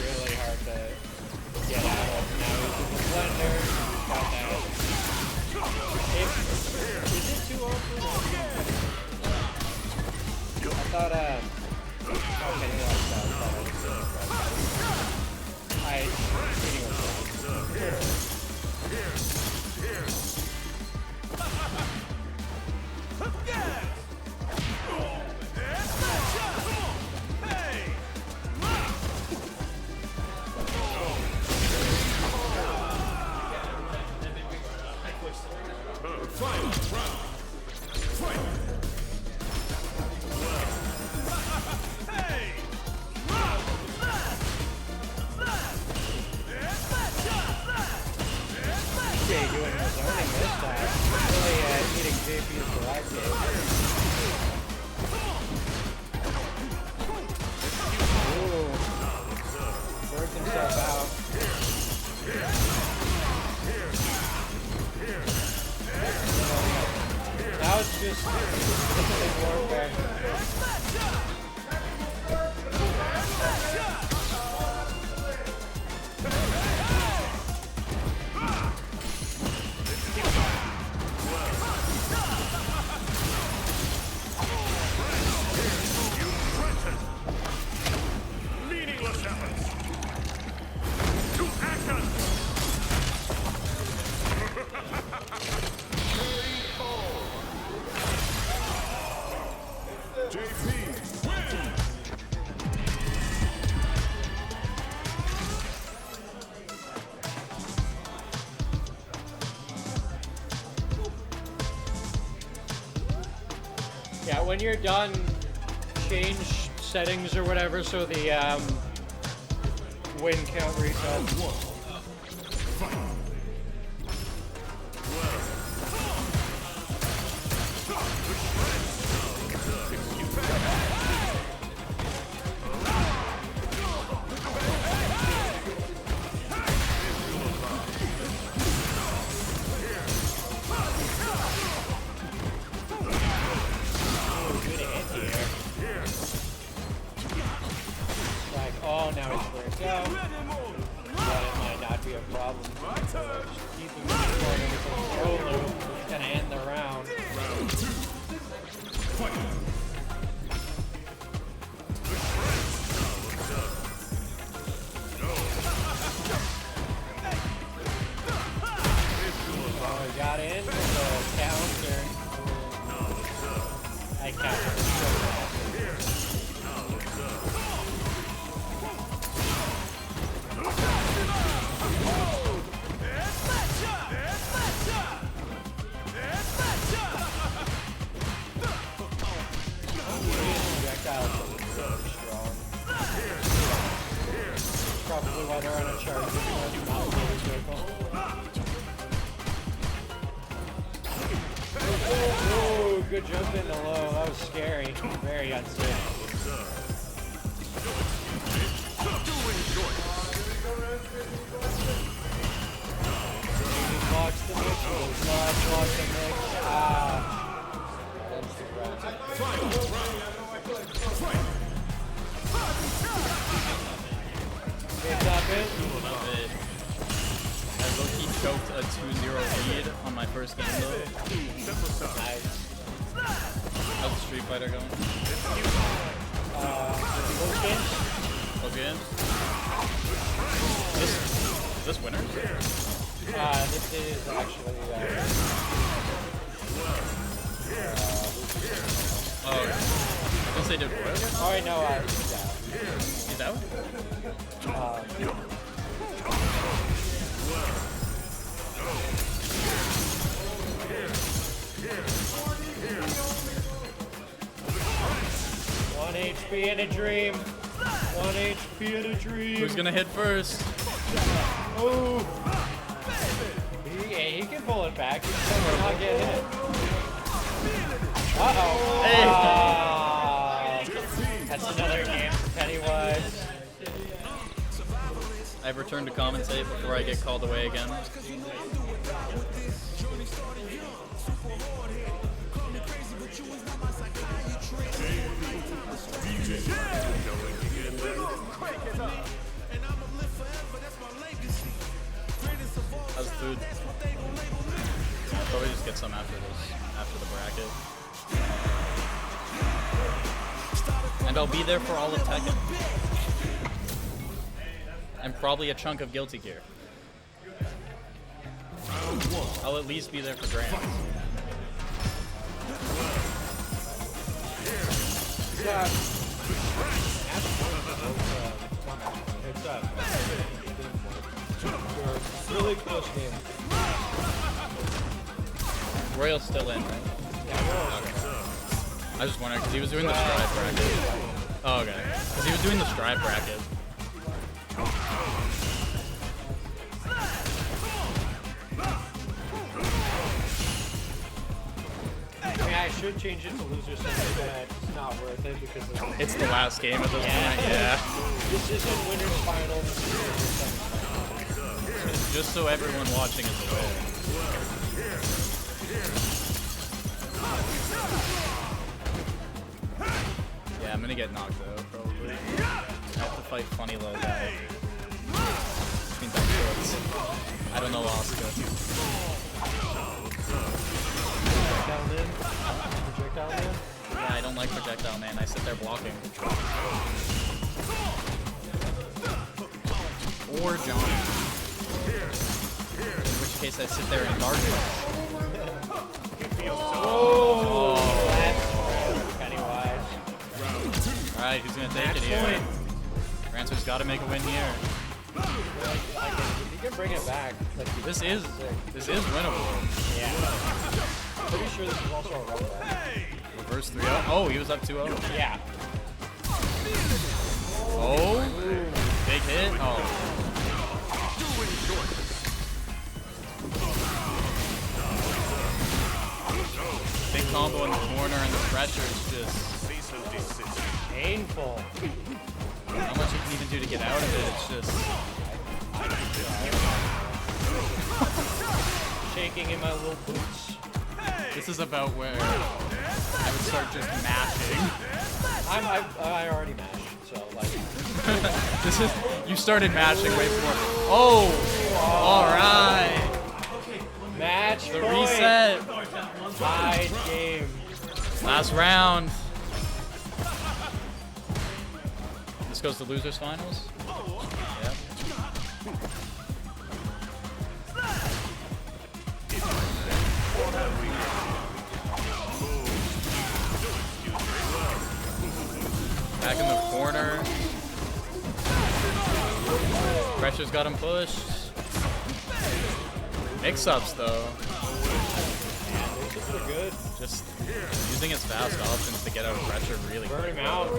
Really hard to get out of. Now he's in the blender. He's got that. Is it too open? I thought, okay, Final round. Fight. DJ doing the zoning this time. Really hitting JP's galactic. Ooh. Worked himself out. Now it's just more back. Meaningless efforts. To action. JP wins. Yeah, when you're done, change settings or whatever so the win count resets. Oh, now it's worked out. But it might not be a problem. Keep him going into the throw loop. It's gonna end the round. Round 2. Fight. Oh, we got in with the counter. I counter. Probably why they're on a charge. Oh, good jump in the low. That was scary. Very unsafe. Blocks the mix. Does not block the mix. That's the round. Final round. Fight. It's not good. Love it. I low-key choked a 2-0 lead on my first game though. Nice. How's the Street Fighter going? Okay. Is this winner? This is actually Oh, I guess they did Royal? oh wait, no, he's out. He's out? One HP in a dream. 1 HP in a dream. Who's gonna hit first? Oh. He can pull it back. He can not get hit. Uh-oh. Hey. That's another game for Pennywise. I've returned to commentate before I get called away again. How's the food? I'll probably just get some after this, after the bracket. And I'll be there for all of Tekken. And probably a chunk of Guilty Gear. I'll at least be there for Grand. Really close game. Royal's still in, right? Yeah, Okay. I was just wondering, because he was doing the strive bracket. Oh, okay. Because he was doing the strive bracket. I mean, I should change it to loser center, but it's not worth it because It's the last game at this point, yeah. This isn't winner's final. This is winner's semifinal. Just so everyone watching is aware. Yeah, I'm gonna get knocked out, probably. I have to fight funny little guy. Which means I'm shorts. I don't know Oscar. Projectile man? Projectile man? Yeah, I don't like Projectile Man. I sit there blocking. Or Johnny. In which case I sit there and guard him. Oh! That's Pennywise. right, who's gonna take it here? Ranser's got to make a win here. If you can bring it back, like, This is winnable. yeah. Pretty sure this is also a run back. Reverse 3-0. Oh, he was up 2-0. Yeah. Oh, big hit. Oh. Big combo in the corner, and the pressure is just Painful. not much you can even do to get out of it. It's just Shaking in my little boots. this is about where I would start just mashing. I already mashed, so like. This is you started mashing way before. Oh, all right. Match The point. reset. Tied game. Last round. This goes to losers finals. Yep. Back in the corner. Pressure's got him pushed. Mix-ups though. They're good. Just using his fast options to get out of pressure really Burn quick. him out.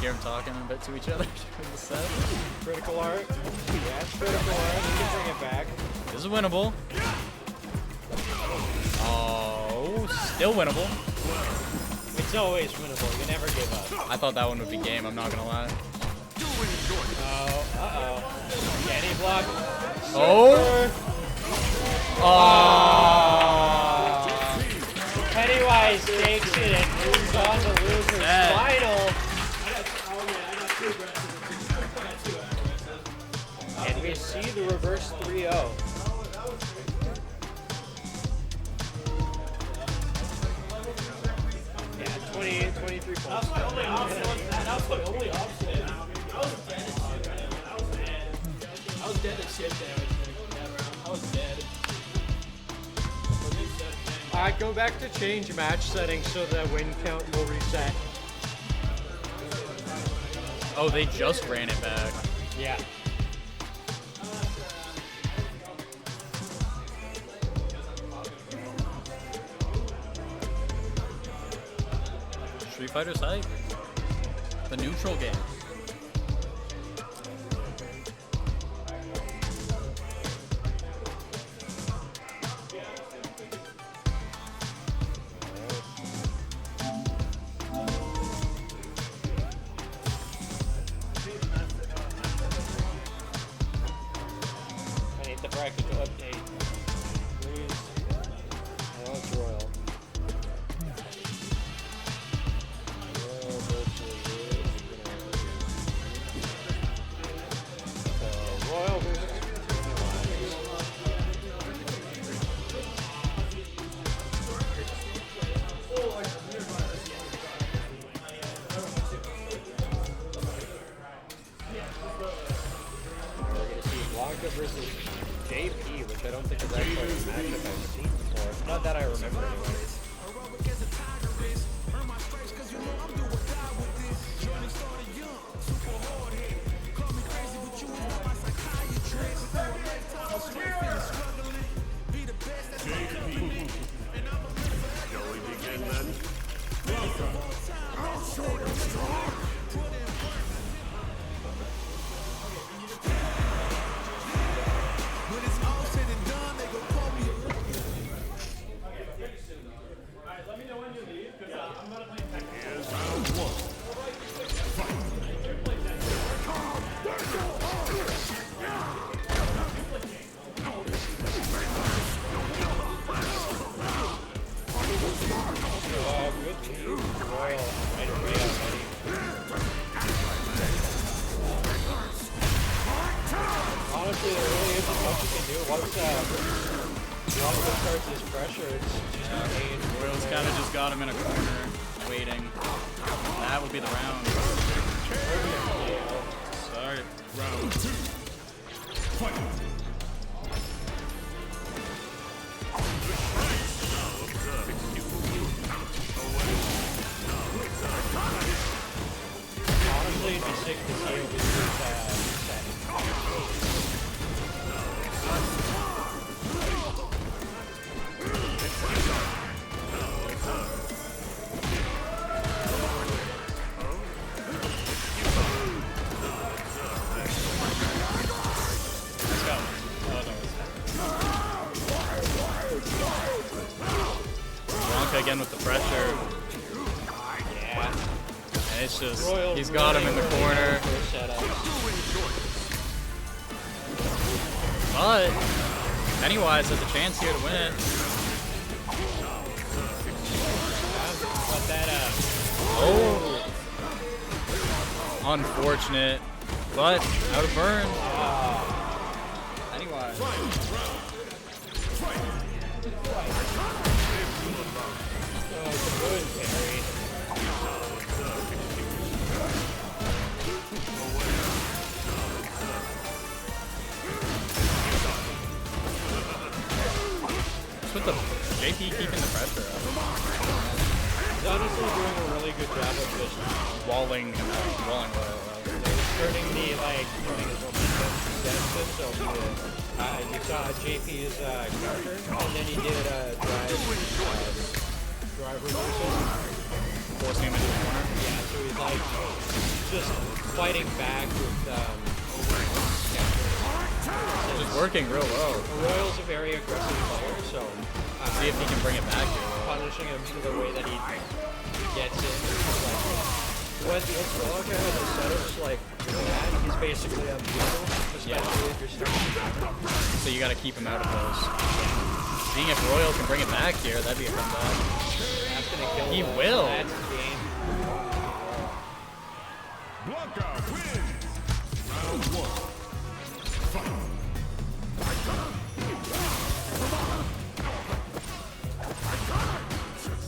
Hear him talking a bit to each other during the set. Critical art. Yeah, it's critical art. You can bring it back. This is winnable. Oh, still winnable. It's always winnable. You never give up. I thought that one would be game, I'm not gonna lie. Oh, uh-oh. Can he block? Oh! Pennywise takes it and moves on to loser's Set. final. And we see the reverse 3-0. Yeah, 23 points. I was dead at shit damage. I was dead. I'd go back to change match settings so that win count will reset. Oh, they just ran it back. Yeah. Street Fighter's hype. The neutral game. I need the bracket to update. Please. Oh, it's Royal. Royal versus So, Royal versus We're going to see Blanca versus JP, which I don't think is actually a matchup I've seen before. Not that I remember, anyways. Honestly, there really isn't much you can do. Once Blanca starts his pressure, it's just pain. Royal's kind of just got him in a corner, waiting. That would be the round. Start. Round 2. Fight. Blanca again with the pressure. Yeah. And it's just, Royal he's got him in the corner. But Pennywise has a chance here to win it. But that, Oh! Unfortunate, but out of burn. Pennywise. good parry. With the JP keeping the pressure up. He's honestly doing a really good job of just Walling Royal. turning the, turning his momentum against him. So you saw JP's counter, and then he did drive reversal. Forcing him into the corner. Yeah, so he's just fighting back with Just working real well. Royal's a very aggressive player, so See if he can bring it back here. punishing him for the way that he gets it. When Blanca has a setups like that, he's basically unbeatable, especially if you're starting to counter. So you got to keep him out of those. Seeing if Royal can bring it back here, that'd be a comeback. That's gonna kill He him. will. That's the game. Blanca wins. Round one.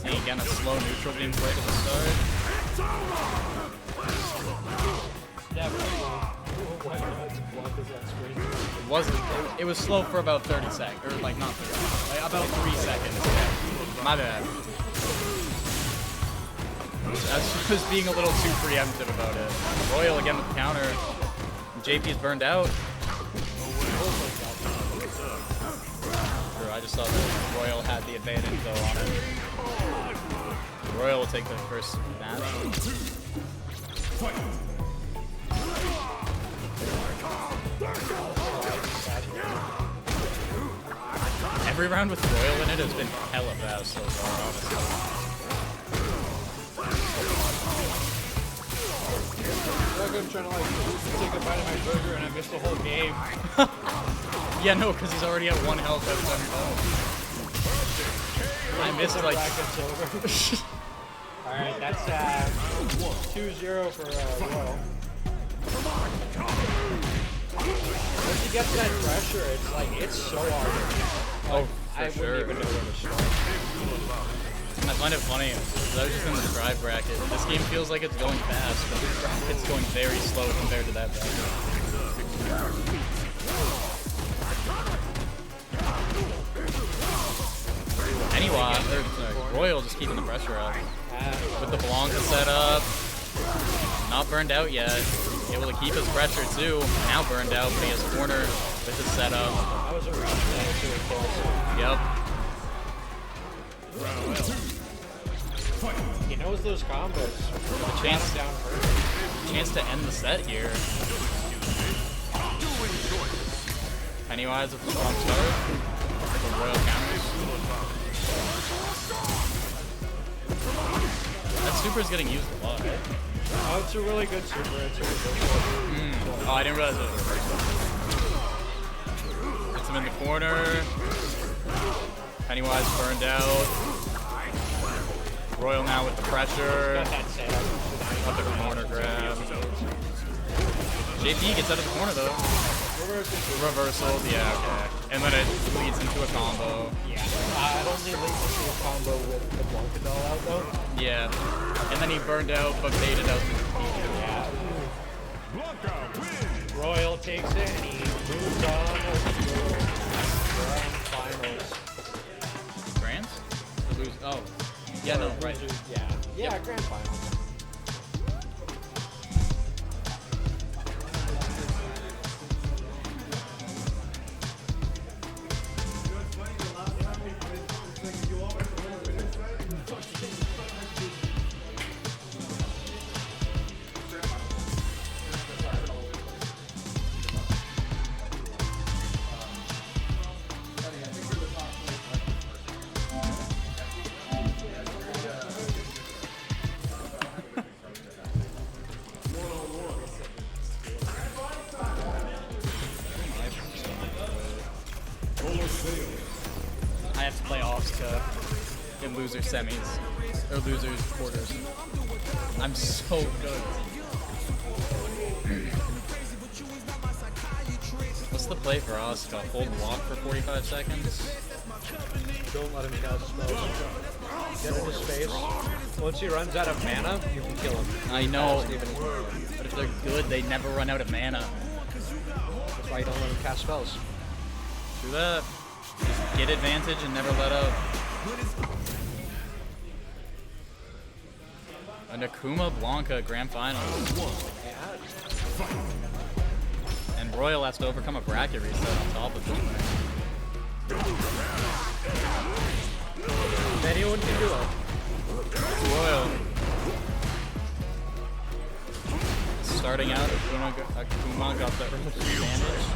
Seeing again a slow neutral being played at the start. It wasn't. It was slow for about 30 seconds, or like not 30, like about 3 seconds. Yeah. My bad. I was just being a little too preemptive about it. Royal again with the counter. JP's burned out. Sure, I just saw that Royal had the advantage though on it. Royal will take the first match. Every round with Royal in it has been hella fast so far, honestly. I'm trying to take a bite of my burger and I missed the whole game. Yeah, no, because he's already at 1 health every time you're done. I missed like... Alright, that's 2-0 for Royal. Once you get to that pressure, it's so hard. Oh, I for sure. wouldn't even know where to start. I find it funny, because I was just in the drive bracket. This game feels like it's going fast, but this bracket's going very slow compared to that bracket. Pennywise, Royal just keeping the pressure up. With the Blanca set up, not burned out yet. Able to keep his pressure too. Now burned out, but he has corner with his setup. That was a rough actually close. Yep. He knows those combos. A chance to end the set here. Pennywise with the strong start. The Royal counters. That super is getting used a lot, right? Oh, it's a really good super. It's a reversal. Oh, I didn't realize it was a reversal. Gets him in the corner. Pennywise burned out. Royal now with the pressure. Got that set up. Up the corner grab. JP gets out of the corner though. Reversal, yeah, okay. And then it leads into a combo. Yeah. I don't think leads into a combo with the Blanca doll out though. Yeah. And then he burned out, but baited out the Yeah. Blanca wins. Royal takes it and he moves on to the grand finals. Grants? Oh. Yeah, no, right. Yeah. Yeah, grand finals. I have to play offs to in loser semis or losers quarters. I'm so good. What's the play for us? Got hold and walk for 45 seconds. Don't let him cast spells. Get in his face. Once he runs out of mana, you can kill him. I know, but if they're good, they never run out of mana. That's why you don't let him cast spells. Do that. Just get advantage and never let up. A Nakuma Blanca Grand Finals. And Royal has to overcome a bracket reset on top of it. If anyone can do it. Royal. Starting out, Akuma got the advantage.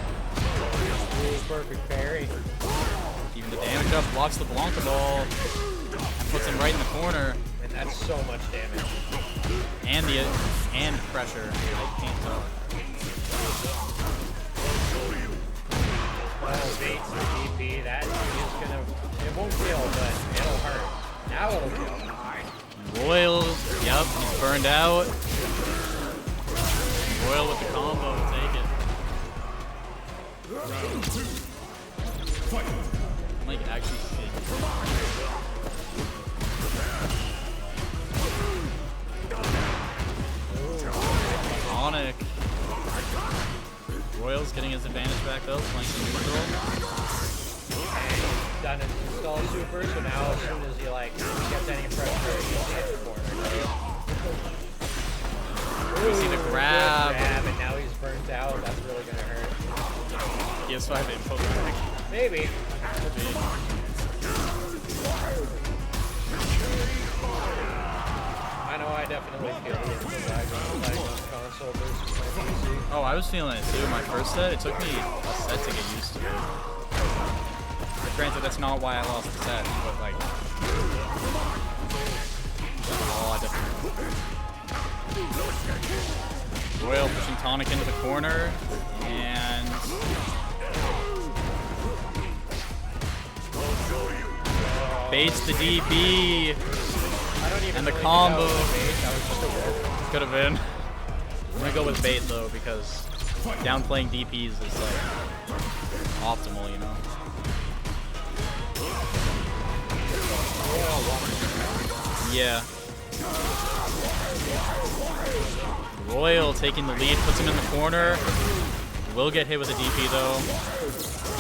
Ooh, perfect parry. Even the damage up, blocks the Blanca ball, and puts him right in the corner. And that's so much damage. And pressure. I can't talk. Oh, baits the DP. That is gonna. It won't kill, but it'll hurt. Now it'll kill. Royal, yep, he's burned out. Royal with the combo to take it. I'm like actually shaking. Tonic. Royal's getting his advantage back though, playing some neutral. Done his install super, so now as soon as he like gets any pressure, he's hit the corner. You see the grab. Grab, and now he's burnt out. That's really gonna hurt. PS5 info back. Maybe. Could be. I know I definitely feel the info lag on console versus my PC. Oh, I was feeling it too. My first set, it took me a set to get used to it. But granted, that's not why I lost the set, but like, oh, I definitely. Royal pushing Tonic into the corner, and baits the DP, and the combo. Could have been. I'm gonna go with bait though because downplaying DPs is like optimal, you know. Yeah. Royal taking the lead, puts him in the corner. Will get hit with a DP though.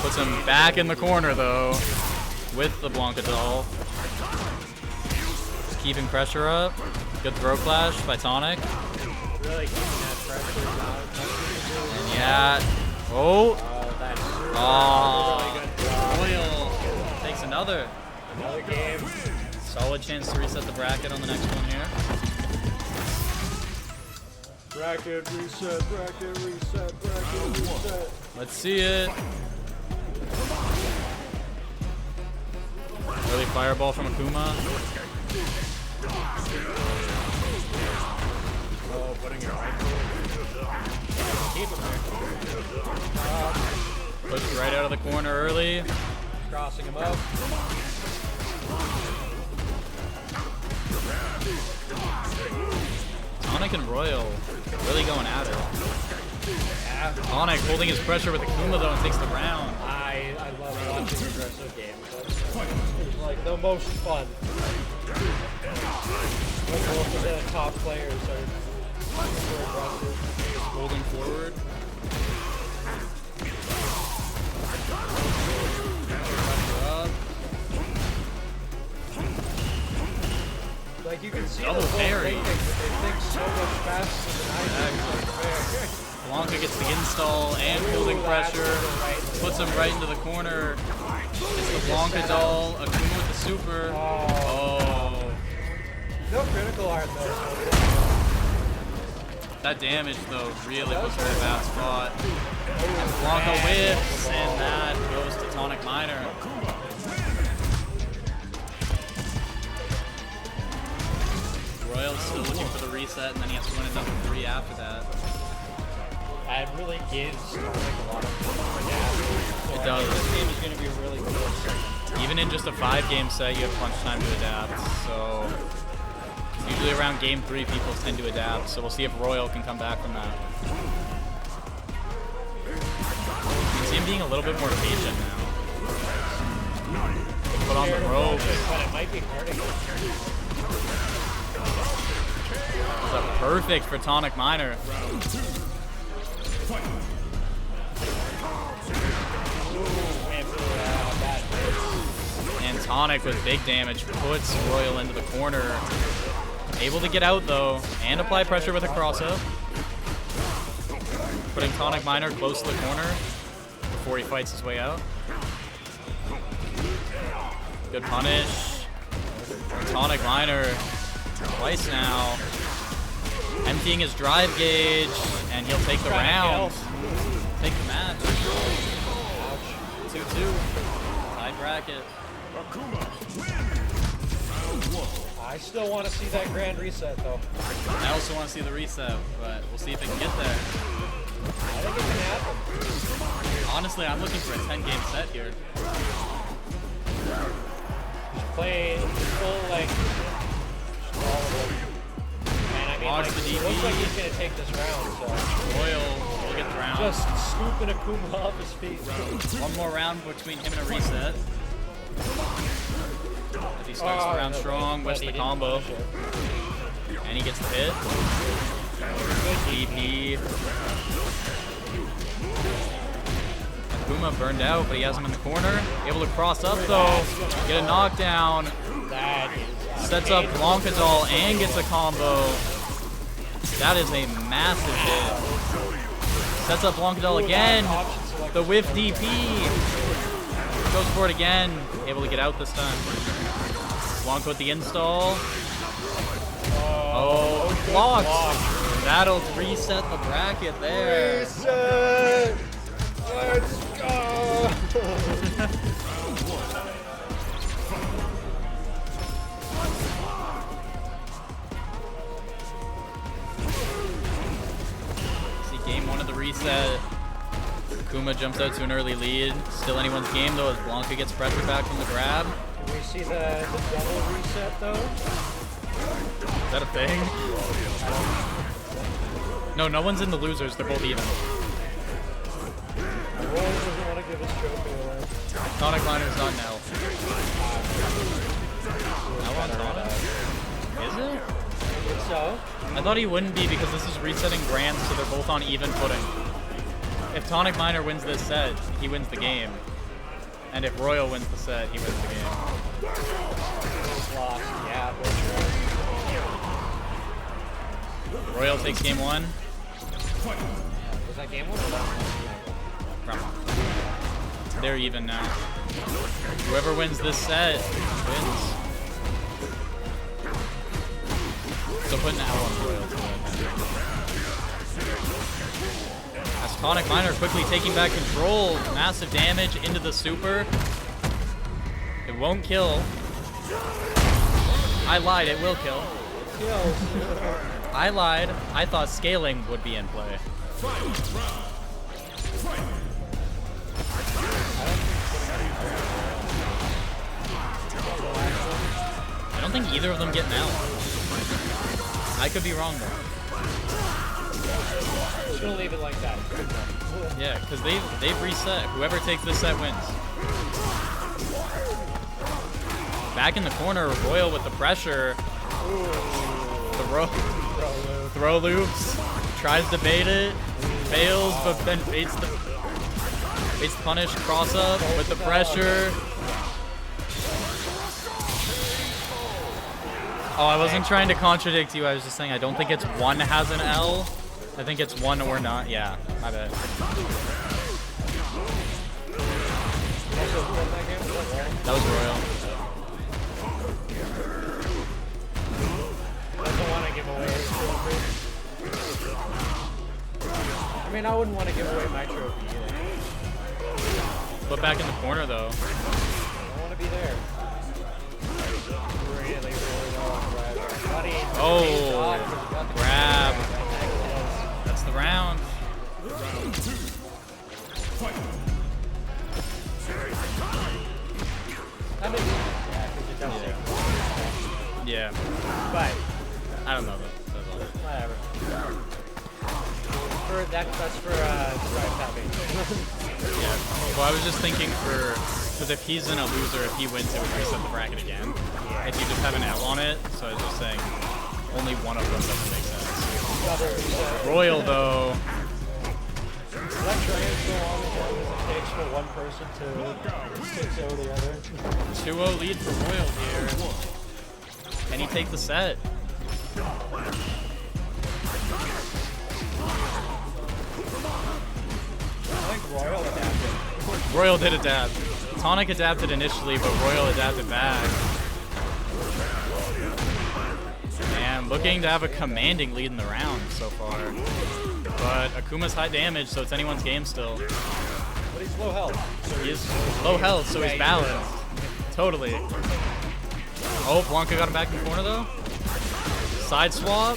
Puts him back in the corner though with the Blanca doll. Just keeping pressure up. Good throw clash by Tonic. Really keeping that pressure down. And yeah. Oh. That's Oh. Royal takes another game. solid chance to reset the bracket on the next one here. Bracket reset, bracket reset, bracket reset. Let's see it. Early fireball from Akuma. Oh, putting it right there. Keep him there. Push right out of the corner early. Crossing him up. Tonic and Royal really going at it. Tonic holding his pressure with Akuma though and takes the round. I love watching aggressive games. It's like the most fun. When most of the top players are super aggressive. Holding forward. Pressure up. Like you can see Double the full parry. thinking, but they think so much faster than I do. It's unfair. Blanca gets the install and holding pressure. Puts him right into the corner. It's the Blanca doll. Akuma with the super. Oh. No critical art though. That damage though really puts her in a bad spot. And Blanca whips, and that goes to TonicMinor. Royal's still looking for the reset, and then he has to win another 3 after that. That really gives Tonic a lot of fun. Yeah. It does. This game is going to be really cool. Even in just a 5-game set, you have punch time to adapt. So usually around game 3, people tend to adapt. So we'll see if Royal can come back from that. You see him being a little bit more patient now. Put on the rope. But it might be hurting him. That's perfect for TonicMinor. And Tonic with big damage puts Royal into the corner. Able to get out though, and apply pressure with a cross-up. Putting TonicMinor close to the corner before he fights his way out. Good punish. TonicMinor twice now. Emptying his drive gauge, and he'll take the round. Take the match. 2-2. Tie bracket. I still want to see that grand reset, though. I also want to see the reset, but we'll see if it can get there. I think it can happen. Honestly, I'm looking for a 10-game set here. Play full length. All of them. And I mean, Launch like, the DP. it looks like he's going to take this round, so. Royal will get the round. Just scooping Akuma off his feet. One more round between him and a reset. As he starts the round strong, with the combo. And he gets the hit. DP. Akuma burned out, but he has him in the corner. Able to cross up though. Get a knockdown. That is Sets up Blancadol and gets a combo. That is a massive hit. Sets up Blancadol again. The whiff DP. Goes for it again. Able to get out this time. Blanca with the install. Oh, blocked. That'll reset the bracket there. Reset! Let's go! See game 1 of the reset. Akuma jumps out to an early lead. Still anyone's game though as Blanca gets pressure back from the grab. Can we see the double reset though? Is that a thing? No, no one's in the losers. They're both even. Royal doesn't want to give his trophy away. TonicMinor's not now. Now on Tonic. Is it? I think so. I thought he wouldn't be because this is resetting grands, so they're both on even footing. If TonicMinor wins this set, he wins the game. And if Royal wins the set, he wins the game. He's lost. Yeah, Royal takes game 1. was that game 1 or that They're even now. Whoever wins this set wins. So putting an L on Royal to win. As TonicMinor quickly taking back control. Massive damage into the super. It won't kill. I lied, it will kill. I lied. I thought scaling would be in play. I don't think either of them get an L. I could be wrong though. Just gonna leave it like that. Yeah, because they've reset. Whoever takes this set wins. Back in the corner, Royal with the pressure. Throw loops. Tries to bait it. Fails, but then baits the punish. Cross up with the pressure. Oh, I wasn't trying to contradict you. I was just saying I don't think it's one has an L. I think it's one or not. Yeah, my bad. That was Royal. Doesn't want to give away his trophy. I mean, I wouldn't want to give away my trophy either. Put back in the corner though. I don't want to be there. Really, really don't want to ride there. Buddy, Oh, grab. That's the round. I Yeah. But I don't know though. That's all. whatever. That's for Strive Top 8. Yeah. Well, I was just thinking because if he's in a loser, if he wins, it would reset the bracket again. If you just have an L on it, so I was just saying only one of them doesn't make sense. Royal though. Let trains go on as long as it takes for one person to 6-0 the other. 2-0 lead for Royal here. Can he take the set? I think Royal adapted. Royal did adapt. Tonic adapted initially, but Royal adapted back. And looking to have a commanding lead in the round so far. But Akuma's high damage, so it's anyone's game still. But he's low health. So He's low health, so he's balanced. Totally. Oh, Blanca got him back in the corner though. Side swap.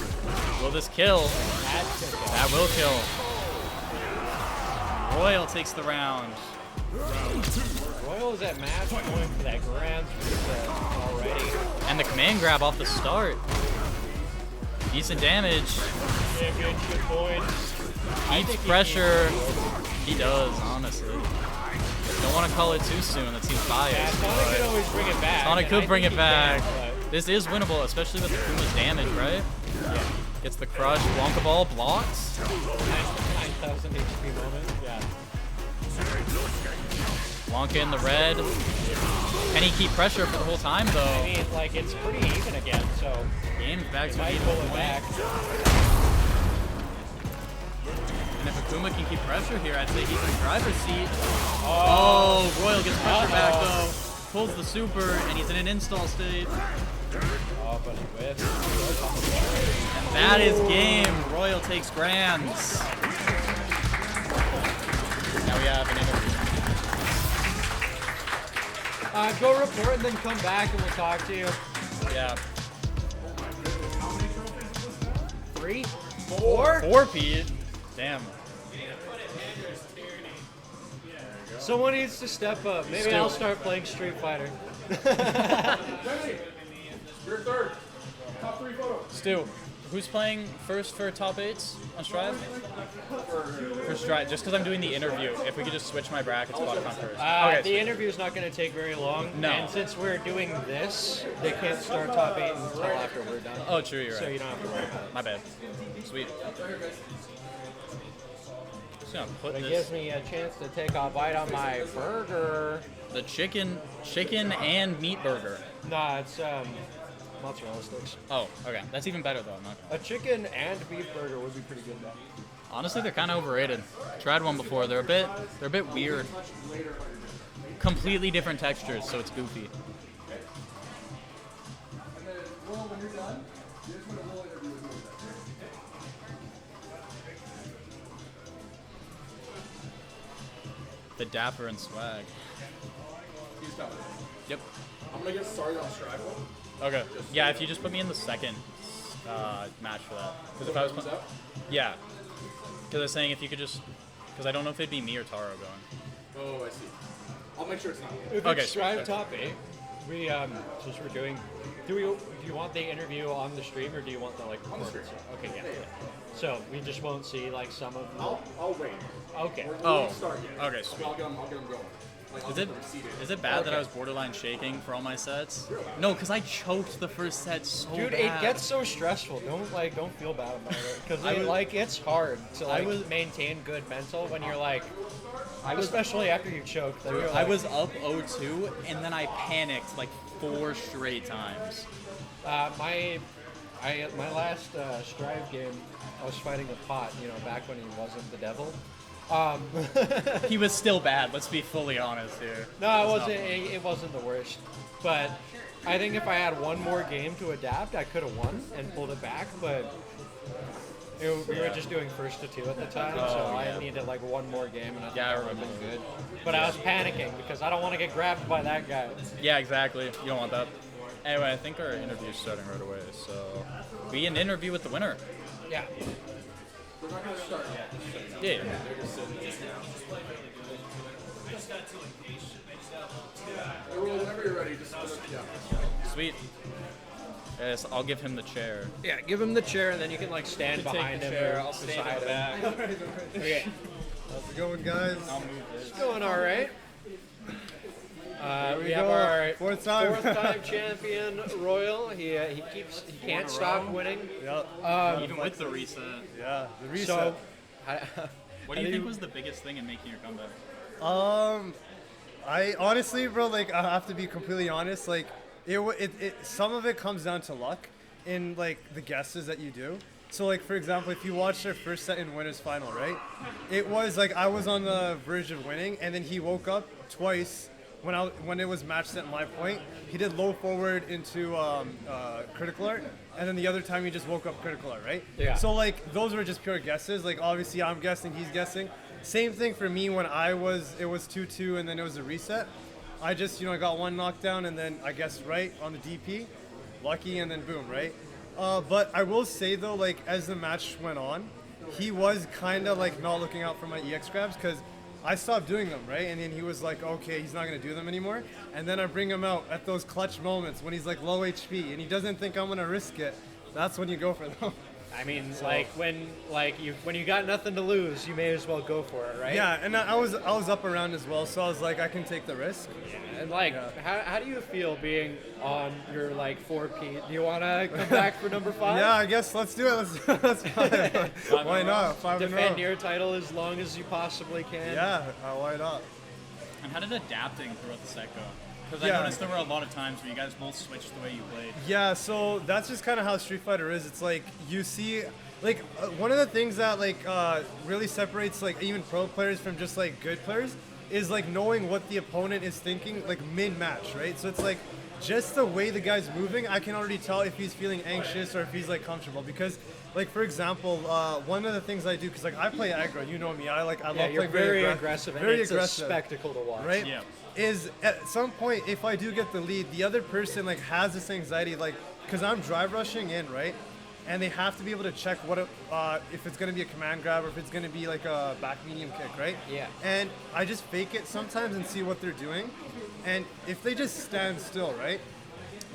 Will this kill? That will kill. Royal takes the round. Royal is at match point for that grand reset already. And the command grab off the start. Decent damage. Championship points. Keeps pressure. He does, honestly. Don't want to call it too soon. That seems biased. Yeah, Tonic could always bring it back. Tonic could bring it back. Can, This is winnable, especially with Akuma's damage, right? yeah. Gets the crush. Blanca ball blocks. 9,000 HP moment. Yeah. Blanca in the red. Can he keep pressure for the whole time, I though? mean, like, it's pretty even again, so Game's back it to might even pull it point. back. And if Akuma can keep pressure here, I'd say he's in the driver's seat. Oh, Royal gets pressure back, though. Pulls the super, and he's in an install state. Oh, but he whiffs. And that is game. Royal takes grands. Now we have an interview. Go report and then come back and we'll talk to you. Yeah. 3? 4? 4, Pete. Damn. Someone needs to step up. Maybe Still. I'll start playing Street Fighter. You're third. Top 3 photos. Stu, who's playing first for top 8s on Strive? For Strive, just because I'm doing the interview. If we could just switch my brackets, I'll come first. The sweet. interview is not going to take very long. No. And since we're doing this, they can't start top 8 until after we're done. Oh, true, you're So right. you don't have to worry about it. My bad. Sweet. Just gonna put It this, gives me a chance to take a bite on my burger. the chicken and meat burger. Nah, it's mozzarella sticks. Oh, okay. That's even better though. I'm not A chicken and beef burger would be pretty good though. Honestly, they're kind of overrated. Tried one before. They're a bit weird. Completely different textures, so it's goofy. The dapper and swag. He's coming. Yep. I'm gonna get started on Strive. Okay. Yeah, if you just put me in the second match for that. Because if I was yeah. Because I was saying if you could just, because I don't know if it'd be me or Taro going. Oh, I see. I'll make sure it's not. If Okay, it's Strive top 8, we since we're doing, do you want the interview on the stream or do you want the like On the stream. Okay, yeah. So we just won't see like some of them. I'll wait. Okay. We Oh, won't start yet. okay, sweet. I'll get them going. Like, I'll Is get it them seated. is it bad that I was borderline shaking for all my sets? No, because I choked the first set so Dude, bad. it gets so stressful. Don't feel bad about it because it's hard to maintain good mental when you're like, especially after you choke. Then you're I like, was up 0-2 and then I panicked like 4 straight times. my last Strive game, I was fighting a pot. Back when he wasn't the devil. He was still bad. Let's be fully honest here. No, It's not fun. it wasn't the worst. But I think if I had one more game to adapt, I could have won and pulled it back. But we were just doing first to 2 at the time, so I needed like one more game, and I think Yeah, I that would have remember. been good. But I was panicking because I don't want to get grabbed by that guy. Yeah, exactly. You don't want that. Anyway, I think our interview's starting right away, so be an interview with the winner. Yeah. We're not gonna start yet. Yeah. Whenever you're ready, just yeah. Sweet. Yes, I'll give him the chair. Yeah, give him the chair, and then you can like stand You can behind take the him. chair, or I'll stand beside in the back. him. Okay, How's it going, guys? I'll move this. it's going all right. Here We have our fourth time. fourth-time champion Royal. He can't stop winning. Yeah, Even with the reset. yeah. The reset. So, What do you think was the biggest thing in making your comeback? I honestly, bro, like I have to be completely honest. Like, some of it comes down to luck in like the guesses that you do. So like for example, if you watch their first set in winners final, right? It was like I was on the verge of winning, and then he woke up twice when it was match set my point. He did low forward into critical art, and then the other time he just woke up critical art, right? Yeah. So like those were just pure guesses. Like obviously I'm guessing, he's guessing. Same thing for me when it was 2-2 and then it was a reset. I just, I got one knockdown and then I guessed right on the DP, lucky, and then boom, right? But I will say though, like as the match went on, he was kind of like not looking out for my EX grabs because I stopped doing them, right? And then he was like, okay, he's not gonna do them anymore. And then I bring him out at those clutch moments when he's like low HP and he doesn't think I'm gonna risk it. That's when you go for them. I mean, like when you got nothing to lose, you may as well go for it, right? Yeah, and I was up around as well, so I was like, I can take the risk. And like, how do you feel being on your like 4P? Do you want to come back for number 5? Yeah, I guess let's do it. Let's why not? 5 in a Defend row. your title as long as you possibly can. Yeah, why not? And how did adapting throughout the set go? Because I Yeah. noticed there were a lot of times where you guys both switched the way you played. Yeah, so that's just kind of how Street Fighter is. It's like you see, like one of the things that like really separates like even pro players from just like good players is like knowing what the opponent is thinking like mid-match, right? So it's like just the way the guy's moving, I can already tell if he's feeling anxious or if he's like comfortable. Because like for example, one of the things I do, because like I play aggro, you know me, I love You're playing very aggressive, and very it's aggressive, a spectacle to watch. right? Yeah. Is at some point, if I do get the lead, the other person like has this anxiety, like, because I'm drive rushing in, right? And they have to be able to check what if it's going to be a command grab or if it's going to be like a back medium kick, right? Yeah. And I just fake it sometimes and see what they're doing. And if they just stand still, right?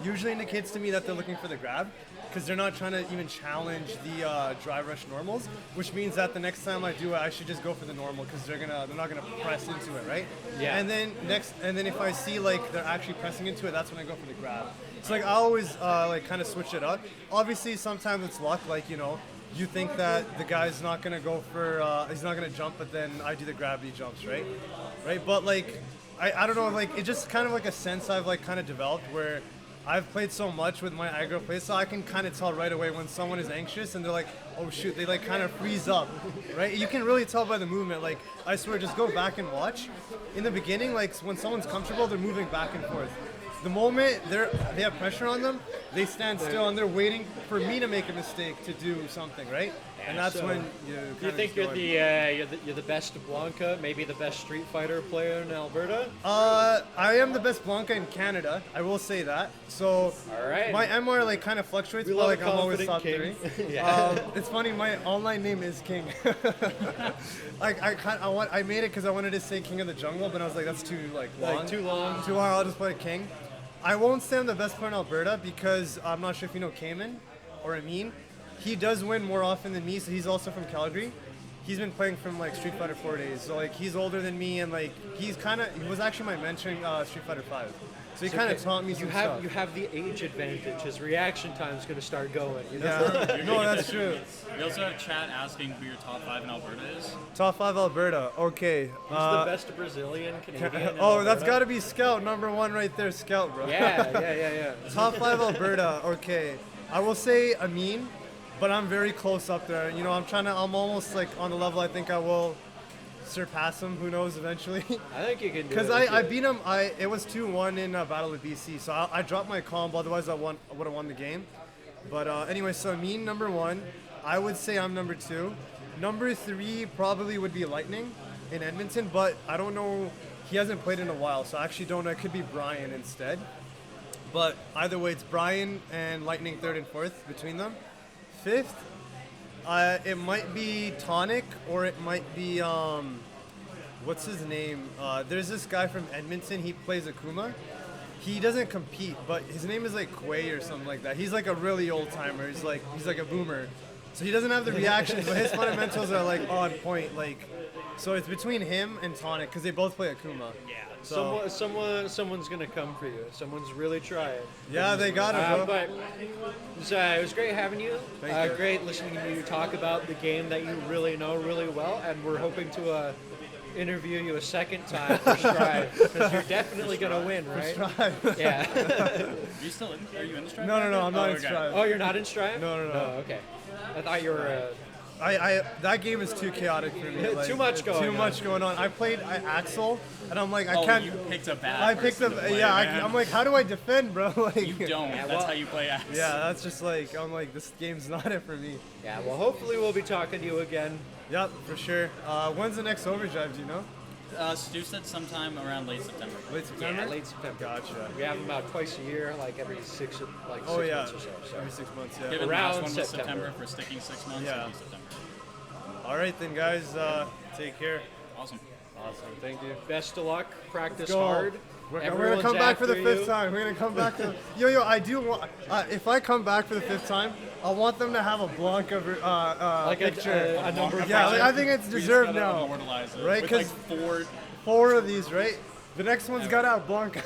Usually indicates to me that they're looking for the grab because they're not trying to even challenge the drive rush normals, which means that the next time I do it, I should just go for the normal because they're not gonna press into it, right? Yeah. And then if I see like they're actually pressing into it, that's when I go for the grab. So like I always like kind of switch it up. Obviously, sometimes it's luck, like you think that the guy's not gonna go for he's not gonna jump, but then I do the gravity jumps, right? But like I don't know, like it's just kind of like a sense I've like kind of developed where I've played so much with my aggro play, so I can kind of tell right away when someone is anxious and they're like, oh shoot, they like kind of freeze up, right? You can really tell by the movement. Like, I swear, just go back and watch. In the beginning, like when someone's comfortable, they're moving back and forth. The moment they have pressure on them, they stand still and they're waiting for me to make a mistake to do something, right? And that's So, when Do you think you're the best Blanca, maybe the best Street Fighter player in Alberta? I am the best Blanca in Canada. I will say that. So All right. my MR like kind of fluctuates, We but love like a I'm always confident top king. 3. Yeah. It's funny. My online name is King. Like I made it because I wanted to say King of the Jungle, but I was like that's too like long. Like, too long. Too long. I'll just play King. I won't say I'm the best player in Alberta because I'm not sure if you know Cayman or Amin. He does win more often than me, so he's also from Calgary. He's been playing from like Street Fighter 4 days, so like he's older than me, and like he was actually my mentor in Street Fighter 5. So he kind of taught me some stuff. You have the age advantage. His reaction time is going to start going. You know? Yeah, no, that's true. We also have chat asking who your top 5 in Alberta is. Top 5 Alberta. Okay. Who's the best Brazilian Canadian? Oh, that's got to be Scout, number 1 right there, Scout, bro. Yeah. Top 5 Alberta. Okay. I will say Amin, but I'm very close up there. I'm almost like on the level I think I will surpass him. Who knows eventually? I think you can do it. Because I beat him. It was 2-1 in Battle of BC, so I dropped my combo. Otherwise, I would have won the game. But anyway, so Amin number 1. I would say I'm number 2. Number 3 probably would be Lightning in Edmonton, but I don't know. He hasn't played in a while, so I actually don't know. It could be Brian instead. But either way, it's Brian and Lightning 3rd and 4th between them. 5th, it might be Tonic, or it might be what's his name? There's this guy from Edmonton. He plays Akuma. he doesn't compete, but his name is like Quay or something like that. He's like a really old timer. He's like a boomer. So he doesn't have the reactions, but his fundamentals are like on point. Like, so it's between him and Tonic because they both play Akuma. Yeah. So, Someone's gonna come for you. Someone's really trying. yeah, they got it, bro. But it was great having you. Thank you. Great listening to you talk about the game that you really know really well, and we're hoping to interview you a second time for Strive because you're definitely gonna win, right? Strive. Yeah. Are you in the Strive? No, I'm not in okay. Strive. Oh, you're not in Strive? No. Oh, okay. I thought you were. That game is too chaotic for me. Like, Too much going on. I played Axel, and I'm like, I Oh, can't. you picked a bad I picked person up. to play, Yeah, man. I'm like, how do I defend, bro? Like, You don't. That's how you play Axe. yeah, that's just like, I'm like, this game's not it for me. Yeah. Well, hopefully we'll be talking to you again. Yep, for sure. When's the next Overdrive? Do you know? Stu said sometime around late September. Late September. Yeah, late September. Gotcha. We have them about twice a year, like every six Oh yeah, months or so. every 6 months. Yeah. Given the Around last one was September. September for sticking 6 months, Yeah. it'll be September. All right then, guys. Take care. Awesome. Awesome. Thank you. Best of luck. Practice Go. hard. We're gonna Everyone's come back for the after 5th you. time. We're gonna come back to. Yo, I do want. If I come back for the 5th time, I want them to have a Blanca Like picture. a number of Yeah, like, I think it's We just deserved gotta now. immortalize it. Right, With 'cause- like 4 of these, right? The next one's got out Blanca.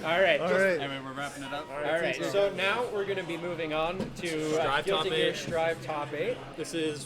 All right. All right. Anyway, we're wrapping it up. All right. So now we're going to be moving on to Strive Guilty top Gear 8. Strive Top 8. This is